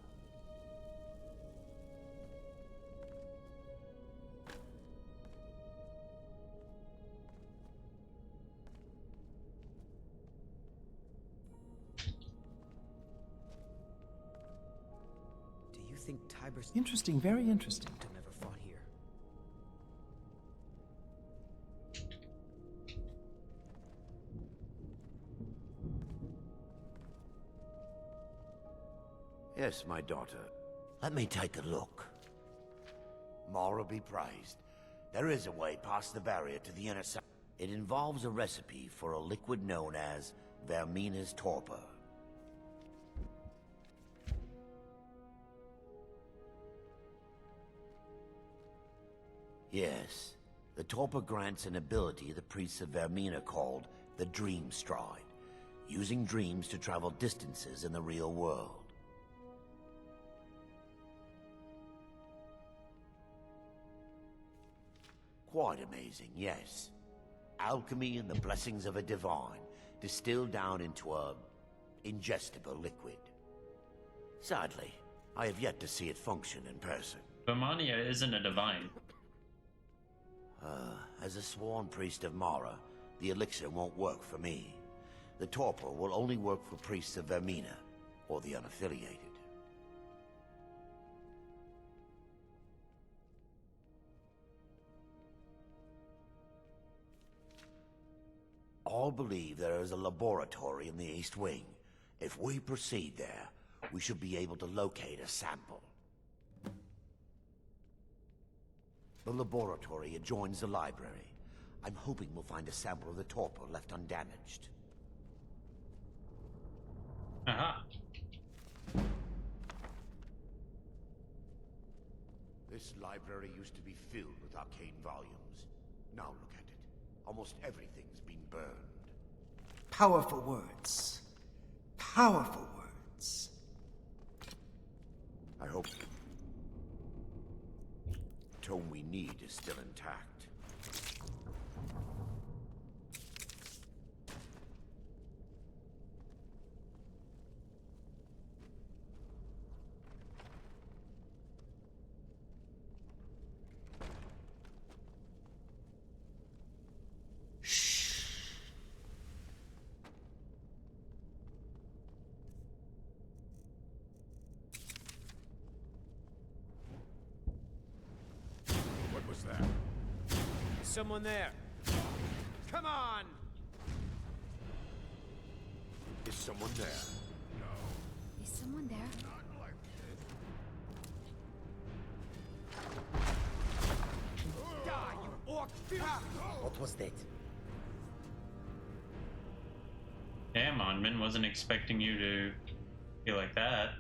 S10: Do you think Tiber's...
S16: Interesting, very interesting.
S10: Never fought here.
S14: Yes, my daughter. Let me take a look. Mara be praised. There is a way past the barrier to the inner side. It involves a recipe for a liquid known as Vermina's torpor. Yes, the torpor grants an ability the priests of Vermina called the Dream Stride, using dreams to travel distances in the real world. Quite amazing, yes. Alchemy and the blessings of a divine, distilled down into a... ingestible liquid. Sadly, I have yet to see it function in person.
S1: Vermania isn't a divine.
S14: As a sworn priest of Mara, the elixir won't work for me. The torpor will only work for priests of Vermina, or the unaffiliated. All believe there is a laboratory in the East Wing. If we proceed there, we should be able to locate a sample. The laboratory adjoins the library. I'm hoping we'll find a sample of the torpor left undamaged.
S1: Aha.
S14: This library used to be filled with arcane volumes. Now look at it. Almost everything's been burned.
S16: Powerful words. Powerful words.
S14: I hope the tome we need is still intact.
S19: What was that?
S10: Someone there. Come on!
S14: Is someone there?
S9: Is someone there?
S10: Die, you orc!
S12: What was that?
S1: Damn, Onman, wasn't expecting you to feel like that.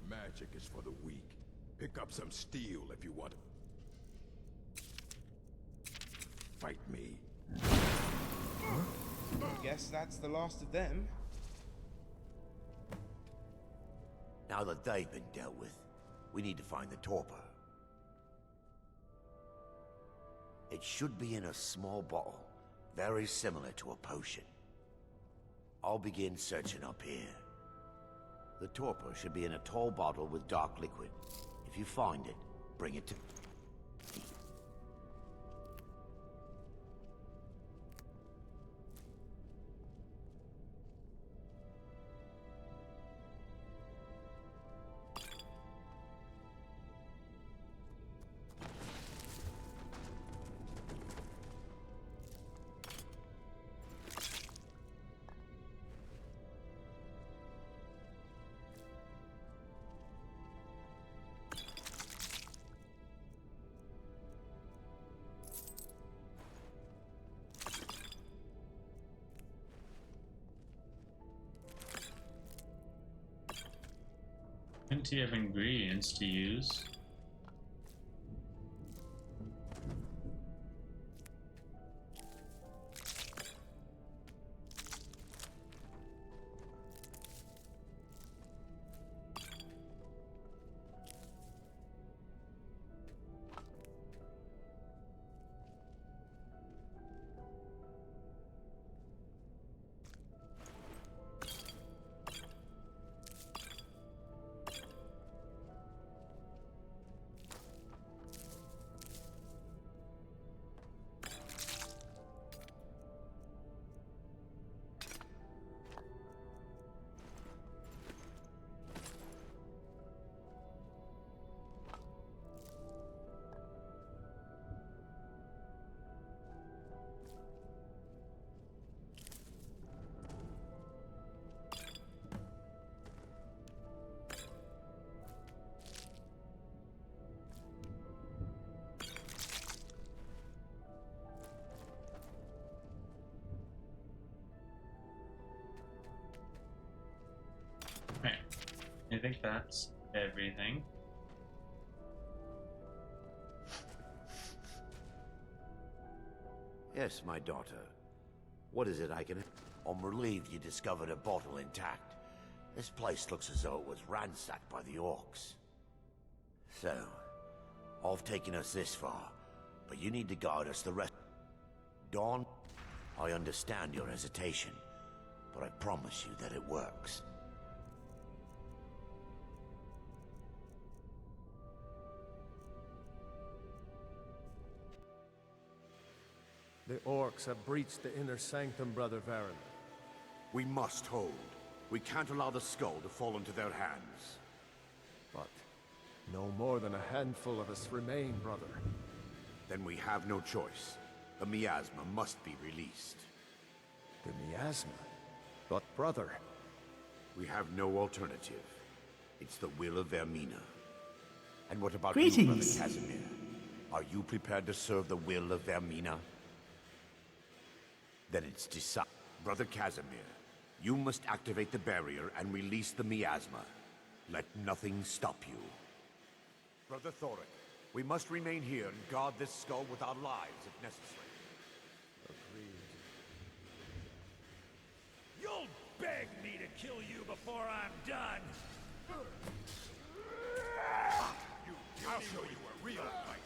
S19: Magic is for the weak. Pick up some steel if you want. Fight me.
S5: Guess that's the last of them.
S14: Now that they've been dealt with, we need to find the torpor. It should be in a small bottle, very similar to a potion. I'll begin searching up here. The torpor should be in a tall bottle with dark liquid. If you find it, bring it to...
S1: Plenty of ingredients to use. Right. I think that's everything.
S14: Yes, my daughter. What is it I can... I'm relieved you discovered a bottle intact. This place looks as though it was ransacked by the orcs. So, I've taken us this far, but you need to guide us the rest. Dawn, I understand your hesitation, but I promise you that it works.
S13: The orcs have breached the inner sanctum, Brother Varen.
S14: We must hold. We can't allow the skull to fall into their hands.
S13: But no more than a handful of us remain, brother.
S14: Then we have no choice. The miasma must be released.
S13: The miasma? But brother...
S14: We have no alternative. It's the will of Vermina. And what about
S16: Greetings.
S14: you, Brother Casimir? Are you prepared to serve the will of Vermina? Then it's decided. Brother Casimir, you must activate the barrier and release the miasma. Let nothing stop you. Brother Thoric, we must remain here and guard this skull with our lives if necessary.
S13: Agreed.
S19: You'll beg me to kill you before I'm done! I'll show you a real fight.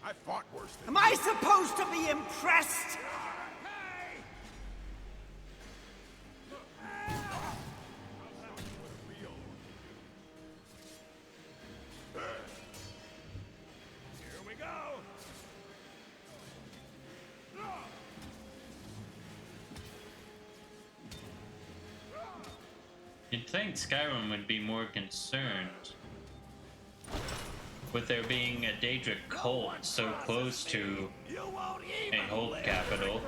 S19: I fought worse than
S16: Am I supposed to be impressed?
S19: Here we go!
S1: You'd think Skyrim would be more concerned with there being a Daedric cult so close to a hold capital.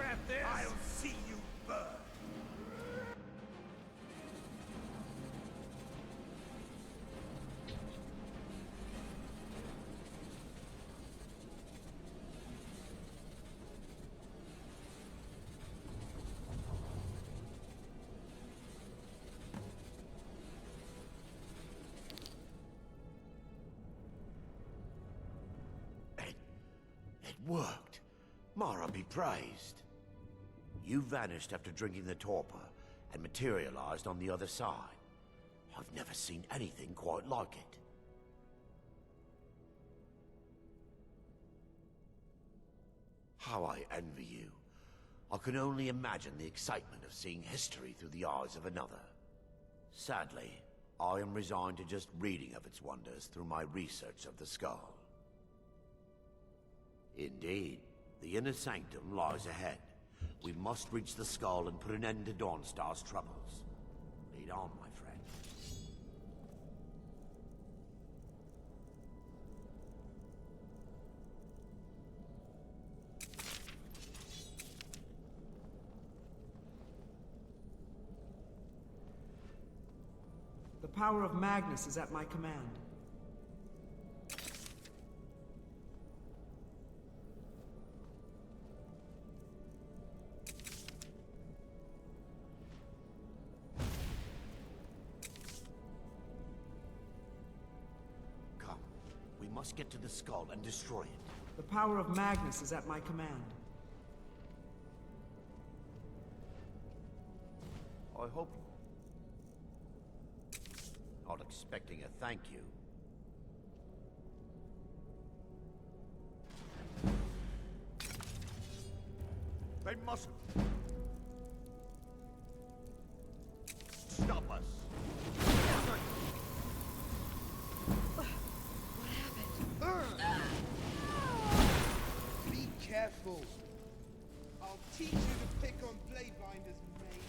S19: I'll see you burn!
S14: It worked. Mara be praised. You vanished after drinking the torpor and materialized on the other side. I've never seen anything quite like it. How I envy you. I can only imagine the excitement of seeing history through the eyes of another. Sadly, I am resigned to just reading of its wonders through my research of the skull. Indeed, the inner sanctum lies ahead. We must reach the skull and put an end to Dawnstar's troubles. Lead on, my friend.
S16: The power of Magnus is at my command.
S14: Come. We must get to the skull and destroy it.
S16: The power of Magnus is at my command.
S14: I hope... Not expecting a thank you.
S19: They mustn't. Stop us.
S5: Be careful. I'll teach you to pick on Bladebinders, mate.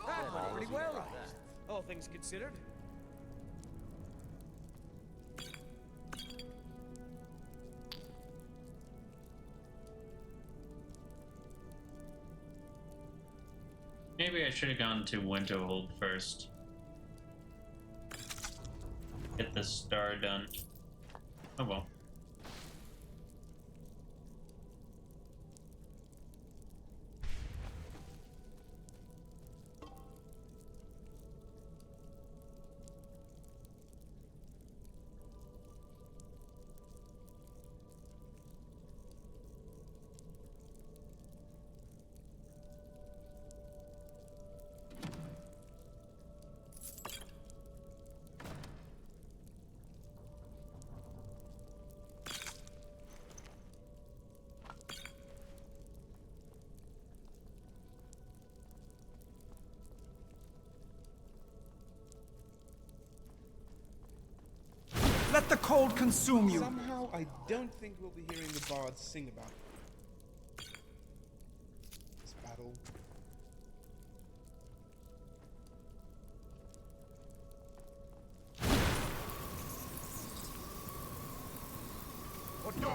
S10: That went pretty well, all things considered.
S1: Maybe I should have gone to Winterhold first. Get the star done. Oh well.
S16: Let the cold consume you!
S5: Somehow, I don't think we'll be hearing the bards sing about this battle.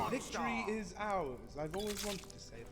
S5: Victory is ours. I've always wanted to say that.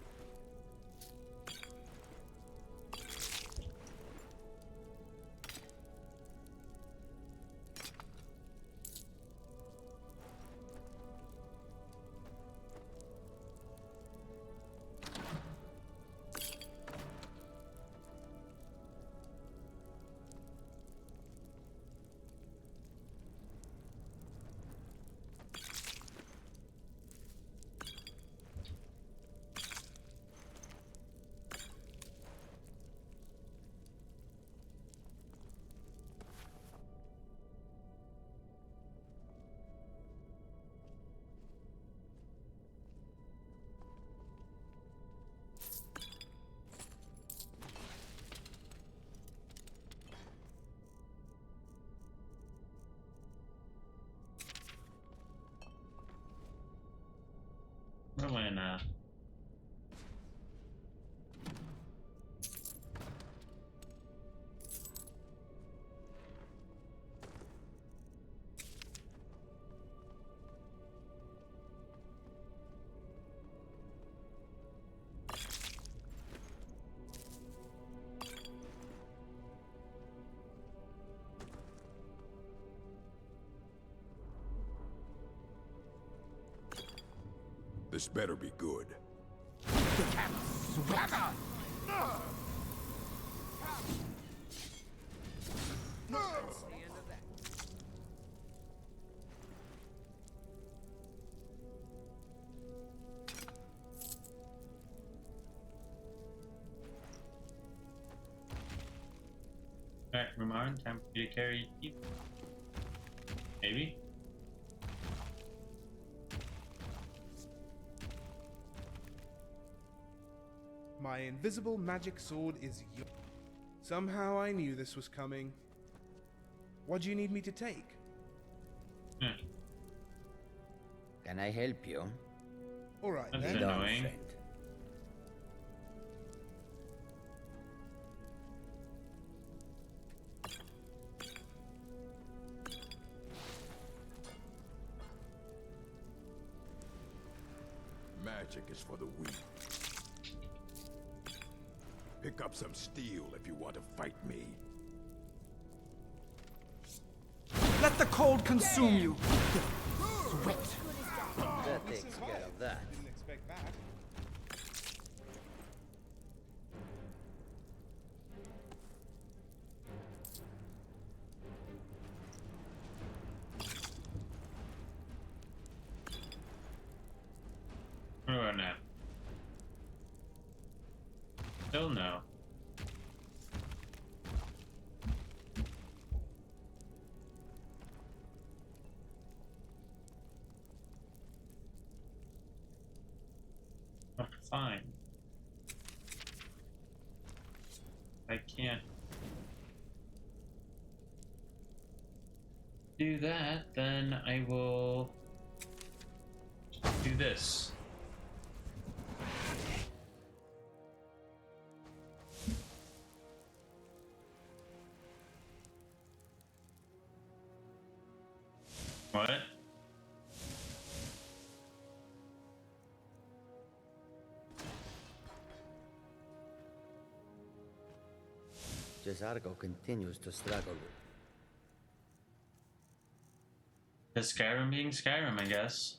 S1: Rowena.
S19: This better be good.
S1: Rumarn, time for you to carry people. Maybe?
S5: My invisible magic sword is yours. Somehow I knew this was coming. What do you need me to take?
S4: Can I help you?
S5: Alright
S1: That's
S5: then.
S1: annoying.
S4: Friend.
S19: Magic is for the weak. Pick up some steel if you want to fight me.
S16: Let the cold consume you. Sweat.
S4: That takes care of that.
S5: Didn't expect that.
S1: What about now? Still no. Oh, fine. I can't do that, then I will do this. What?
S4: Jezargo continues to struggle.
S1: The Skyrim being Skyrim, I guess.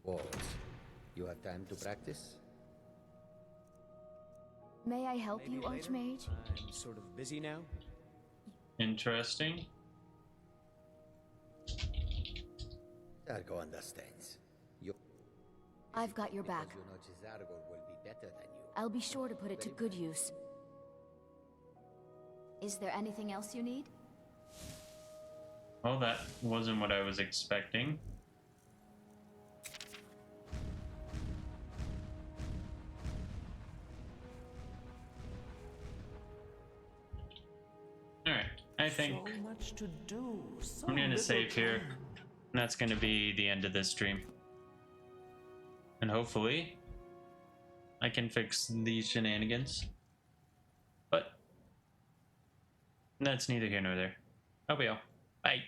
S4: Walls. You have time to practice?
S9: May I help
S10: Maybe
S9: you,
S10: later?
S9: Archmage?
S10: I'm sort of busy now.
S1: Interesting.
S4: Jezargo understands. You
S9: I've got your back.
S4: because you know Jezargo will be better than you.
S9: I'll be sure to put it to good use. Is there anything else you need?
S1: Well, that wasn't what I was expecting. Alright, I think
S16: So much to do. So
S1: I'm gonna
S16: little
S1: save here.
S16: time.
S1: And that's gonna be the end of this stream. And hopefully, I can fix these shenanigans. But that's neither here nor there. Hope y'all. Bye.